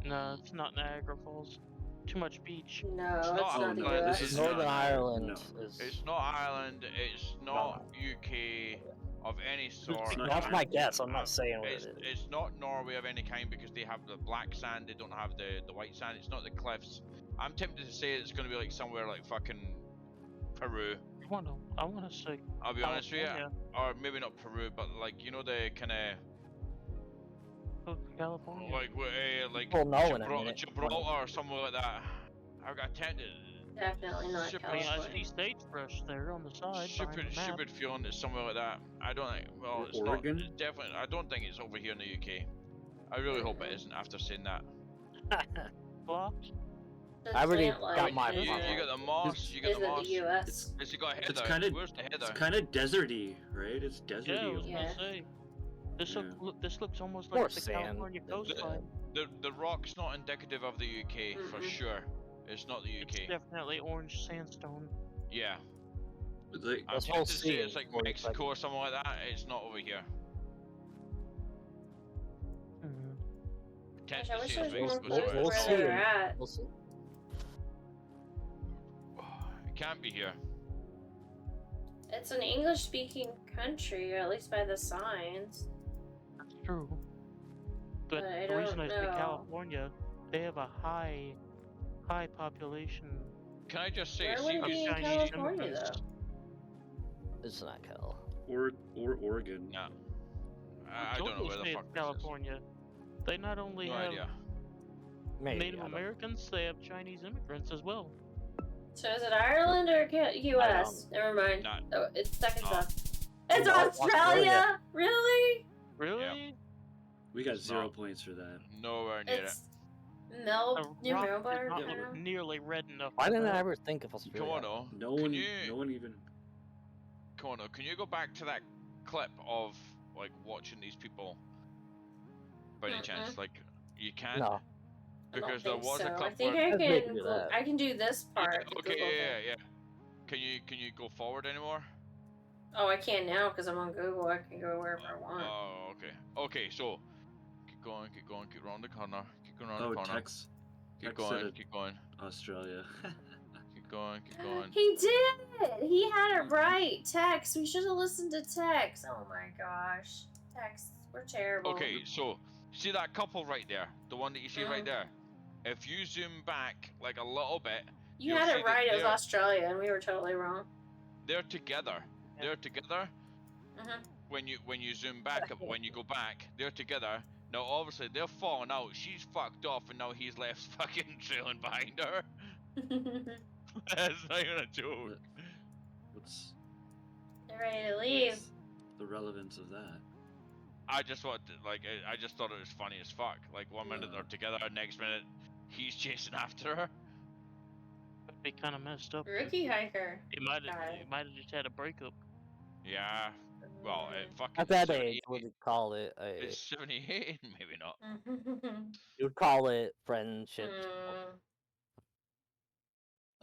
No, it's not Niagara Falls. Too much beach. No, It's it's not not the Ireland, US. this is Northern not- Ireland no. is. it's not Ireland. It's not UK of any sort. not That's my Ireland. guess. I'm not saying what it is. It's not Norway of any kind because they have the black sand. They don't have the white sand. It's not the cliffs. I'm tempted to say it's going to be like somewhere like fucking Peru. I wanna say I'll be honest with you, California. or maybe not Peru, but like you know the kind of Oh, California. like People know in a minute. Gibraltar or somewhere like that. I got tempted. Definitely not Super- I mean, I California. see sagebrush there on the side. Stupid, behind the map. stupid feeling it's somewhere like that. I don't think. Well, it's Oregon? not. It's definitely. I don't think it's over here in the UK. I really hope it isn't after saying that. Blocked. I already Plant life got my is You it- got the moss. You got is the it moss. the U.S.? It's got heather. It's kind of Where's the heather? it's kind of deserty, right? It's deserty. Yeah, I was Yeah. gonna say. This Yeah. this looks almost More like the sand California than coastline. The rock's not indicative of the UK for Mm-mm. sure. It's not the It's UK. definitely orange sandstone. Yeah. It's like, I'm This whole tempted to say sea it's is like 45 Mexico or something like that. It's not over here. Gosh, Tempted I to wish say there was it's more Mexico, clues but of it's where not. they're at. We'll see. It can't be here. It's an English-speaking country, or at least by the signs. That's true. But I the reason don't I say know. California, they have a high population. Can I just say, Where see would it if be you in Chinese California, immigrants. though? It's not Cal. or Oregon. No. I don't know where the fuck this is. California. They not only No have idea. Maybe, Native I don't- Americans, they have Chinese immigrants as well. So is it Ireland or U.S.? Never mind. Not. Oh, it's second Oh. up. It's No, Australia! Australia. Really? Really? We got It's 0 not. points for that. Nowhere near it. It's The near rock Melbourne. does not I don't look know. nearly red enough. Why for didn't I that. ever think of Australia? Kimono, No can one, you, no one even. Kimono, can you go back to that clip of like watching these people? By any chance, like you can? No. I don't Because there think was so. a clip I think where. I Let's make can. do that. I can do this part. the Okay, Google thing. yeah. Can you go forward anymore? Oh, I can now because I'm on Google. I can go wherever I want. Oh, okay. Okay, so keep going, keep around the corner, keep going around Oh, the corner. Tex. Keep Tex going, said it. keep going, Australia. keep going, keep going. He did. He had it right. Tex. We should have listened to Tex. Oh my gosh. Tex. We're terrible. Okay, so see that couple right there, the one that you see right there. If you zoom back like a little bit, You you'll had see it that right. It was they're- Australia, and we were totally wrong. They're together. They're together. Mhm. When you zoom back, when you go back, they're together. Now obviously they're falling out. She's fucked off, and now he's left fucking trailing behind her. That's not even a joke. What's They're ready to leave. what's the relevance of that? I just want to, like I just thought it was funny as fuck. Like 1 minute they're together, next minute he's chasing after her. That'd be kind of messed up. Rookie hiker. He might Got it. have just had a breakup. Yeah. Well, it fucking. At that 78 age, what would you call it? It's 78, maybe not. You would call it friendship.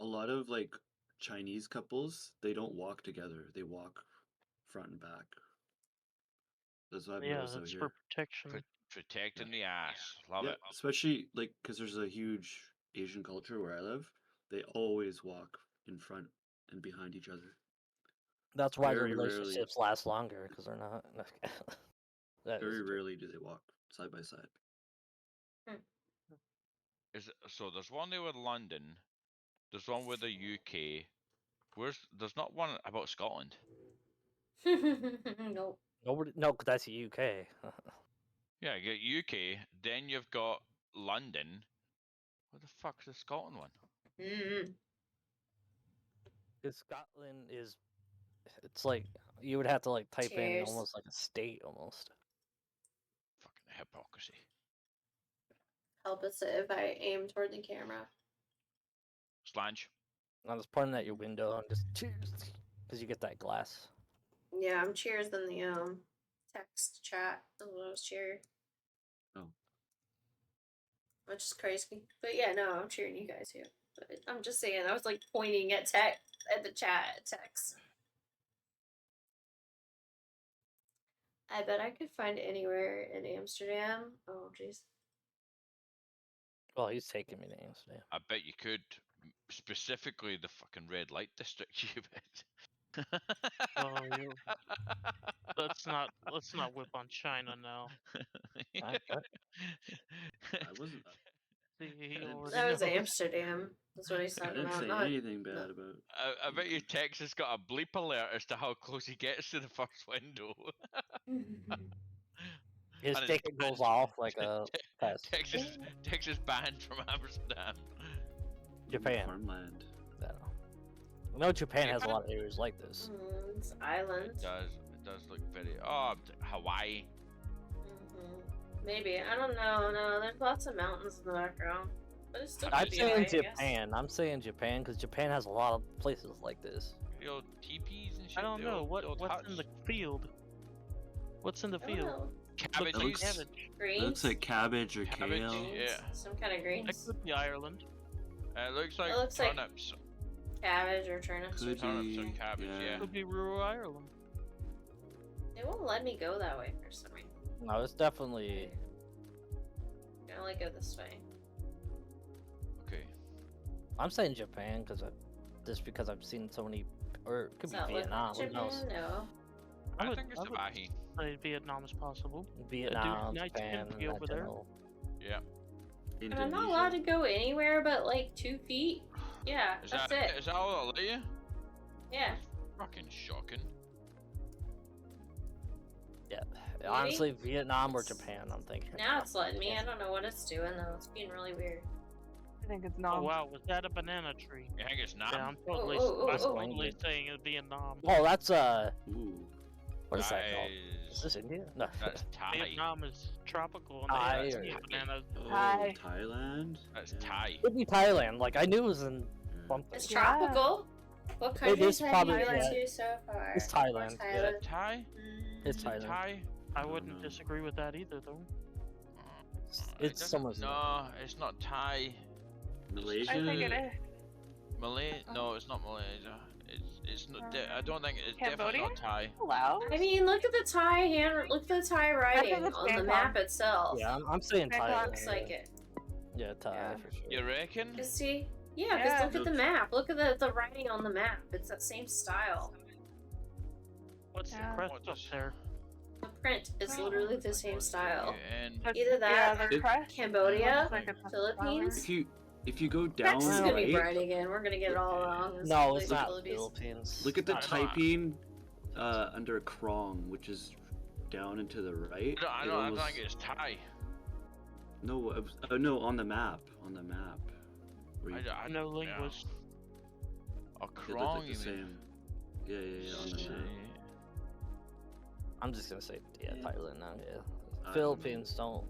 A lot of like Chinese couples, they don't walk together. They walk front and back. That's what I've Yeah, noticed out that's here. for protection. Protecting the ass. Love Yeah, it. especially like because there's a huge Asian culture where I live. They always walk in front and behind each other. That's why their Very rarely. relationships last longer, because they're not. That Very is true. rarely do they walk side by side. So there's one there with London. There's one with the UK. There's not one about Scotland. Nope. Nobody, no, because that's the UK. Yeah, you get UK, then you've got London. Where the fuck's the Scotland one? Because Scotland is, it's like you would have to like type in Cheers. almost like a state almost. Fucking hypocrisy. Help us if I aim toward the camera. Slange. I'm just pointing at your window and just cheers, because you get that glass. Yeah, I'm cheers in the text chat as well as cheer. Oh. Which is crazy. But yeah, no, I'm cheering you guys here. But I'm just saying, I was like pointing at the chat text. I bet I could find anywhere in Amsterdam. Oh jeez. Well, he's taking me to Amsterdam. I bet you could. Specifically the fucking red light district, you bet. Oh, let's not whip on China now. I wasn't. See, he already That was knows. Amsterdam. That's what he's I talking didn't about. say Not, anything bad about. I bet you Texas got a bleep alert as to how close he gets to the first window. His And it's ticket goes off like a test. Texas banned from Amsterdam. Japan. Farmland. No, Japan has a lot of areas like this. It's islands. It does look very. Oh, Hawaii. Maybe. I don't know. No, there's lots of mountains in the background. But it's still I'm pretty saying high, I guess. Japan. I'm saying Japan because Japan has a lot of places like this. The old teepees and shit. I don't the know old- the old what's huts. in the field. What's in the I don't field? know. Cabbage. It looks- Cabbage. Greens? It looks like cabbage or Cabbage, kale. yeah. Some kind of It greens. could be Ireland. It looks like looks like- turnips. Cabbage or turnips. Could Turnips be. and cabbage, yeah. Could be rural Ireland. They won't let me go that way for some reason. No, it's definitely. I can only go this way. Okay. I'm saying Japan just because I've seen so many, or it could Does be that look Vietnam. like Who knows? Japan? No. I would- think it's I would- Hawaii. Say Vietnam is possible. Vietnam, nice Japan, country that over there. general. Yeah. And I'm not allowed to go anywhere but like 2 feet. Yeah, Is that's that it. is that all I'll let you? Yeah. Fucking shocking. Yeah, honestly, Vietnam or Japan. I'm thinking. Now it's letting me. I don't know what it's doing though. It's being really weird. I think it's Oh not. wow, was that a banana tree? You think it's not? Yeah, I'm totally, oh, I'm oh. totally saying it's Vietnam. Oh, that's Ooh. what is that called? Is Guys, this India? No. That's Thai. Vietnam is tropical and Thai they have or- bananas. Oh, Thai. Thailand. That's Yeah. Thai. Could be Thailand. Like I knew it was in something. It's Yeah. tropical. What It countries is have probably you been Thailand. to so far? It's Thailand, yeah. Is that Thai? It's Is it Thailand. Thai? I don't wouldn't know. disagree with that either, though. It's somewhere. No, it's not Thai. Malaysia. I think it is. Malay? No, it's not Malaysia. It's not. I don't think it's Cambodia? definitely not Thai. Hello? I mean, look at the Thai look at the Thai writing it's on the Bangkok. map itself. Yeah, I'm saying Bangkok. Thailand. Looks like it. Yeah, Thai Yeah. for sure. You reckon? You see? Yeah, because Yeah. look at the map. Look at the writing on the map. It's that same style. What's Yeah. the crest What up does- there? The print is literally the same style. And Either that yeah, or the crest Cambodia, looks like it's a Philippines. If you go down Texas is gonna be right, bright again. We're gonna get it all wrong. It's No, like it's not Philippines. Philippines. look at the Not. typing under Krong, which is down and to the right. I It don't almost- think it's Thai. No, no, on the map. On the map. Where you- I'm no linguist. A it looked Krong, like the you mean? same. Yeah, on the map. I'm just gonna say Thailand now. Yeah, don't Philippines don't.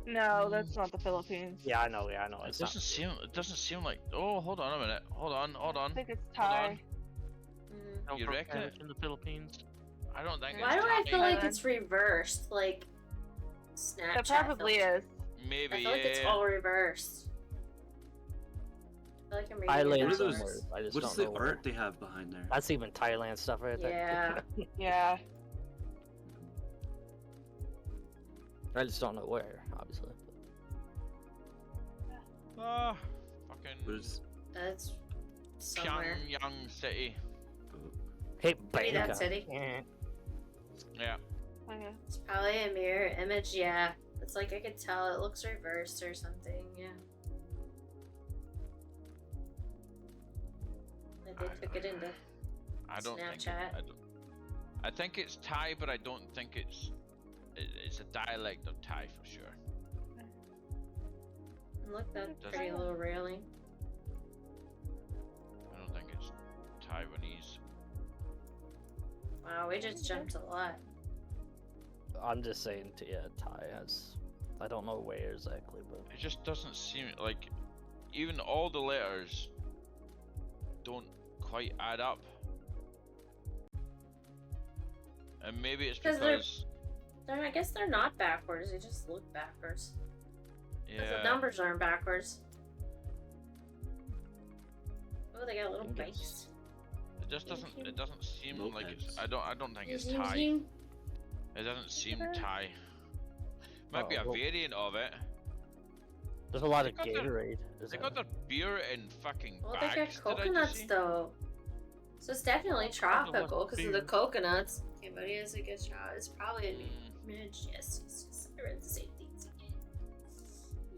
No, that's not the Philippines. Yeah, I know. Yeah, I know. It It's not. doesn't seem. It doesn't seem like. Oh, hold on a minute. Hold on. I think it's Hold on. Thai. Mm. No You pro reckon? cabbage in the Philippines. I don't think Why it's do I Thai. feel like Thailand. it's reversed? Like Snapchat. It probably filter. is. Maybe I feel like it's yeah. all reversed. I feel like I'm reading Thailand it What are those- backwards. somewhere. I just What's don't the know where. art they have behind there? That's even Thailand stuff right there. Yeah. Yeah. I just don't know where, obviously. Ah, fucking What is? That's somewhere. Pyongyang City. Hey, Maybe that Bangkok. city. Yeah. Okay. It's probably a mirror image, yeah. It's like I could tell it looks reversed or something, yeah. Like they took it into I don't think. Snapchat. I think it's Thai, but I don't think it's. It's a dialect of Thai for sure. Look, that Doesn't- pretty little railing. I don't think it's Taiwanese. Wow, we just jumped a lot. I'm just saying, Thai has. I don't know where exactly, but It just doesn't seem like even all the letters don't quite add up. And maybe it's 'Cause they're- because I guess they're not backwards, they just look backwards. 'Cause the yeah, numbers aren't backwards. Oh, they got little think it's- bikes. it just doesn't. It doesn't seem like it's. Mopeds. I don't think it's Zoom, Thai. zoom. It doesn't seem Okay. Thai. Might be a well, variant of it. there's a lot They of got their- Gatorade. They got their beer in fucking Well, they got bags. did I just coconuts see? though. So it's definitely Well, tropical because of the beer. coconuts. Cambodia is a good shot. It's probably an Mm, image. Yes. I read the same things again.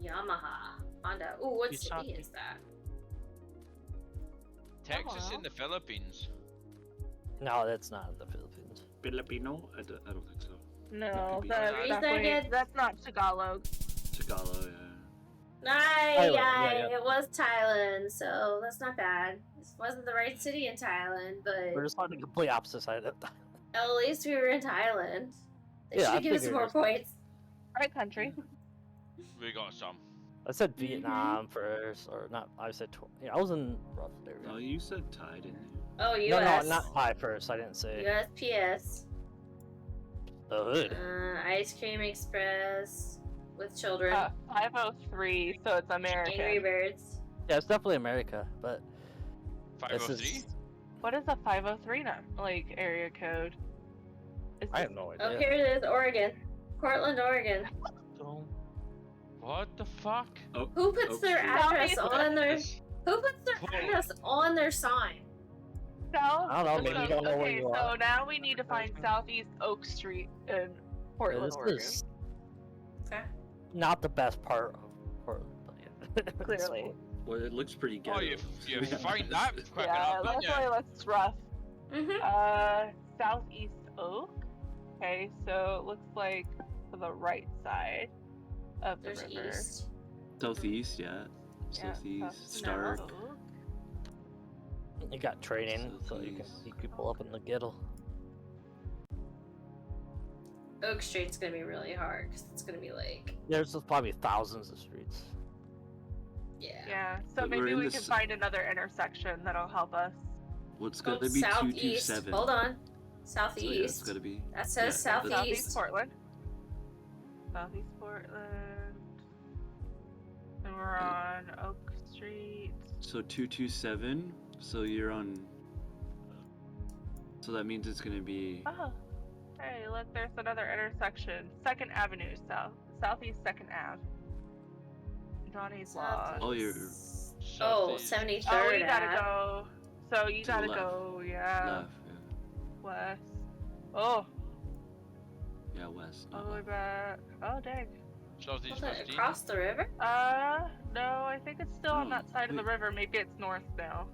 Yamaha. Honda. Ooh, what city Kisaki. is that? Texas wow. in the Philippines. No, that's not in the Philippines. Filipino? I don't think so. No, could be. that's Is that definitely good? that's not Tagalog. Tagalog, yeah. Thailand, yeah, It was Thailand, so that's not bad. This wasn't the right city in Thailand, but We're just on the complete opposite side of that. at least we were in Thailand. They Yeah, I should give us figured more it was- points. Right country. We got some. I said Vietnam first, or not? I said I was in rough area. Oh, you said Thai, didn't you? Oh, No, U.S. not Thai first. I didn't say USPS. the hood. Ice Cream Express with children. 503, so it's American. Angry Birds. Yeah, it's definitely America, but 503? What is a 503 like area code? I have no idea. Oh, here it is, Oregon. Portland, Oregon. What the fuck? Oh, Who puts their address on their? Who puts their Whoa. address on their sign? South. I don't know, maybe you don't know where you so are. now we need to find Southeast Oak Street in Portland, this Oregon. is Okay. not the best part of Portland, but yeah. Clearly. Well, it looks pretty ghetto. Oh, you find that quick Yeah, enough, that's don't why that's rough. Mm-hmm. Southeast Oak. Okay, so it looks like to the right side of the There's river. east. Southeast, yeah. Yeah, Southeast, South Stark. Oak. You got training, so you can keep people up in the ghetto. Oak Street's gonna be really hard because it's gonna be like. There's probably thousands of streets. Yeah. Yeah, so But we're maybe in we the can s- find another intersection that'll help us. Well, it's Oh, gotta be southeast. 227. Hold on. So, yeah, it's Southeast. gotta be. That says yeah, southeast. Southeast Portland. Southeast Portland. And we're on Oak Street. So 227. So you're on. So that means it's gonna be. Oh, hey, look, there's another intersection. 2nd Avenue, Southeast 2nd Ave. Johnny's Law. Oh, you're Oh, Southeast. 73rd Oh, you gotta Ave. go. So you To the gotta left. go, yeah, left. west. Oh, Yeah, west. all not the way left. back. Oh, dang. Southeast Hold on, 15. across the river? No, I think it's still on Oh, that side of the wait. river. Maybe it's north now.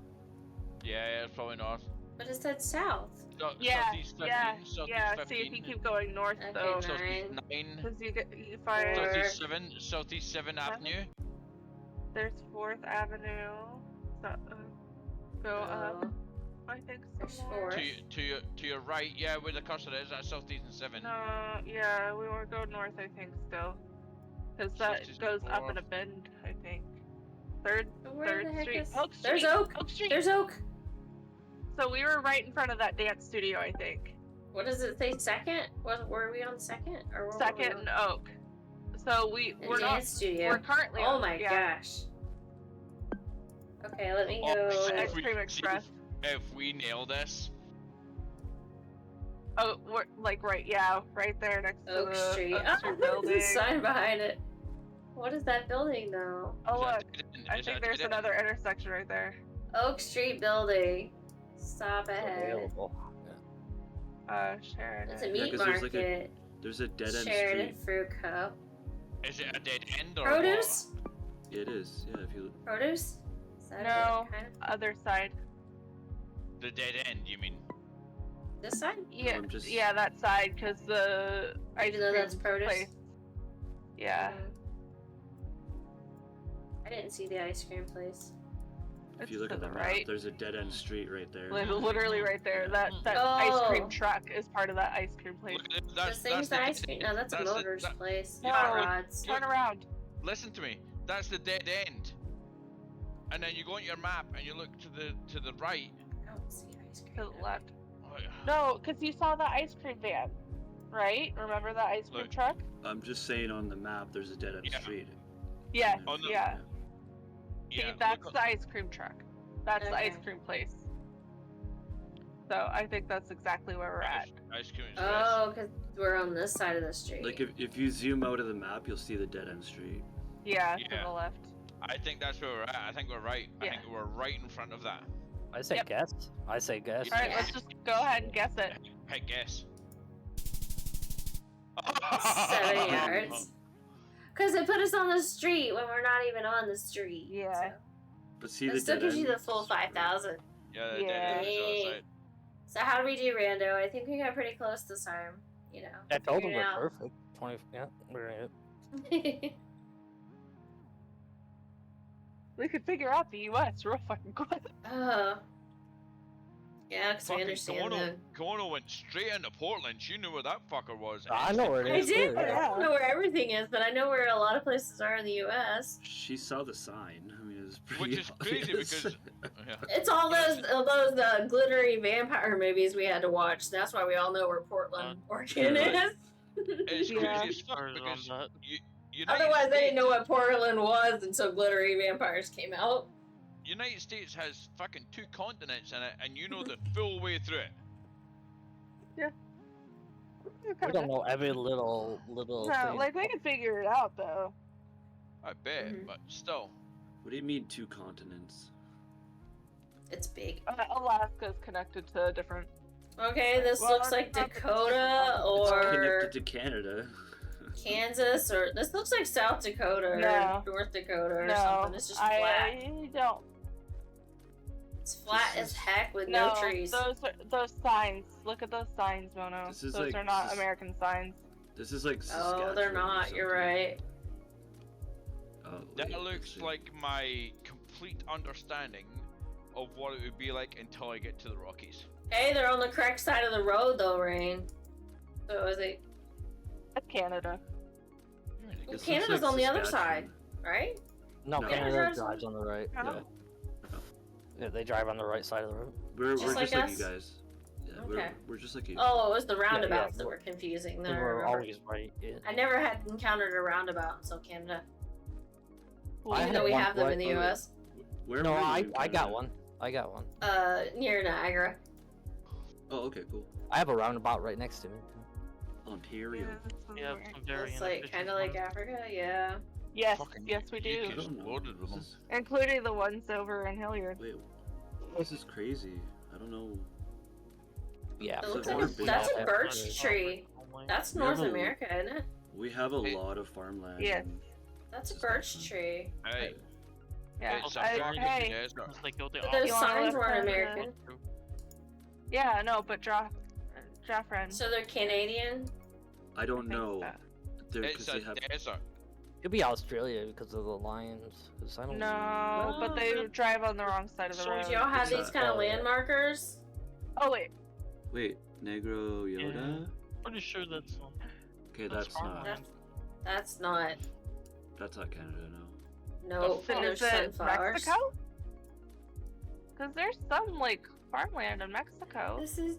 Yeah, it's probably north. But it said south. Yeah, Southeast 15. yeah, Southeast yeah. 15. See if you keep going north Okay, though, nice. Southeast 9. because you find Southeast 7. Southeast 7 Avenue. there's 4th Avenue. So, go up. Oh, I think there's some more. 4th. To your right, yeah, where the cursor is, that's Southeast and 7. No, yeah, we want to go north. I think still, because that Southeast goes up in north. a bend. I think. Third Where the heck Street. is? Oak Street. There's Oak. Oak Street. There's Oak. So we were right in front of that dance studio. I think. What does it say? Second? Were we on second or were Second we and Oak. So the we're not. dance studio? We're currently. Oh on, my yeah. gosh. Okay, let me Oh, go. shit. Ice Cream Express. If we nail this, Oh, we're like right there next to Oak the Street. Oak Oh, Street there's building. a sign behind it. What is that building though? Oh is look, that dead end? I Is think that there's dead end? another intersection right there. Oak Street building. Stop It's ahead. available. Sheridan. It's a Yeah, meat 'cause there's market. There's a dead end Sheridan street. Fruit Co. Is it a dead end or Produce? It is. Yeah, if you. Produce? Is that No. it? Kind of? Other side. what? The dead end, you mean? This side? Yeah, I'm just- yeah, that side, because the ice Even though cream that's produce? place. Yeah, I didn't see the ice cream place. If it's you look to at the the map, right. there's a dead end street right there. Literally right there. That Oh. ice cream truck is part of that ice cream place. Look at it, This thing's the dead ice cream. end. No, that's a the- motor's that- place. No. Hot rods. Turn around. Listen to me. That's the dead end. And then you go on your map and you look to the right. I don't see ice cream. To the left. Oh, No, because you saw the ice cream van, right? Remember the ice cream Look. truck? I'm just saying on the map, there's a dead end Yeah. street. Yeah, On the- yeah. See, Yeah, that's look the ice cream truck. That's the ice Okay. cream place. So I think that's exactly where we're at. Ice cream is Oh, because we're on this side of the street. Like if you zoom out of the map, you'll see the dead end street. Yeah, to Yeah. the left. I think that's where we're at. I think we're right. I Yeah. think we're right in front of that. I say Yep. guess. I say guess. All right, Yeah. let's just go ahead and guess it. Hey, guess. 7 yards. Because it put us on the street when we're not even on the street. Yeah. So. But see That the still dead gives end you the full street. 5,000. Yeah, the Yeah. dead end is Yay. outside. So how do we do rando? I think we got pretty close this time. You know. I told them figured it we're out. perfect. 20. Yeah, we're in it. We could figure out the U.S. real fucking quick. Oh. Yeah, because we Fucking understand that. Kimono went straight into Portland. She knew where that fucker was. I know where it I is. did, too, but I yeah. don't know where everything is, but I know where a lot of places are in the U.S. She saw the sign. I mean, it's pretty Which is crazy obvious. because yeah. It's all those glittery vampire movies we had to watch. That's why we all know where Portland, Oregon is. It's crazy Yeah. as fuck because United Otherwise, I didn't know States- what Portland was until glittery vampires came out. United States has fucking 2 continents in it, and you know the full way through it. We don't know every little No, thing. like we can figure it out though. I bet, Mhm. but still. What do you mean 2 continents? It's big. Alaska's connected to a different. Okay, this Well, looks like it's not- Dakota It's or connected to Canada. Kansas, or this looks like South Dakota or No. North Dakota or No, something. It's just flat. I don't. It's flat This as is- heck with No, no trees. those signs. Look at those signs, Mono. This is Those like- are not this is- American signs. This is like Oh, Saskatchewan they're or not. You're something. right. Oh, That wait, let's looks see. like my complete understanding of what it would be like until I get to the Rockies. Hey, they're on the correct side of the road, though, Rain. So is it? That's Canada. Well, This looks Canada's like on the other side, Saskatchewan. right? No, No. Canada Canada drives on the right. Oh. Yeah. Yeah, they drive on the right side of the road. We're Just just like like us? you guys. Yeah, Okay. we're just like you. Oh, it was the roundabouts yeah. that were confusing. They Then I were remember. always right. Yeah. I never had encountered a roundabout until Canada, I even had though we one have them in point- the U.S. Where No, were you I in got Canada? one. I got one. Near Niagara. Oh, okay, cool. I have a roundabout right next to me. Ontario. Yeah, some very It's like inefficient kind of like ones. Africa, yeah. Yes, Fucking yes we UK do. I don't know. loaded with them. This is- Including the ones over in Hilliard. Wait, this is crazy. I don't know. Yeah. It So looks far, like big. that's a Yeah, birch yeah. tree. That's We have North a- America, isn't it? We have a Hey. lot of farmland. Yes. in That's a Saskatchewan. birch tree. Hey, Yeah. it's a I, fucking hey. desert. Because they go the But those You wanna signs look weren't at the- American, Yeah, no, but Joffrin. so they're Canadian. I don't think know. so. They're, It's 'cause a they have. desert. Could be Australia because of the lions. 'cause I don't No, but they drive on the wrong side of the So road. Do y'all have It's these a- kind of oh, land yeah. markers? Oh wait, Wait, Negro Yoda. Pretty sure that's Okay, that's that's not. farmland. That's not. That's not Canada, no. No, The and fuck? there's is it sunflowers. Mexico? Because there's some like farmland in Mexico. This is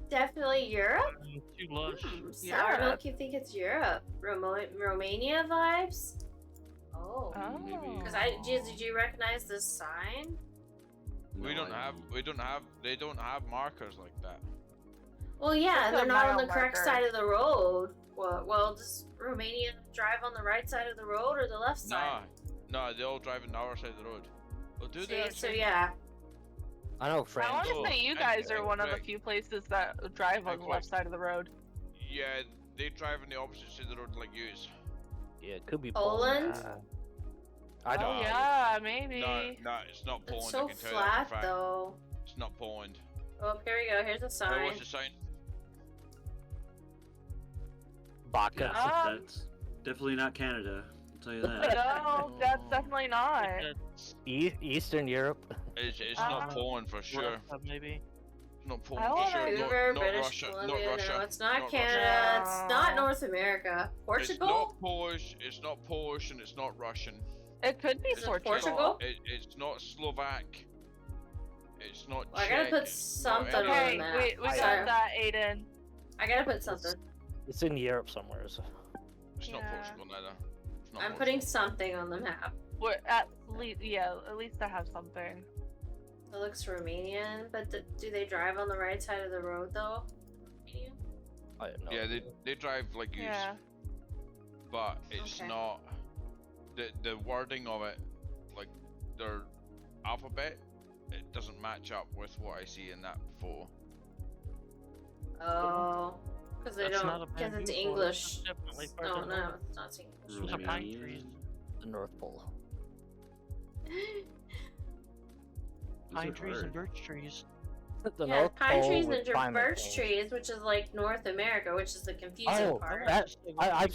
definitely Europe. Too lush. Sour milk, you think it's Europe? Romania vibes? Oh. Oh. Maybe. Because did you recognize this sign? We No, don't I have. They don't have markers like that. Well, yeah, It's a they're not on mile the correct marker. side of the road. Well, does Romania drive on the right side of the road or the left side? Nah, they all drive on our side of the road. Oh, do they? See, so actually? yeah. I know I France. want to Oh, say you and- guys are one of the right. few places that drive on And the left side of the road. Yeah, they drive on the opposite side of the road like yous. Yeah, it could be Poland? I don't. Oh know. yeah, maybe. No, it's not Poland. It's so I can tell you that flat for a fact. though. It's not Poland. Oh, here we go. Here's a Oh, sign. what's the sign? Baka. Yeah, Um, that's definitely not Canada. I'll tell you that. No, that's definitely not. That's Eastern Europe. It's not Uh, Poland for sure. Russia, maybe. It's not Poland I for wanna- sure. Vancouver, Not British Russia. Columbia. Not Russia. No, it's not Not Canada. Russia. It's not North America. It's Portugal? not Polish. It's not Polish, and it's not Russian. It could be Is it Portugal? It's not Slovak. It's not. Well, I gotta Czech, put it's not something on any- the Okay, map. we got Sorry. that, Aiden. I gotta put something. It's in Europe somewhere. So. It's not Yeah. Portugal neither. It's not I'm Portugal. putting something on the map. We're at least, yeah, at least I have something. It looks Romanian, but do they drive on the right side of the road though? Romanian? I have no Yeah, idea. they drive like yous, Yeah. but it's Okay. not. The wording of it, like their alphabet, it doesn't match up with what I see in that photo. Oh, because they That's not don't. a Because bamboo it's forest, English. that's definitely part No, of the no, north. it's not English. Those are pine trees. The North Pole. These Pine are trees hard. and birch trees. The Yeah, North pine Pole trees with and climate birch change. trees, which is like North America, which is the confusing Oh, part. I've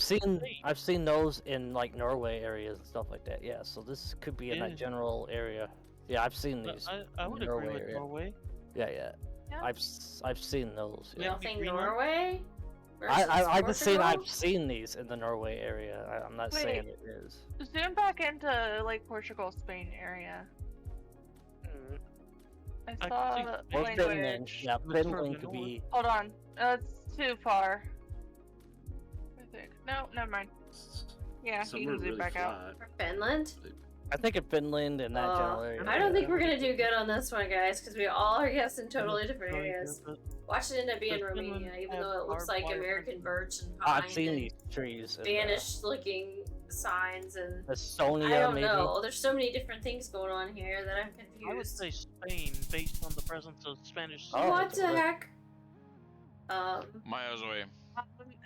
seen those in like Norway areas and stuff like that. Yeah, so this could be in Yeah. that general area. Yeah, I've seen these. I in would the agree Norway with area. Norway. Yeah. Yeah. I've seen those. You Yeah. don't think Greenland? Norway? I versus just seen Portugal? I've seen these in the Norway area. I'm not saying it is. Zoom back into like Portugal, Spain area. I I saw can see Or Spain. Finland. language. Yeah, That's Finland further could north. be. Hold on, it's too far. I think. No, never mind. Yeah, you Somewhere can zoom really back out. flat. For Finland? I think in Finland and that general area. I don't think we're gonna do good on this one, guys, because we all are guessing totally different Sorry, areas. but Watch it end up being Does Romania, Finland even have though it looks barbed like wire American birch and I've pine seen and these trees. in, Spanish-looking signs and Estonia, I don't maybe. know. There's so many different things going on here that I'm confused. I would say Spain, based on the presence of Spanish. Oh, what it's the over there. heck? Miles away.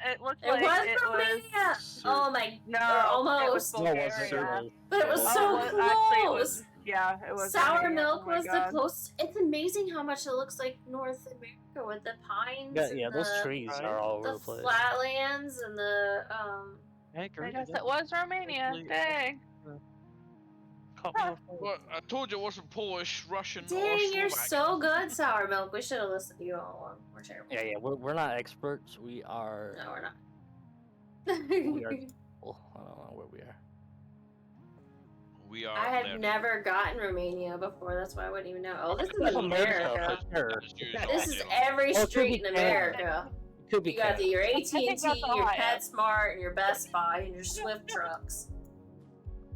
It looked It like was it Romania. was. Oh my! No, or it was almost. No, it wasn't. Bulgaria. But it was Oh, so well, close. actually, it was. Yeah, it was. Sour Romania. milk Oh my was the God. closest. It's amazing how much it looks like North America with the pines. Yeah, and those the, trees Right. are all over The the place. flatlands and the I agree. I guess it was Romania. Actually, Dang. Caught me off guard. Well, I told you it wasn't Polish, Russian, or Dang, you're Slovak. so good, sour milk. We should have listened to you all along. We're terrible. Yeah, we're not experts. We are. No, we're not. We are. Well, I don't know where we are. We are. I had learning. never gotten Romania before. That's why I wouldn't even know. Oh, this That's is America, America. for sure. That is usual, This is you know. every Oh, it could street be in Canada. America. It could be You got Canada. your think AT&T, that's your Ohio. PetSmart, and your Best Buy, and your Swift trucks.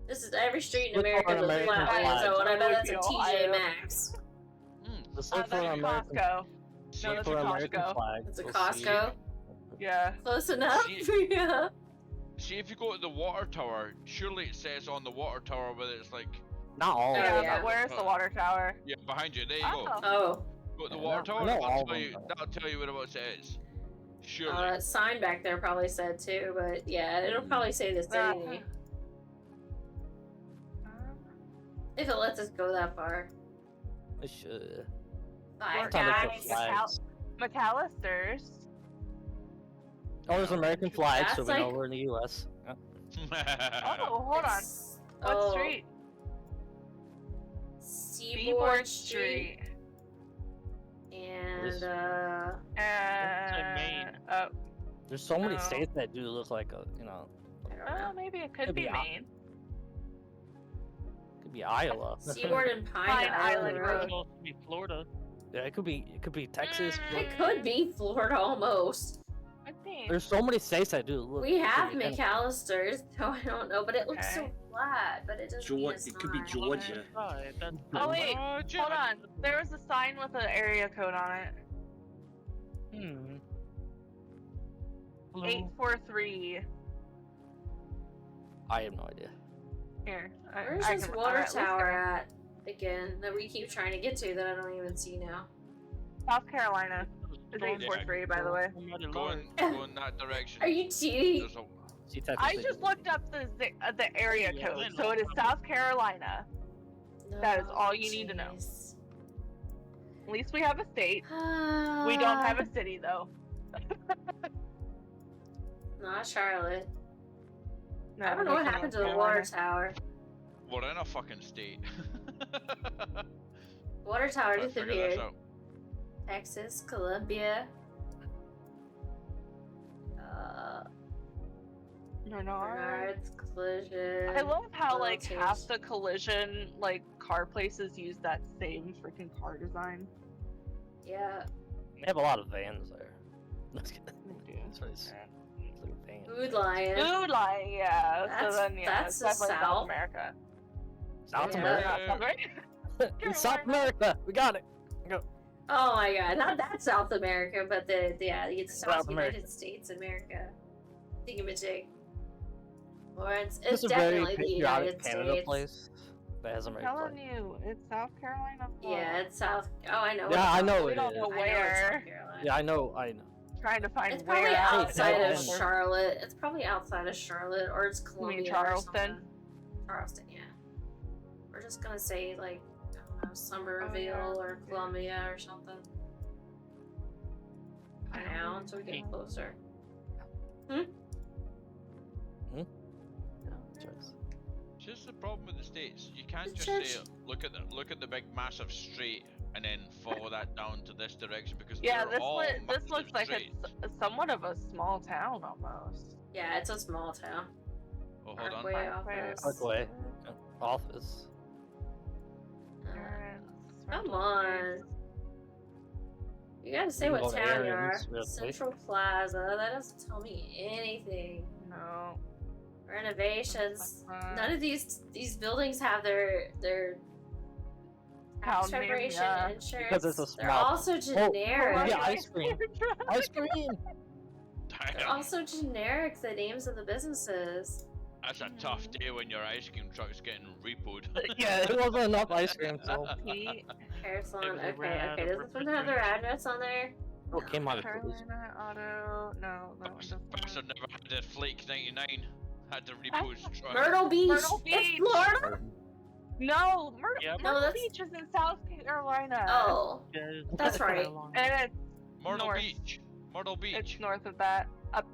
This is every street in Look for America an with American flatlands. flag. Oh, and I bet It that's a would be TJ Ohio. Maxx. Let's look for That's an American. Costco. See No, if that's For a an American Costco. flag. It's a We'll Costco. Yeah. Close enough. See- Yeah. See if you go to the water tower. Surely it says on the water tower whether it's like Not all. Oh, of Yeah, them. yeah. but where's the water tower? yeah behind you. There you go. Oh. Oh, Go to the Yeah, water I tower. know all That'll of tell them, you. though. That'll tell you what it says. Surely. sign back there probably said too, but yeah, it'll probably say the city. If it lets us go that far. It should. Bye, It's on the guys. flags. McAllister's. Oh, there's American flags, so That's we know like- we're in the U.S. Yeah. Oh, hold on. It's- What oh, street? Seaboard Street. And This- Maine. Oh, There's so many Oh. states that do look like a, you know, I don't know. maybe it could Could be be Maine. could be Iowa. Seaboard and Pine, Pine Island Island It Road. could also be Florida. Yeah, it could be Texas. It could be Florida almost. I think. There's so many states that do look. We have pretty identical. McAllister's, so I don't know, but it looks so Okay. flat. But it doesn't mean it's It could be not. Georgia. Right, that's Oh wait, Georgia. hold on. There was a sign with an area code on it. Hmm. Hello. 843. I have no idea. Here. Where's I this can- water let's tower go. at again that we keep trying to get to that I don't even see now? South Carolina. It's Storm- 843, by the way. Almighty Go Lord. in that direction. Are you cheating? There's a- See, Texas I State. just looked up the area Yeah, code, I so know. it is South Carolina. That is all you need to know. jeez. At least we have a state. We don't have a city though. Not Charlotte. No, I don't know what there's happened to no the water Carolina. tower. We're in a fucking state. Water tower Try to figure this disappeared. out. Texas, Columbia. Bernard's collision. I love how like Voltage. half the collision like car places use that same freaking car design. Yeah. They have a lot of vans there. That's good. That's what it's like a van. Food Lion. Food line, yeah. That's- so then yeah, that's it's the definitely South. South America. South Yeah. America. South America. In South America, we got it. Go. Oh my god, not that South America, but the South South America. United States America. Thingamajig. Lawrence, This it's is a very definitely the patriotic United Canada States. place that has I'm American telling flag. you, it's South Carolina. Yeah, it's South. Oh, I know. Yeah, I know We it don't is. know I know it's where. South Carolina. Yeah, I know. Trying to find It's where. probably outside of Denver. Charlotte. It's probably outside of Charlotte, or it's Columbia. Charleston? Or something. Charleston, yeah. We're just gonna say like I don't know, Somerville or Columbia or something. For now, until we get closer. It's just the problem with the states. You can't The just church. say look at the big massive straight and then follow that down to this direction because Yeah, they're all this looks like straight. it's somewhat of a small town almost. Yeah, it's a small town. Oh, hold on. Parkway office. Parkway office. Come on. You gotta say You what can go to town you are. errands real quick. Central Plaza. That doesn't tell me anything. No. Renovations. None of these buildings have their tax Town name, preparation yeah. insurance. Because it's a They're small- also generic. Yeah, ice cream. Ice cream. They're also generic, the names of the businesses. That's a tough day when your ice cream truck's getting repoed. Yeah, it wasn't enough ice cream, so. Hair salon. Maybe they ran out Okay. of Does this one have their address on there? What came out of police? Carolina Auto. No, that one doesn't. Bastard never had a Flake 99. Had to repo his truck. Myrtle Beach. Myrtle It's Beach. Florida. No, Yep. No, Myrtle that's- Beach is in South Carolina. Oh, Yeah, That's right. And it's Myrtle north. Beach. Myrtle Beach. It's north of that. Up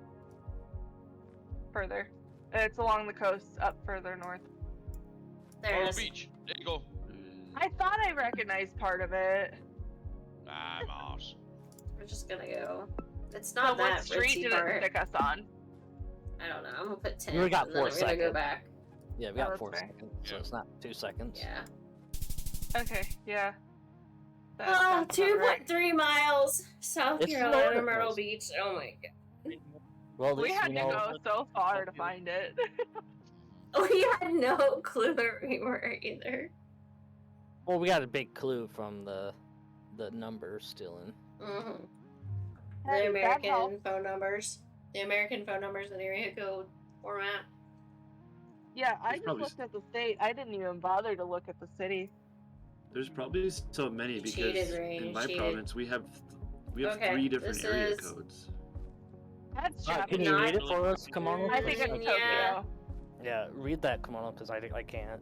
further. It's along the coast, up further north. there it Myrtle is. Beach. There you go. I thought I recognized part of it. I'm arse. We're just gonna go. It's But not what that street ritzy did part. it stick us on? I don't know. I'm gonna put 10. We got and then 4 I'm gonna go seconds. back. Yeah, we Oh, got that's 4 fair. seconds, so Yeah. it's not 2 seconds. Yeah. Okay, yeah. That Oh, sounds about 2.3 right. miles. South It's Carolina, Florida, Myrtle Chris. Beach. Oh my god. Well, at We least had we to know. go so far to find it. We had no clue where we were either. Well, we got a big clue from the numbers still in. Mm-hmm. Hey, The that American helps. phone numbers. The American phone numbers in area code format. Yeah, I There's just probably looked at the state. I didn't even bother to look at the city. There's probably so many You because cheated, Rain, in you my cheated. province we have Okay, 3 different this area is- codes. That's Can Japanese. you Not- read it for us, Kimono? I think it's Yeah. Tokyo. Yeah, read that, Kimono, because I can't.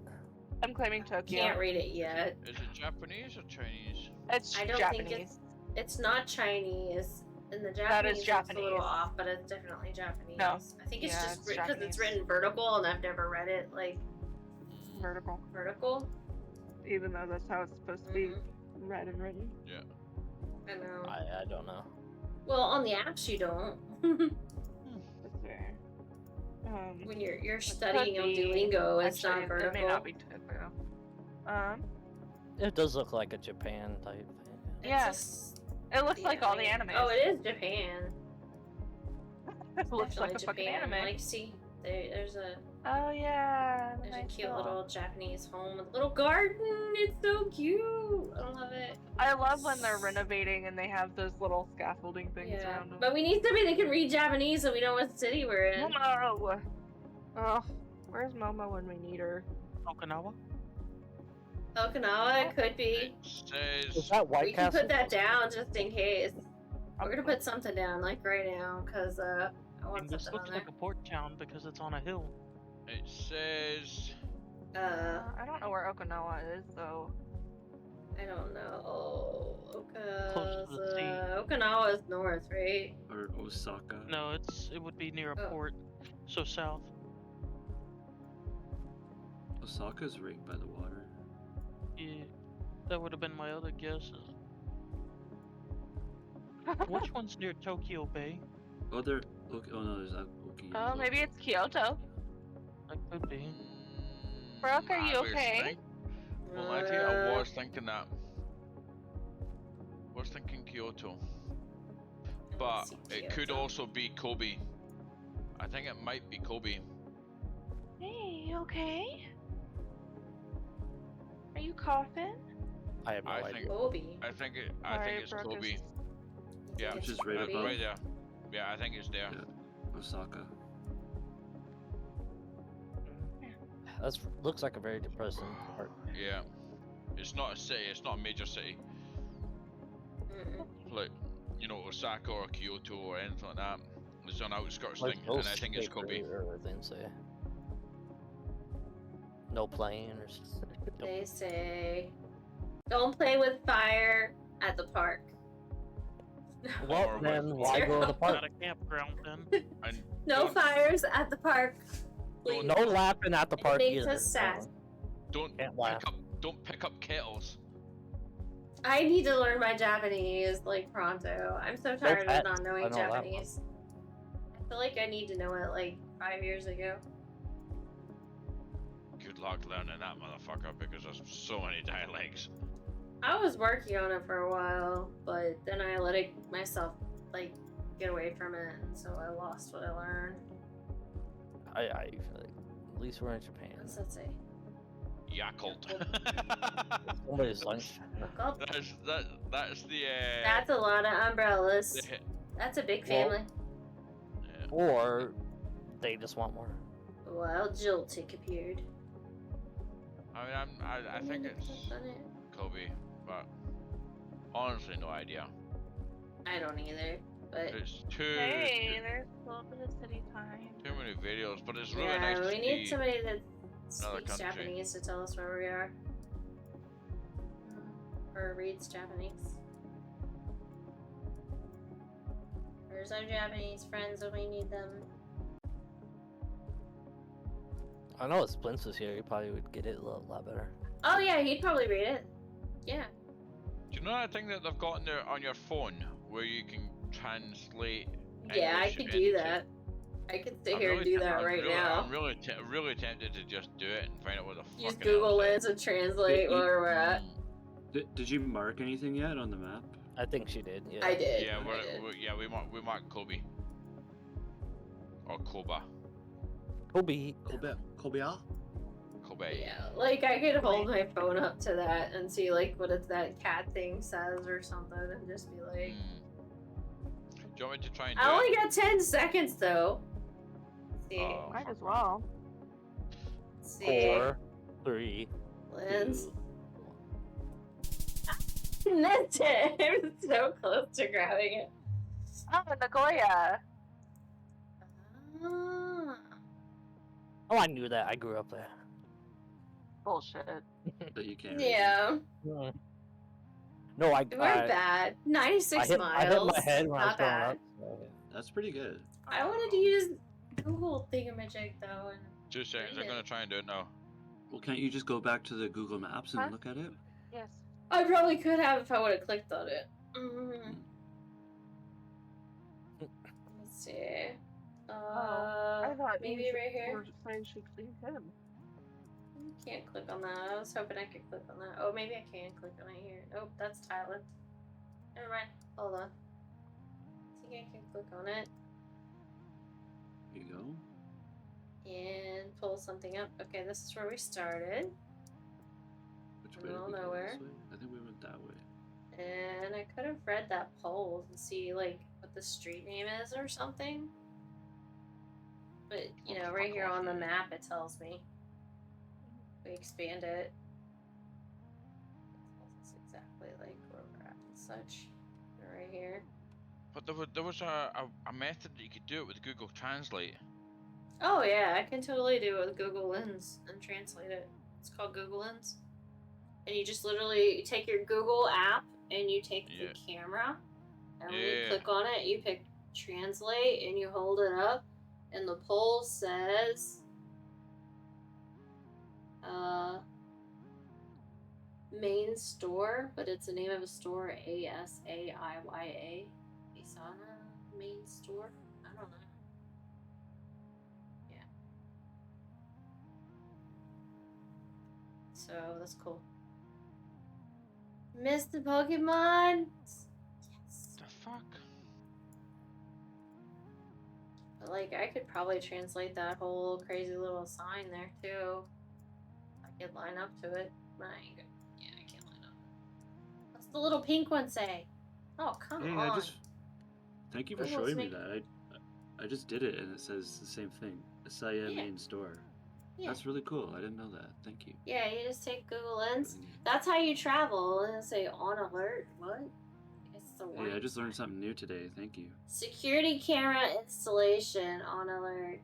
I'm claiming Tokyo. Can't read it yet. Is it Japanese or Chinese? It's I don't Japanese. think it's not Chinese. And the That is Japanese looks a little Japanese. off, but it's definitely Japanese. No. I think it's Yeah, just it's because Japanese. it's written vertical and I've never read it like vertical. vertical. Even though that's how it's supposed to be Mhm. read and written. Yeah. I know. I don't know. Well, on the apps you don't. That's fair. When you're it studying could on be- Duolingo, it's actually, not vertical. It may not be Tokyo. It does look like a Japan type thing. It's Yeah. just It looks like all the anime. animes. Oh, it is Japan. It looks like a Definitely fucking Japan. anime. Like, see, there's a Oh yeah. there's a nice cute little Japanese home with a little garden. It's so cute. I love it. I love when they're renovating and they have those little scaffolding things Yeah, around them. but we need somebody that can read Japanese so we know what city we're in. Momo! Oh, where's Momo when we need her? Okinawa? Okinawa, it could It be. Is says that White We can Castle? put that down just in case. We're gonna put something down like right now because I want And this something looks on like a port town because it's on a hill. it says there. I don't know where Okinawa is though. I don't know. Close to the sea. Okinawa is north, right? Or Osaka. No, it would be near a Oh. port, so south. Osaka's right by the water. Yeah, that would have been my other guess. Which one's near Tokyo Bay? Oh, there. Okay. Oh no, there's that. Okay. Oh, maybe it's Kyoto. That could be. Brooke, are you I was okay? think- Well, I think I was thinking that. Was thinking Kyoto, but it could also be Kobe. I think it might be Kobe. Hey, you okay? Are you coughing? I have no I idea. think Kobe. I think Alright, it's Brooke Kobe. is- Yeah, Which is right above. right there. Yeah, I think it's there. Yeah. Osaka. That's looks like a very depressing part. Yeah, it's not a city. It's not a major city. Mm-mm. Like, you know, Osaka or Kyoto or anything like that. It's an outskirts Like thing, most and I think it's paper Kobe. or thing say. No plane or something. They say, don't play with fire at the park. Well, Or then why go to the park? Not a campground then. And No don't- fires at the park. Please. No laughing at the It park makes either. us sad. Don't Can't laugh. pick up kettles. I need to learn my Japanese, like, pronto. I'm so tired of not knowing Japanese. I feel like I need to know it, like, 5 years ago. Good luck learning that motherfucker because there's so many dialects. I was working on it for a while, but then I let it myself, like, get away from it, and so I lost what I learned. I feel like at least we're in Japan. What's that say? Yakult. Somebody's lunch. That's the. That's a lot of umbrellas. That's a big family. Yeah. Or they just want more. Well, Joltik appeared. I mean, I think it's Kobe, but honestly, no idea. I don't either, but it's too. Hey, there's a little bit of city time. Too many videos, but it's really nice to we see. need somebody that another speaks country. Japanese to tell us where we are. Or reads Japanese. Where's our Japanese friends when we need them? I know if Splints was here, he probably would get it a lot better. Oh yeah, he'd probably read it. Yeah. Do you know that thing that they've got in there on your phone where you can translate? Yeah, I English could do that. I could sit here and do that right now. I'm really tempted to just do it and find out what the fuck. Use Google Lens and translate where we're at. Did you mark anything yet on the map? I think she did. Yeah. I did. Yeah, we marked Kobe. Or Koba. Kobe. Kobe. Yeah, like I could hold my phone up to that and see like what that cat thing says or something and just be like. Do you want me to try and do I only got 10 seconds though. Let's see. Oh. Might as well. Let's see. 4, 3. Lens. I missed it. I was so close to grabbing it. Oh, Nagoya. Ah. Oh, I knew that. I grew up there. Bullshit. That you can't. Yeah. No, We're bad. 96 miles. I hit my head when I was Not growing bad. up. So. That's pretty good. I wanted to use Google thingamajig though. And 2 seconds. I'm gonna try and do it now. Well, can't you just go back to the Google Maps and look at it? Yes. I probably could have if I would have clicked on it. Let's see. I thought maybe right here. Should clean him. Can't click on that. I was hoping I could click on that. Oh, maybe I can click on it here. Nope, that's Thailand. Never mind. Hold on. I think I can click on it Here you go. and pull something up. Okay, this is where we started. Which way did we go? Nowhere. This way? I think we went that way. And I could have read that poll and see like what the street name is or something. But you know, right here on the map it tells me. We expand it. It tells us exactly like where we're at and such. Right here. But there was a method that you could do it with Google Translate. Oh yeah, I can totally do it with Google Lens and translate it. It's called Google Lens. And you just literally take your Google app and you take the camera and when you click on it, you pick translate and you hold it up and the poll says main store, but it's the name of a store, Asaiya. Asana main store? I don't know. Yeah. So that's cool. Missed the Pokemon? Yes. The fuck? But like I could probably translate that whole crazy little sign there too. I could line up to it. I can't line up. What's the little pink one say? Oh, come on. Thank you for showing me that. I just did it and it says the same thing. Asaiya main store. Yeah. That's really cool. I didn't know that. Thank you. Yeah, you just take Google Lens. That's how you travel. And say on alert. What? It's the one. Yeah, I just learned something new today. Thank you. Security camera installation on alert.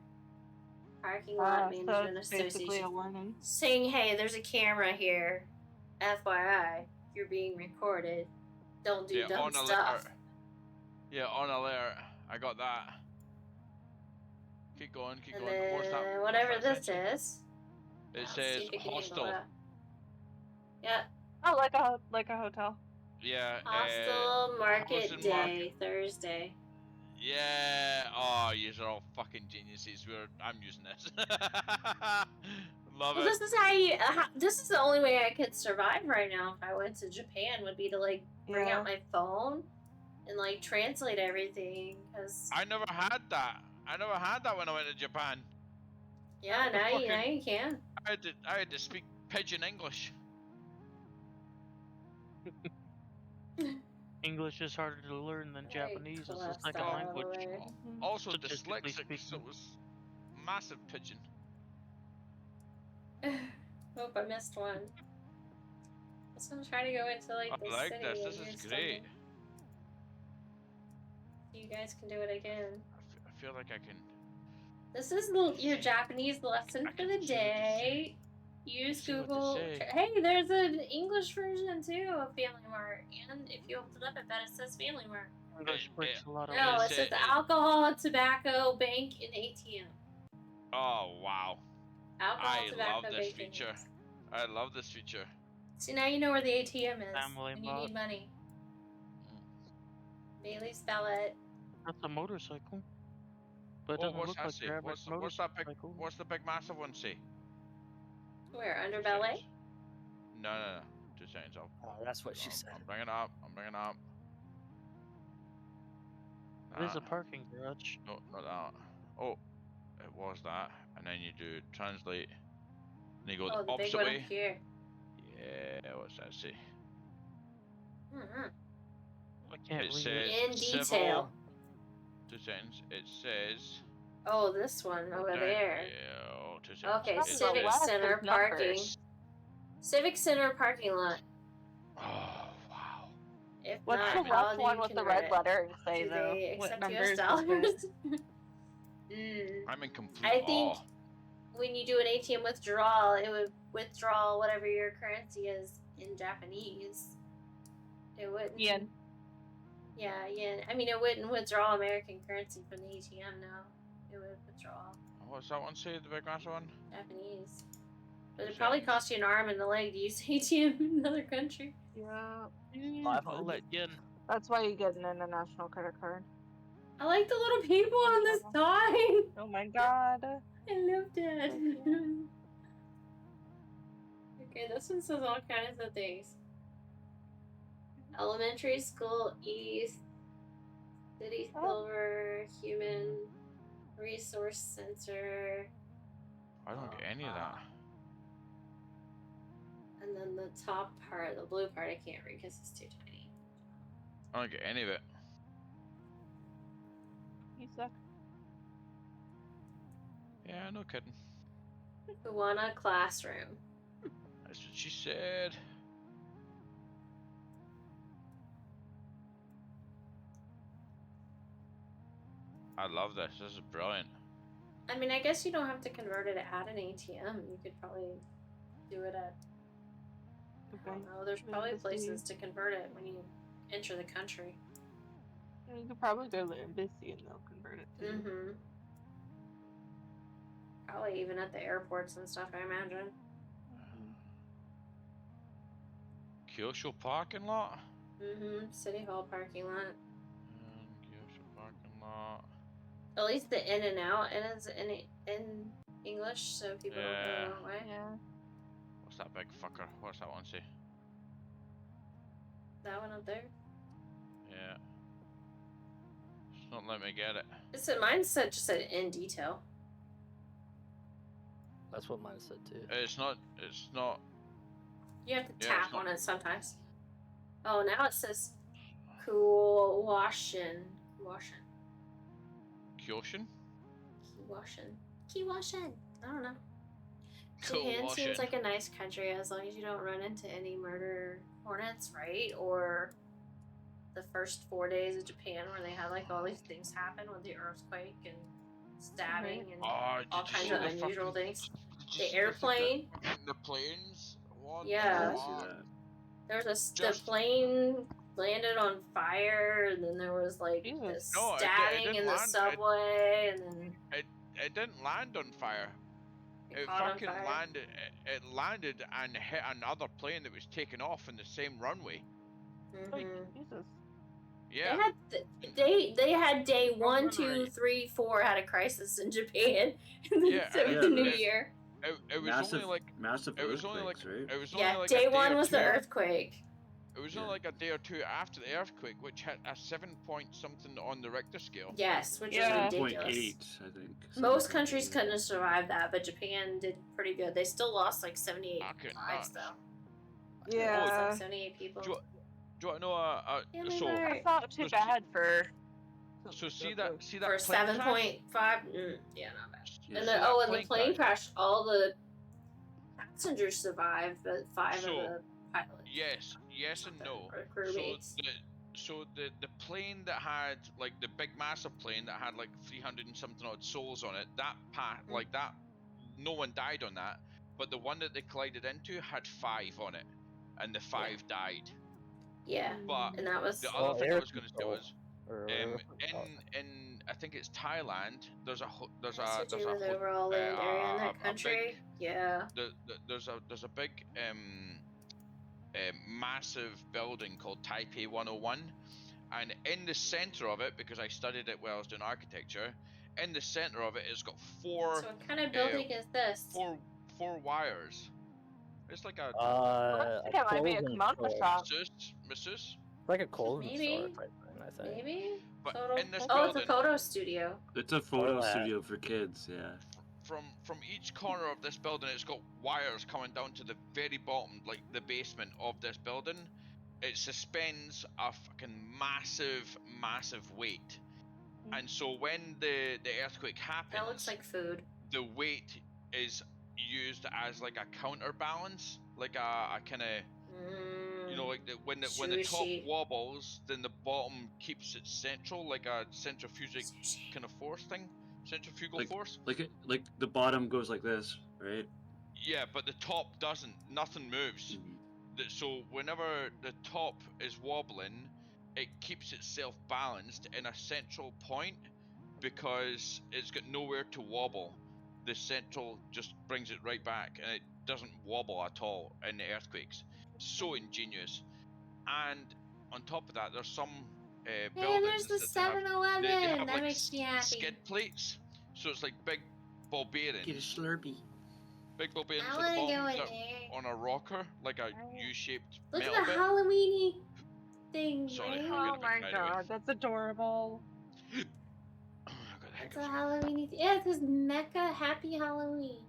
Parking lot management association. Saying, hey, there's a camera here. FYI, you're being recorded. Don't do dumb on stuff. Alert. Yeah, on alert. I got that. Keep going, keep going. What's that? Whatever this is. It says hostel. Yeah. Oh, like a hotel. Yeah. Hostel Market Hostel Day, Market. Thursday. Yeah. Oh, yous are all fucking geniuses. I'm using this. Love Well, it. this is how you. This is the only way I could survive right now if I went to Japan. Would be to like bring out my phone and like translate everything. Cause I never had that. I never had that when I went to Japan. yeah, now you can. I had to speak pidgin English. English is harder to learn than Japanese as a second language. Also Statistically dyslexic, speaking. so it was massive pidgin. Hope I missed one. Let's gonna try to go into like the I like city. this. and This do is great. something. You guys can do it again. I feel like I can. This is your Japanese lesson for the day. Use Google. Hey, there's an English version too of Family Mart, and if you open it up, I bet it says Family Mart. English breaks a lot of. No, it says alcohol, tobacco, bank, and ATM. Oh wow! Alcohol, I tobacco, love this bank, feature. and I love this feature. See, now you know where the ATM is Family when you Mart. need money. Bailey, spell it. That's a motorcycle. But it doesn't what's look that like say? your average What's that big? motorcycle. What's the big massive one say? Where, under ballet? No. 2 seconds. That's what she said. I'm bringing it up. It is a parking garage. No, not that. Oh, it was that. And then you do translate. And you go the the big opposite one way. up here. Yeah, what's that say? I can't It read says it. In detail. 2 seconds. It says. Oh, this one over there. Yeah, 2 seconds. Okay, It Civic says, Center parking. Civic Center parking lot. Oh wow! If What's not, the left one with the red lettering say do though? they What accept US numbers is dollars? I'm in complete I think awe. when you do an ATM withdrawal, it would withdraw whatever your currency is in Japanese. It wouldn't. Yen. Yeah, yen. I mean, it wouldn't withdraw American currency from the ATM. No, it would withdraw What's that one say? The big massive one? Japanese. But it probably cost you an arm and a leg to use ATM in another country. Yeah. I'll let yen. That's why you get an international credit card. I like the little people on this sign. Oh my god. I love that. Okay, this one says all kinds of things. Elementary school East, City Silver, Human Resource Center. I don't get any of that. And then the top part, the blue part, I can't read because it's too tiny. I don't get any of it. You suck. Yeah, no kidding. Kuwana Classroom. That's what she said. I love this. This is brilliant. I mean, I guess you don't have to convert it at an ATM. You could probably do it at. I don't know. There's probably places to convert it when you enter the country. You could probably go to the embassy and they'll convert it too. Mm-hmm. Probably even at the airports and stuff, I imagine. Kyosho parking lot? Mm-hmm. City Hall parking lot. Kyosho parking lot. At least the in and out is in English, so people don't go the wrong way. Yeah. What's that big fucker? What's that one say? That one up there? Yeah. It's not letting me get it. Mine just said in detail. That's what mine said too. It's not. You have to tap on it sometimes. Oh, now it says Kuwashin. Kyoshin? Kiwashin. I don't know. Japan seems like a nice country as long as you don't run into any murder hornets, right? Or the first 4 days of Japan where they had like all these things happen with the earthquake and stabbing and all kinds of unusual things. The airplane. The planes? What? Yeah. There was the plane landed on fire, and then there was like this stabbing in the subway, and then it didn't land on fire. It fucking landed. It landed and hit another plane that was taking off in the same runway. Jesus. Yeah. They had day 1, 2, 3, 4 had a crisis in Japan, and then so and the new year. It was massive, only like massive it was only like earthquakes, right? it was only like day a day 1 or was two. the earthquake. It was only like a day or two after the earthquake, which hit a 7 point something on the Richter scale. Yes, which is ridiculous. 7.8, I think. Most countries couldn't have survived that, but Japan did pretty good. They still lost like 78 lives, though. Yeah. It's like 78 people. Do you want to know? So that's not too bad for. So see that for plane 7.5. crash? Yeah, not bad. Yeah. And then and the plane crash, all the passengers survived, but 5 of the pilots. Yes and no. Or crewmates. So the plane that had like the big massive plane that had like 300 and something odd souls on it, that no one died on that, but the one that they collided into had 5 on it, and the 5 died. Yeah, but and that was the other thing I was going to say was in I think it's Thailand. There's a the overall land area in that country. There's a big massive building called Taipei 101, and in the center of it, because I studied it while I was doing architecture, in the center of it, it's got 4. So what kind of building is this? 4 wires. It's like a. it might be a kimono shop. Masseuse. Like a clothing store Maybe. type thing, I think. Maybe. But in this it's building, a photo studio. It's a photo studio for kids, yeah. From each corner of this building, it's got wires coming down to the very bottom, like the basement of this building. It suspends a fucking massive weight, and so when the earthquake happens, that looks like food. The weight is used as like a counterbalance, like a kind of. You know, like when the top wobbles, then the bottom keeps it central, like a centrifugal kind of force thing, centrifugal force. Like the bottom goes like this, right? Yeah, but the top doesn't. Nothing moves. So whenever the top is wobbling, it keeps itself balanced in a central point because it's got nowhere to wobble. The central just brings it right back, and it doesn't wobble at all in the earthquakes. So ingenious. And on top of that, there's some buildings there's the that 7-Eleven. they have That like makes me happy. skid plates, so it's like big ball bearings. Get a Slurpee. Big ball bearings at the bottom on a rocker, like a U-shaped Look metal at the bit. Halloweeny thing. Sorry, oh my god, that's adorable. It's a Halloweeny. Yeah, it says Mecca Happy Halloween.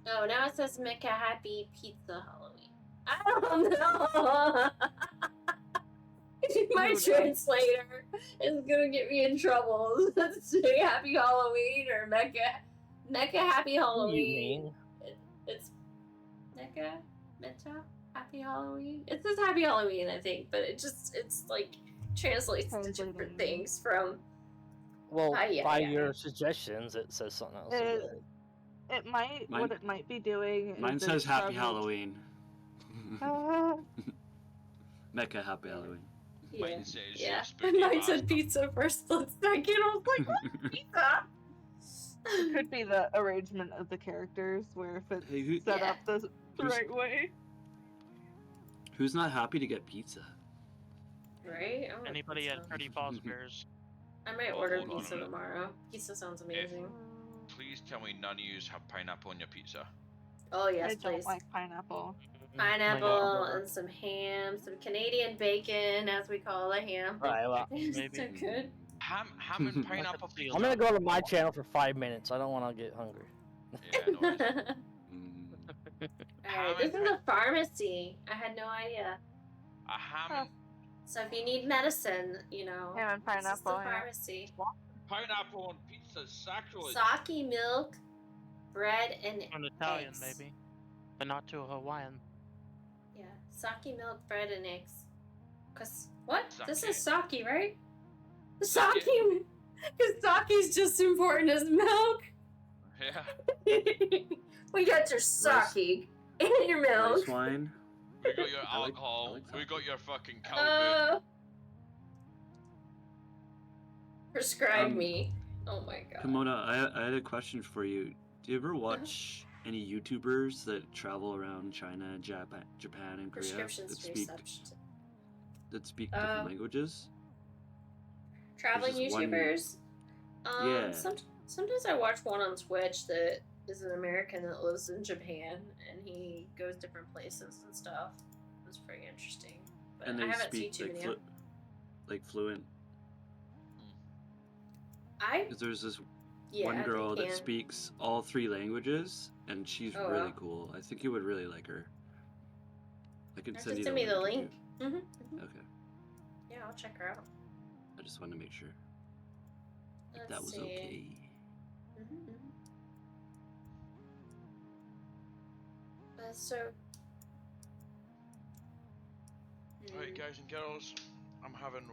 Oh, now it says Mecca Happy Pizza Halloween. I don't know. My translator is gonna get me in trouble. Let's say Happy Halloween or Mecca Happy Halloween. It's Mecca Happy Halloween. It says Happy Halloween, I think, but it's like translates to different things from. Well, by your suggestions, it says something else. It might. What it might be doing. Mine says Happy Halloween. Mecca Happy Halloween. Yeah. Mine said pizza for a split second. I was like, what? Pizza? It could be the arrangement of the characters, where if it's set up the right way. Who's not happy to get pizza? Right? Anybody at Pretty Fosbear's? I might order pizza tomorrow. Pizza sounds amazing. Please tell me none of you have pineapple on your pizza. Oh yes, I don't like pineapple. Pineapple and some ham, some Canadian bacon, as we call the ham. Right, well, maybe. So good. Ham and pineapple. I'm gonna go to my channel for 5 minutes. I don't want to get hungry. Yeah, Alright, this is a pharmacy. I had no idea. A ham. So if you need medicine, you know, ham and pineapple. This is the pharmacy. Pineapple on pizza is sacrilege. Sake milk, bread, and An Italian, eggs. maybe, but not to a Hawaiian. Yeah, sake milk, bread, and eggs. Cause what? This is sake, right? Sake, because sake's just as important as milk. Yeah. We got your sake and your milk. Rice wine. We got your alcohol. We got your fucking cow. Prescribe me. Oh my god. Kimona, I had a question for you. Do you ever watch any YouTubers that travel around China, Japan, and Korea Prescriptions that speak different languages. Traveling YouTubers. Yeah. Sometimes I watch one on Twitch that is an American that lives in Japan, and he goes different places and stuff. It's pretty interesting. But And they I haven't speak seen too many. Like fluent. Because there's this one girl that speaks all 3 languages, and she's really cool. I think you would really like her. I can send you the link. Mm-hmm. Okay. Yeah, I'll check her out. I just wanted to make sure that was okay. So. Alright, guys and girls, I'm having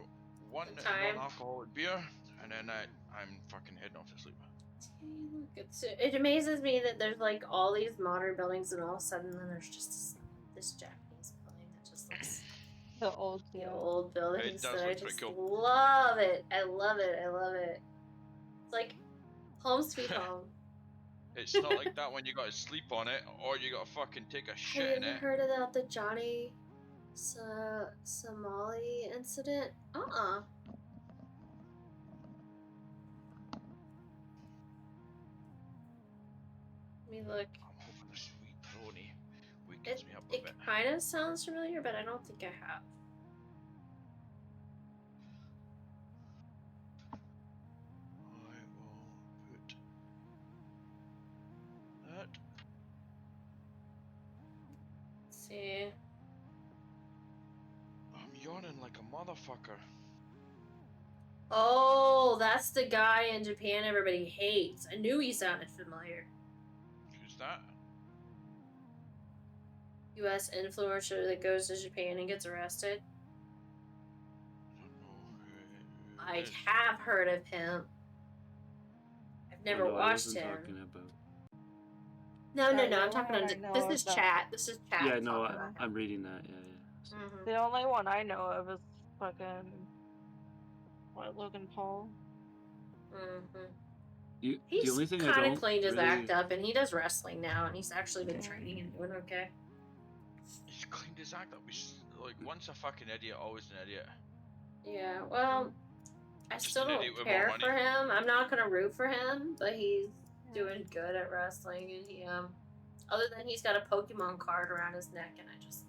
one non-alcoholic beer, and then I'm fucking heading off to sleep. It amazes me that there's like all these modern buildings, and all of a sudden then there's just this Japanese building that just looks the old buildings. It does look pretty cool. Love it. I love it. It's like home sweet home. It's not like that when you gotta sleep on it, or you gotta fucking take a shit in it. Have you heard about the Johnny Somali incident? Let me look. I'm hoping a sweet pony wakes me up a bit. It kind of sounds familiar, but I don't think I have. See. I'm yawning like a motherfucker. Oh, that's the guy in Japan everybody hates. I knew he sounded familiar. Who's that? U.S. influencer that goes to Japan and gets arrested. I have heard of him. I've never watched him. No, I'm talking on. This is chat. Yeah, no, I'm reading that. Yeah. So. The only one I know of is fucking Logan Paul. He's the only thing kind of cleaned his act up, and he does wrestling now, and he's actually been training and doing okay. He's cleaned his act up. He's like once a fucking idiot, always an idiot. Yeah, well, I still don't care for him. I'm not gonna root for him, but he's doing good at wrestling, and he other than he's got a Pokemon card around his neck, and I just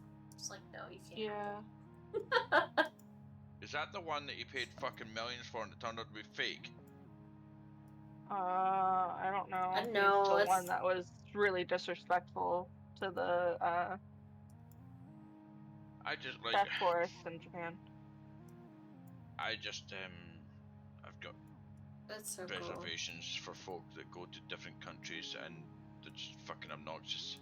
like, no, you can't. Yeah. Is that the one that you paid fucking millions for and it turned out to be fake? I don't know. I know it's the one that was really disrespectful to the I just like Death Forest in Japan. I just I've got reservations for folk that go to different countries and they're just fucking obnoxious.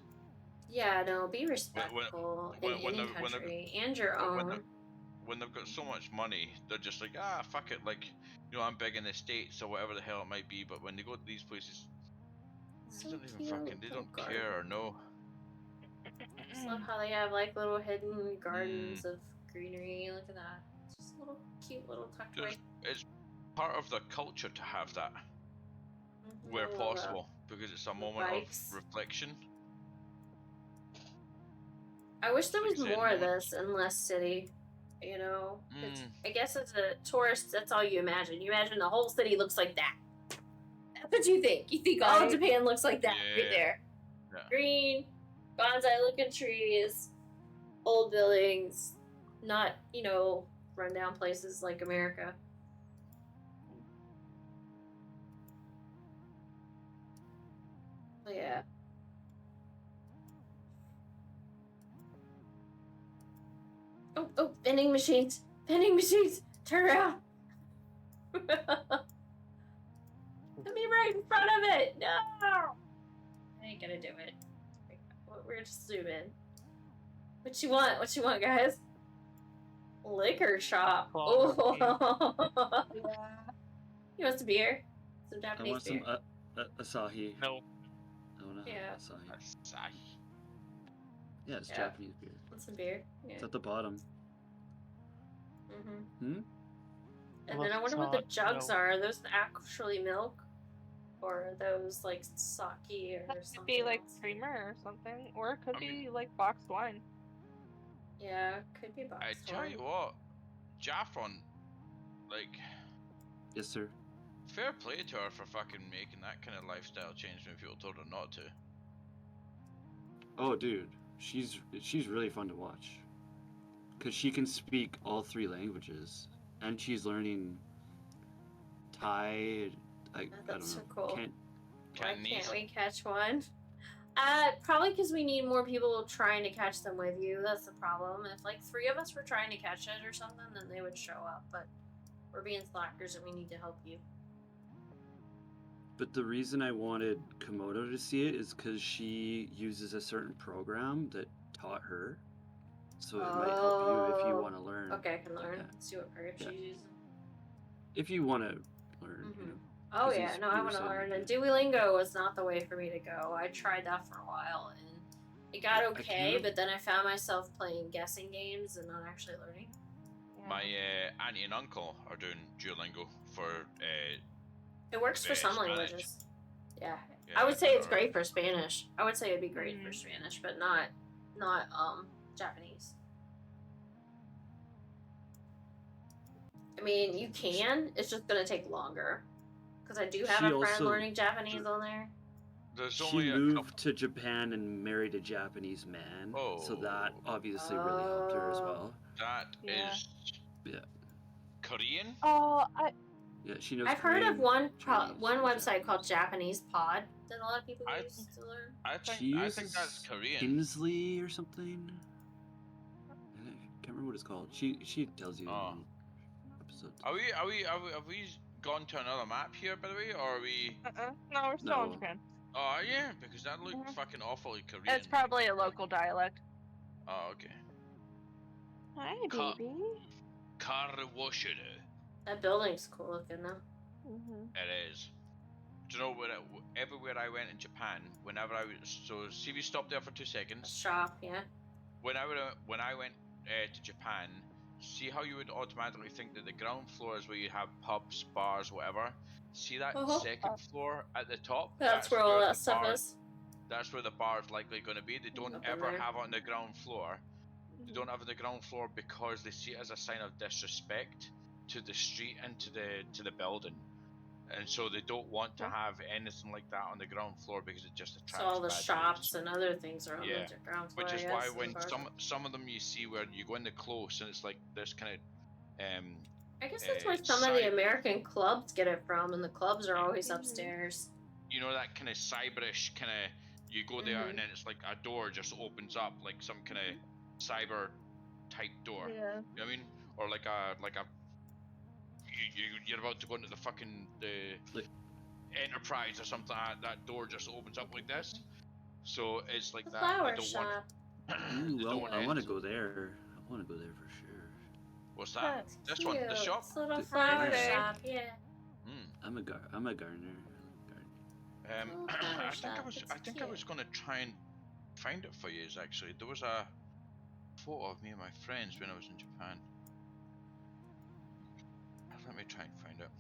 Yeah, no, be respectful in any country and your own. When they've got so much money, they're just like, fuck it, like, you know, I'm big in the States or whatever the hell it might be, but when they go to these places, they don't even fucking, they don't care or know. I just love how they have like little hidden gardens of greenery. Look at that. It's just a little cute little tucked away. It's part of their culture to have that where possible, because it's a moment of reflection. I wish there was more of this in less city. You know, I guess as a tourist, that's all you imagine. You imagine the whole city looks like that. That's what you think. You think all of Japan looks like that right there. Yeah. Green, bonsai-looking trees, old buildings, not, you know, rundown places like America. But yeah. Oh, vending machines! Vending machines! Turn around! Let me right in front of it! No! I ain't gonna do it. We're just zoom in. What you want? What you want, guys? Liquor shop. Oh! Yeah. You want some beer? Some Japanese beer? I want some Asahi. No. Yeah. Asahi. Yeah, it's Japanese beer. Want some beer? Yeah. It's at the bottom. And then I wonder what the jugs are. Are those actually milk? Or those like sake or That something could be like else. creamer or something, or it could be like boxed wine. Yeah, could be boxed I tell wine. you what, Jaffron, like, Yes, sir. fair play to her for fucking making that kind of lifestyle change when people told her not to. Oh, dude, she's really fun to watch. Cause she can speak all 3 languages, and she's learning Thai. I don't That's know. so cool. Why Cantonese. can't we catch one? Probably because we need more people trying to catch them with you. That's the problem. If like 3 of us were trying to catch it or something, then they would show up. But we're being slackers and we need to help you. But the reason I wanted Komodo to see it is because she uses a certain program that taught her. So it might help you if you want to learn. Okay, I can learn. Yeah. See what program she's using. If you want to learn, you know. Oh yeah, no, I want to learn. And Duolingo was not the way for me to go. I tried that for a while and it got okay, but then I found myself playing guessing games and not actually learning. My auntie and uncle are doing Duolingo for. It works for some Spanish. languages. Yeah. I would say it's great for Spanish. I would say it'd be great for Spanish, but not Japanese. I mean, you can. It's just gonna take longer. Because I do have a friend learning Japanese on there. She moved to Japan and married a Japanese man, so that obviously really helped her as well. That is. Yeah. Korean? Oh, Yeah, she knows. I've heard of one website called Japanese Pod that a lot of people use to learn. I think that's Korean. Kinsley or something. I can't remember what it's called. She tells you. In episodes. Have we gone to another map here, by the way, or are we? No, we're still in Japan. Oh yeah, because that looked fucking awfully Korean. It's probably a local dialect. Oh okay. Hi, baby. Karwashuru. That building's cool looking though. It is. Do you know everywhere I went in Japan, whenever I was see we stopped there for 2 seconds. Shop, yeah. When I went to Japan, see how you would automatically think that the ground floor is where you have pubs, bars, whatever. See that second floor at the top? That's where all that stuff is. That's where the bar is likely going to be. They don't ever have it on the ground floor. They don't have it on the ground floor because they see it as a sign of disrespect to the street and to the building, and so they don't want to have anything like that on the ground floor because it just attracts. So all the shops and other things are on the ground floor. Which is why when some of them you see where you go in the close and it's like this kind of I guess that's where some of the American clubs get it from, and the clubs are always upstairs. You know, that kind of cyberish kind of, you go there and then it's like a door just opens up, like some kind of cyber type door. Yeah. You know what I mean? Or like a you're about to go into the fucking Enterprise or something. That door just opens up like this. So it's like that. Flower shop. Ooh, I want to go there. I want to go there for sure. What's that? That's this one, the shop. It's a little flower shop, yeah. I'm a gardener. I think I was gonna try and find it for you. Actually, there was a photo of me and my friends when I was in Japan. Let me try and find it.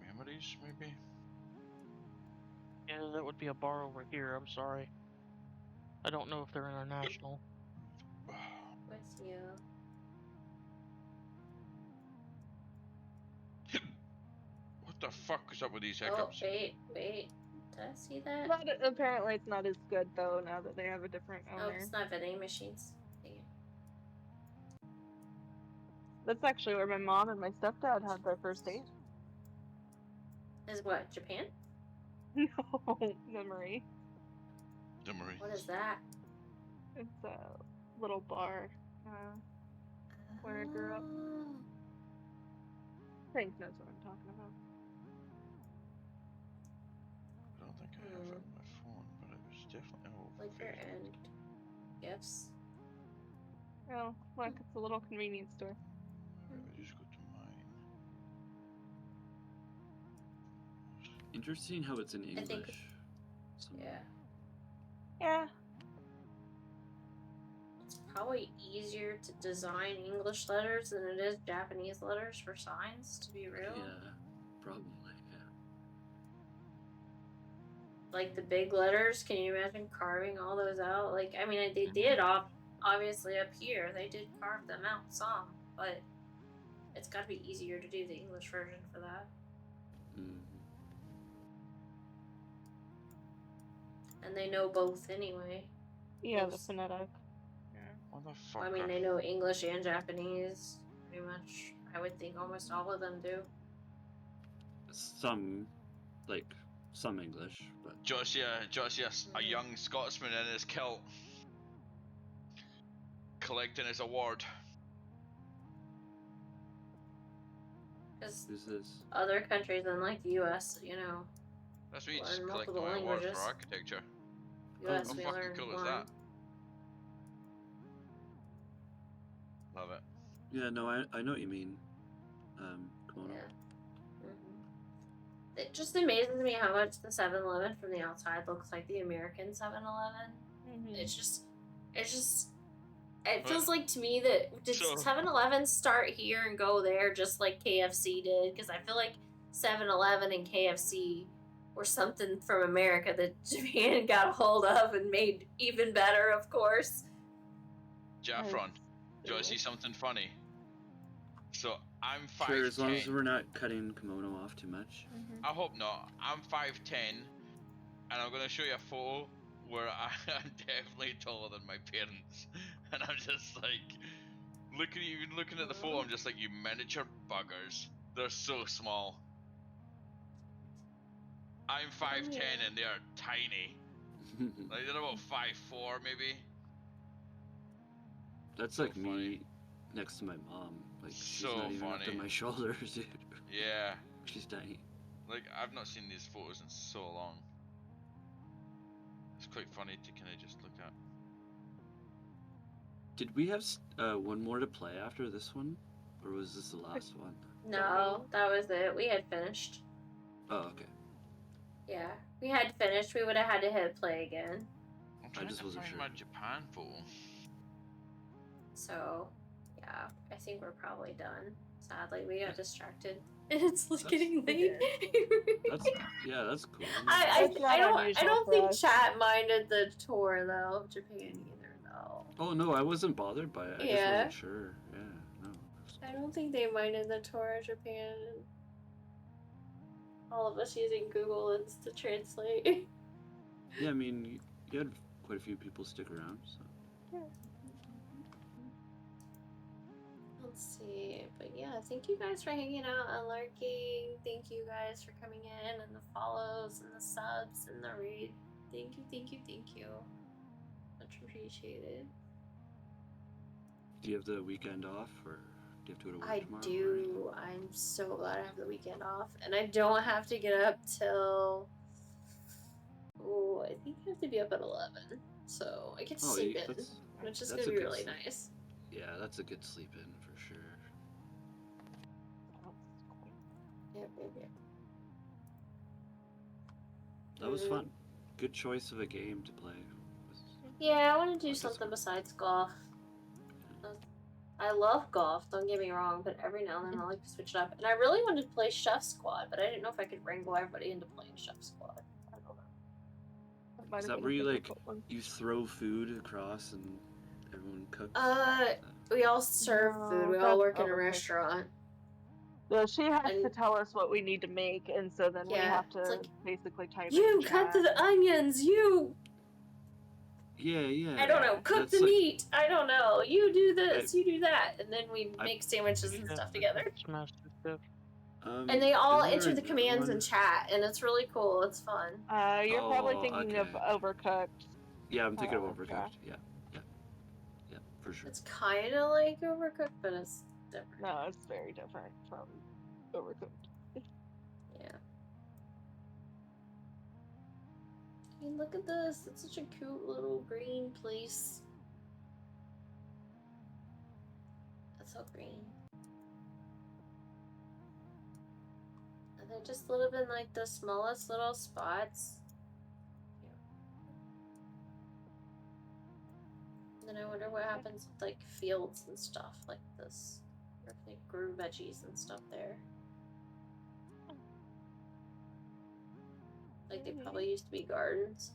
Memories, maybe? Yeah, that would be a bar over here. I'm sorry. I don't know if they're international. With you. What the fuck is up with these hiccups? Oh, wait. Did I see that? Apparently it's not as good though now that they have a different owner. Oh, it's not vending machines. That's actually where my mom and my stepdad had their first date. Is what, Japan? No, Memory. Memory. What is that? It's a little bar where I grew up. Frank knows what I'm talking about. I don't think I have it on my phone, but it was definitely Liquor and gifts. Oh, look, it's a little convenience store. Let me just go to mine. Interesting how it's in English. Yeah. Yeah. It's probably easier to design English letters than it is Japanese letters for signs, to be real. Yeah, probably, yeah. Like the big letters, can you imagine carving all those out? Like, I mean, they did obviously up here, they did carve them out some, but it's got to be easier to do the English version for that. And they know both anyway. Yeah, the phonetic. Motherfucker. I mean, they know English and Japanese, pretty much. I would think almost all of them do. Some English, but... Josiah, a young Scotsman in his kilt. Collecting his award. Because Who's this? other countries, unlike the US, you know, That's me, just learn collecting multiple my award languages. for architecture. US, How we fucking learn cool is one. that? Love it. Yeah, no, I know what you mean. Kimono. Yeah. It just amazes me how much the 7-Eleven from the outside looks like the American 7-Eleven. It feels like to me that did 7-Eleven start here and go there just like KFC did? Because I feel like 7-Eleven and KFC were something from America that Japan got a hold of and made even better, of course. Jaffron, do you want to see something funny? So I'm 5'10". Sure, as long as we're not cutting Kimono off too much. I hope not. I'm 5'10", and I'm gonna show you a photo where I'm definitely taller than my parents, and I'm just like, looking at the photo, I'm just like, you miniature buggers. They're so small. I'm 5'10", and they are tiny. Like they're about 5'4", maybe. That's so like funny. me next to my mom. Like she's so not even funny. up to my shoulders, dude. Yeah. She's tiny. Like I've not seen these photos in so long. It's quite funny to kind of just look at. Did we have one more to play after this one, or was this the last one? No, that was it. We had finished. Oh, okay. Yeah, we had finished. We would have had to hit play again. I just wasn't sure. My Japan photo. So, yeah, I think we're probably done. Sadly, we got distracted. It's getting late. That's cool. I don't think chat minded the tour though of Japan either though. Oh no, I wasn't bothered by it. I just wasn't sure. Yeah, no. I don't think they minded the tour of Japan. All of us using Google Lens to translate. Yeah, I mean, you had quite a few people stick around, so. Yeah. Let's see, but yeah, thank you guys for hanging out and lurking. Thank you guys for coming in and the follows and the subs and the read. Thank you. Much appreciated. Do you have the weekend off, or do you have to go to work tomorrow? I do. I'm so glad I have the weekend off, and I don't have to get up till. Oh, I think I have to be up at 11, so I get to sleep in, which is gonna be really nice. Yeah, that's a good sleep in for sure. Yep. That was fun. Good choice of a game to play. Yeah, I want to do something besides golf. I love golf, don't get me wrong, but every now and then I like to switch it up. And I really wanted to play Chef Squad, but I didn't know if I could wrangle everybody into playing Chef Squad. I don't know. Is that where you you throw food across and everyone cooks? We all serve food. We all work in a restaurant. Well, she has to tell us what we need to make, and so then we have to basically type it in You chat. cut the onions, you... Yeah. I don't know, cook the meat, I don't know, you do this, you do that, and then we make sandwiches and stuff together. And they all enter the commands in chat, and it's really cool, it's fun. You're probably thinking of Overcooked. Yeah, I'm thinking of Overcooked, yeah, for sure. It's kind of like Overcooked, but it's different. No, it's very different from Overcooked. Yeah. I mean, look at this. It's such a cute little green place. That's so green. And they just live in like the smallest little spots. then I wonder what happens with like fields and stuff like this. Or if they grew veggies and stuff there. Like they probably used to be gardens.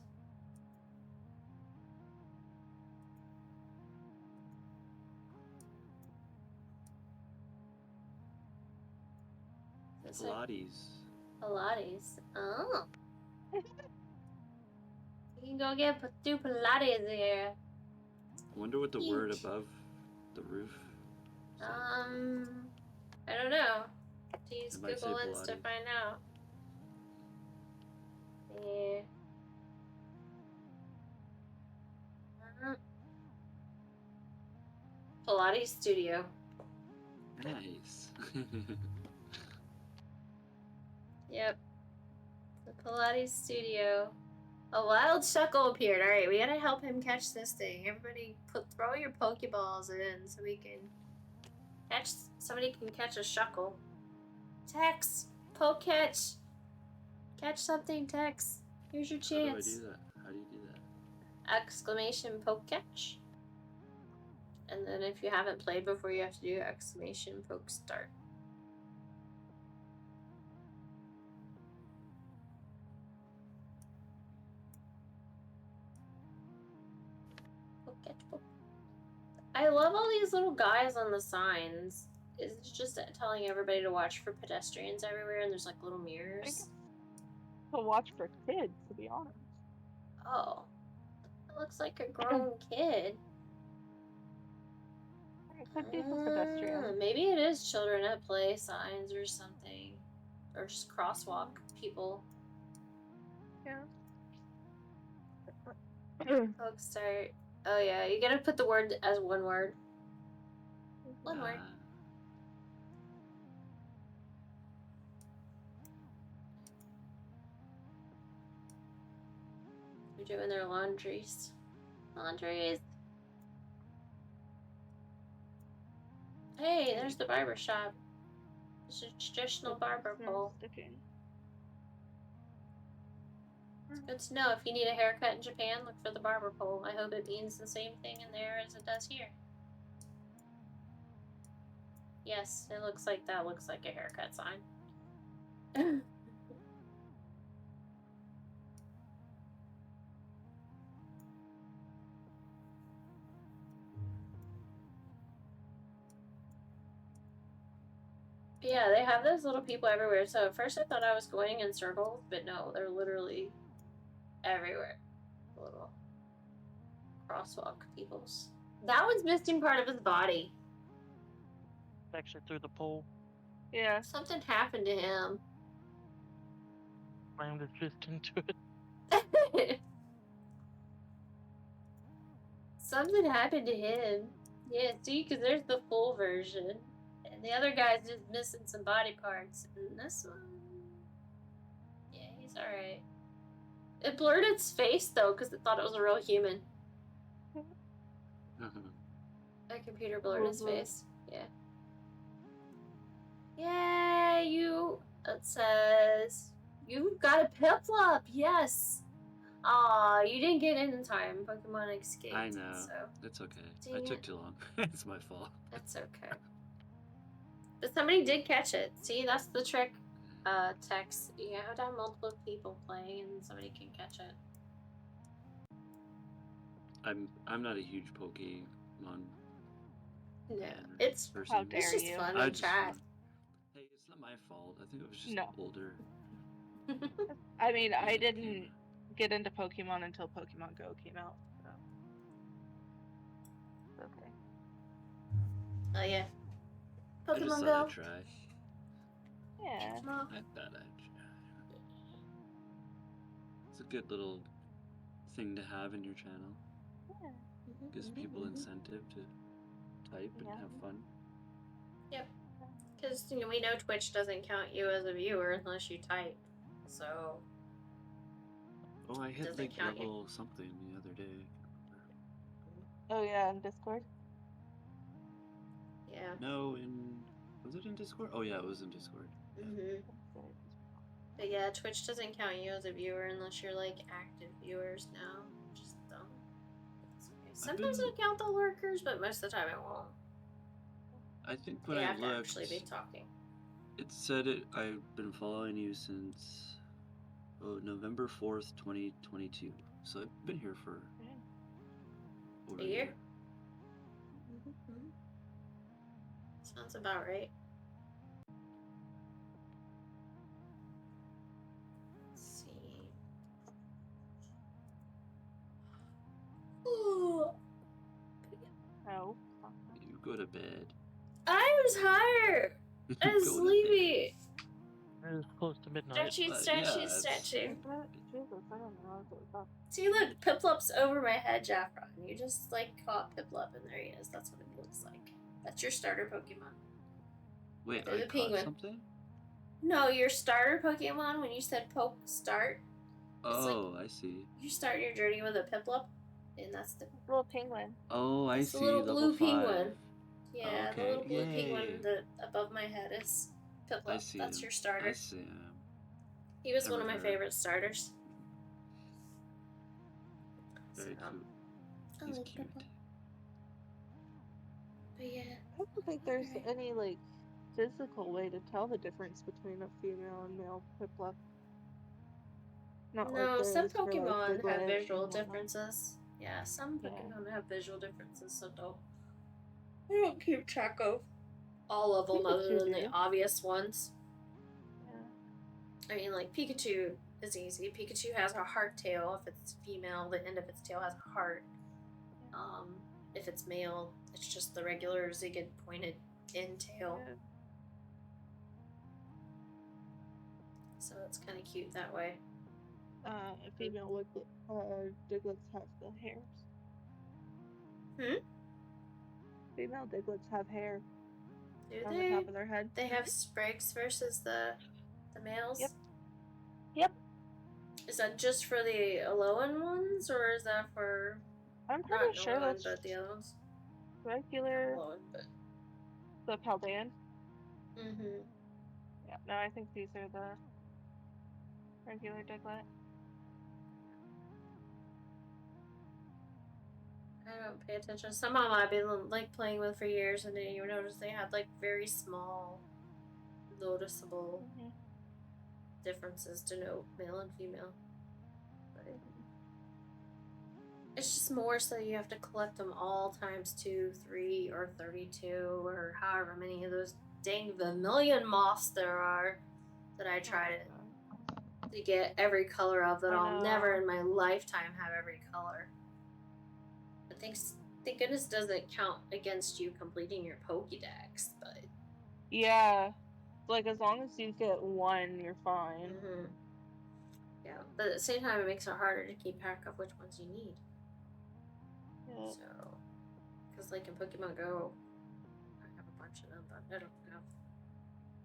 Pilates. Pilates. Oh. You can go do Pilates here. I wonder what the word above the roof says. I don't know. To use Google Lens to find out. Yeah. Pilates studio. Nice. Yep. The Pilates studio. A wild shuckle appeared. Alright, we gotta help him catch this thing. Everybody throw your Pokeballs in so we can catch somebody can catch a shuckle. Tex! Poke catch! Catch something, Tex. Here's your chance. How do you do that? Exclamation poke catch. And then if you haven't played before, you have to do exclamation poke start. Poke catch, poke. I love all these little guys on the signs. It's just telling everybody to watch for pedestrians everywhere, and there's like little mirrors. To watch for kids, to be honest. Oh. It looks like a grown kid. It could be for pedestrians. Maybe it is children at play signs or something. Or just crosswalk people. Yeah. Poke start. Oh yeah, you gotta put the word as one word. One word. They're doing their laundries. Laundries. Hey, there's the barber shop. It's a traditional barber pole. It's good to know if you need a haircut in Japan, look for the barber pole. I hope it means the same thing in there as it does here. Yes, it looks like that looks like a haircut sign. Yeah, they have those little people everywhere. So at first I thought I was going in circles, but no, they're literally everywhere. Little crosswalk peoples. That one's missing part of his body. Actually through the pole. Yeah. Something happened to him. Slammed his fist into it. Something happened to him. Yeah, see, because there's the full version. And the other guy's just missing some body parts. And this one... Yeah, he's alright. It blurred its face, though, because it thought it was a real human. My computer blurred his face. Yeah. Yay, you... It says... You've got a Piplup! Yes! Aw, you didn't get in time. Pokemon escaped. I know. So. It's okay. Dang I took it. too long. It's my fault. That's okay. But somebody did catch it. See, that's the trick, Tex. You have to have multiple people playing and somebody can catch it. I'm not a huge Pokemon. No, it's How dare it's just you. fun to chat. Hey, it's not my fault. I think I was just older. I mean, I didn't get into Pokemon until Pokemon Go came out. So. Okay. Oh yeah. I just Pokemon thought Go. I'd try. Yeah. I thought I'd try. It's a good little thing to have in your channel. Yeah. Gives people incentive to type and have fun. Yep. Because we know Twitch doesn't count you as a viewer unless you type. So. Oh, I hit like level something the other day. Oh yeah, in Discord. Yeah. No, was it in Discord? Oh yeah, it was in Discord. But yeah, Twitch doesn't count you as a viewer unless you're like active viewers now. Just dumb. Sometimes it'll count the lurkers, but most of the time it won't. I think when They I have to looked, actually be talking. it said I've been following you since November 4th, 2022. So I've been here for over A year? Sounds about right. Let's see. Ooh. Oh. You go to bed. I was tired. I was sleepy. It was close to midnight. Stretchy. Jesus, I don't know. See, look, Piplup's over my head, Jaffron. You just, like, caught Piplup, and there he is. That's what it looks like. That's your starter Pokemon. Wait, They're I the caught penguin. something? No, your starter Pokemon, when you said poke start. Oh, I see. You start your journey with a Piplup, and that's the little penguin. Oh, I see. the little Level blue 5. penguin. Yeah, okay. the little blue Yay. penguin that above my head is Piplup. I see That's him. your starter. I see him. He was one Never of my heard. favorite starters. Very So, cute. I He's like cute. Piplup. But yeah. I don't think there's any like physical way to tell the difference between a female and male Piplup. Not like No, there some is for, like, Pokemon have Diglett visual and whatnot. differences. Yeah, some Yeah. Pokemon have visual differences, so I don't keep track of all of them other Pikachu than the do. obvious ones. Yeah. I mean, like, Pikachu is easy. Pikachu has a heart tail. If it's female, the end of its tail has a heart. If it's male, it's just the regular zigged pointed end tail. Yeah. So it's kind of cute that way. Female Diglets have the hairs. Female Diglets have hair Do on they? the top of their head. They have sprigs versus the males? Yep. Is that just for the Alolan ones, or is that for I'm not pretty sure Alolan, that's but the other ones? regular. Alolan, but... The Paldean. Mm-hmm. Yeah. No, I think these are the regular Diglett. I don't pay attention. Some of them I've been like playing with for years, and then you notice they had like very small, noticeable differences to note male and female. But it's just more so you have to collect them all times 2, 3, or 32, or however many of those dang vermilion moths there are that I try to get every color of that I'll never in my lifetime have every color. But thank goodness doesn't count against you completing your Pokédex, but... Yeah. Like, as long as you get one, you're fine. Yeah, but at the same time, it makes it harder to keep track of which ones you need. Yeah. So, because like in Pokemon Go, I have a bunch of them, but I don't have...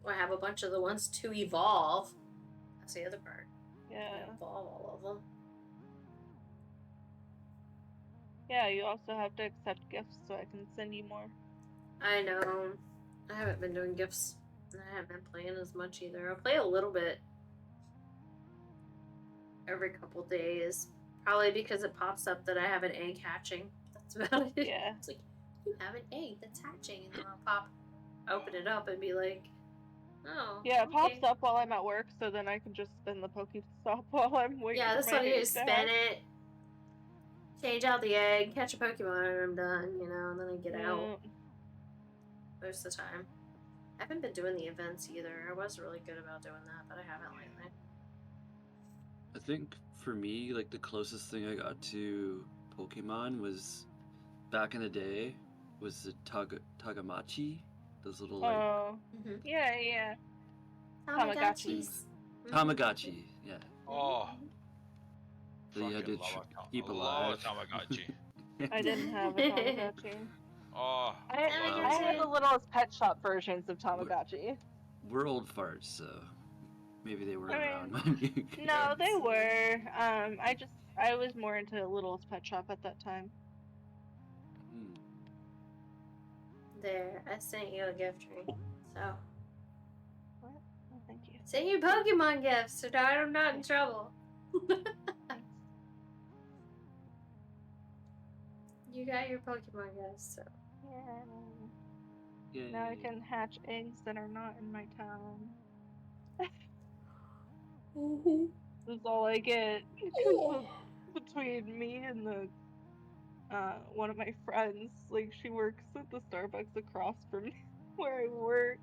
Well, I have a bunch of the ones to evolve. That's the other part. Yeah. I evolve all of them. Yeah, you also have to accept gifts so I can send you more. I know. I haven't been doing gifts. I haven't been playing as much either. I'll play a little bit every couple days. Probably because it pops up that I have an egg hatching. That's about it. Yeah. It's like, you have an egg that's hatching. And then I'll open it up and be like, oh. Yeah, it pops up while I'm at work, so then I can just spin the Pokestop while I'm waiting for my that's what you egg to spin hatch. it, change out the egg, catch a Pokemon, and I'm done, you know, and then I get out. Most of the time. I haven't been doing the events either. I was really good about doing that, but I haven't lately. I think for me, like the closest thing I got to Pokemon was back in the day was the Tagamachi. Those little like yeah. Tamagotchis. Tamagotchi, yeah. Oh. So you had to keep alive. Tamagotchi. I didn't have a Tamagotchi. Oh. I had the littlest pet shop versions of Tamagotchi. We're old farts, so maybe they weren't around when you came. No, they were. I was more into Littlest Pet Shop at that time. There, I sent you a gift ring. So. What? Oh, thank you. Send you Pokemon gifts so that I'm not in trouble. You you got your Pokemon, guys, so. Yeah. Now I can hatch eggs that are not in my town. That's all I get. Between me and the one of my friends, like she works at the Starbucks across from where I work.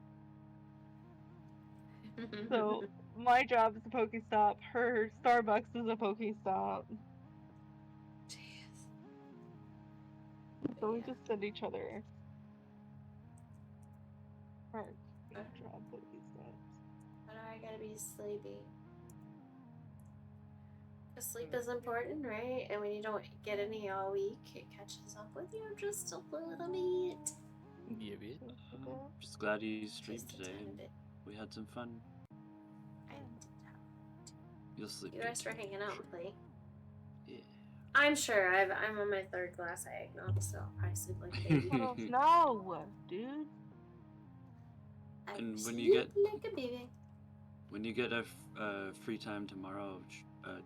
So my job is a Pokestop, her Starbucks is a Pokestop. Jeez. So we just send each other our job Pokestops. But I gotta be sleepy. Because sleep is important, right? And when you don't get any all week, it catches up with you just a little bit. Yeah. Just glad you streamed Just a today. tiny And bit. we had some fun. I did have. You'll sleep. You good guys were tonight, hanging out for with me. sure. I'm sure. I'm on my 3rd glass of eggnog, so I sleep like a baby. What else? No, dude. I And when sleep you get like a baby. when you get a free time tomorrow,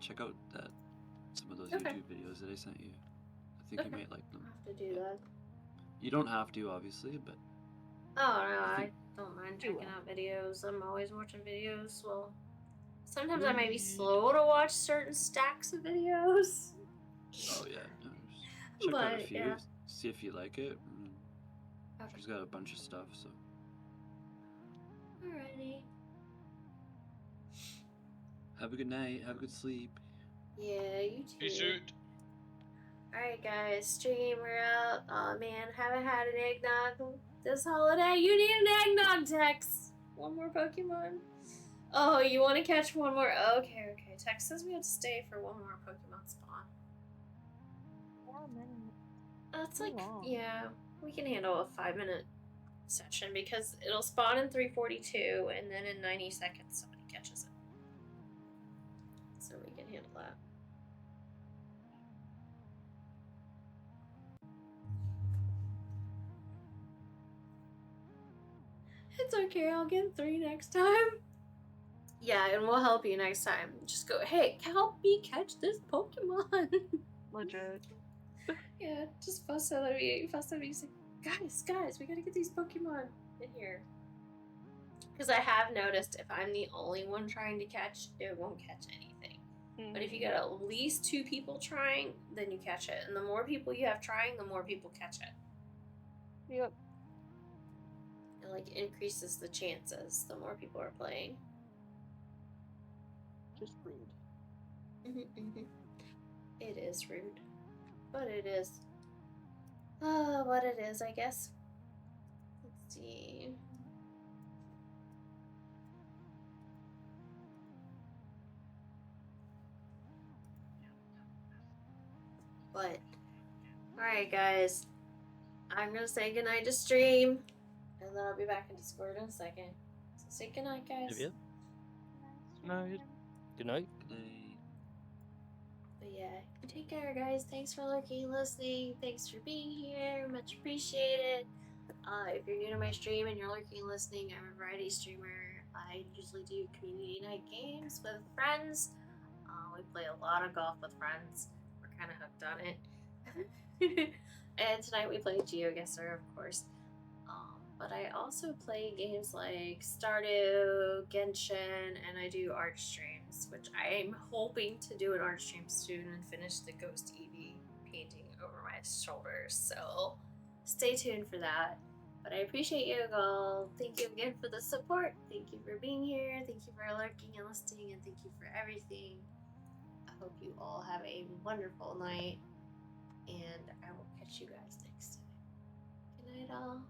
check out some of those Okay. YouTube videos that I sent you. I think you might like them. I'll have to do that. You don't have to, obviously, but Oh, no, I I think- don't mind Do checking it. out videos. I'm always watching videos. Well, sometimes I might be slow to watch certain stacks of videos. oh yeah, no, just check out a But, few, yeah. see if you like it. Okay. She's got a bunch of stuff, so Alrighty. have a good night, have a good sleep. Yeah, you too. Peace out. Alright, guys, stream, we're out. Aw, man, haven't had an eggnog this holiday. You need an eggnog, Tex. One more Pokemon. Oh, you want to catch one more? Okay. Tex says we have to stay for one more Pokemon spawn. 4 minutes. That's Too like, long. yeah, we can handle a 5-minute session because it'll spawn in 3:42 and then in 90 seconds somebody catches it. So we can handle that. It's okay, I'll get 3 next time. Yeah, and we'll help you next time. Just go, hey, help me catch this Pokemon. Legit. Yeah, just fuss at me. Say, guys, we gotta get these Pokemon in here. Because I have noticed if I'm the only one trying to catch, it won't catch anything. But if you get at least 2 people trying, then you catch it. And the more people you have trying, the more people catch it. Yep. It like increases the chances the more people are playing. Just rude. It is rude. But it is. What it is, I guess. Let's see. But, alright guys, I'm gonna say goodnight to stream, and then I'll be back in Discord in a second. So say goodnight, guys. Yep. Night. Good night. Good night. But yeah, take care, guys. Thanks for lurking, listening. Thanks for being here. Much appreciated. If you're new to my stream and you're lurking and listening, I'm a variety streamer. I usually do community night games with friends. We play a lot of golf with friends. We're kind of hooked on it. And tonight we play GeoGuessr, of course. But I also play games like Stardew, Genshin, and I do art streams, which I'm hoping to do an art stream soon and finish the Ghost Eevee painting over my shoulders. So stay tuned for that. But I appreciate you all. Thank you again for the support. Thank you for being here. Thank you for lurking and listening, and thank you for everything. I hope you all have a wonderful night, and I will catch you guys next time. Good night, all.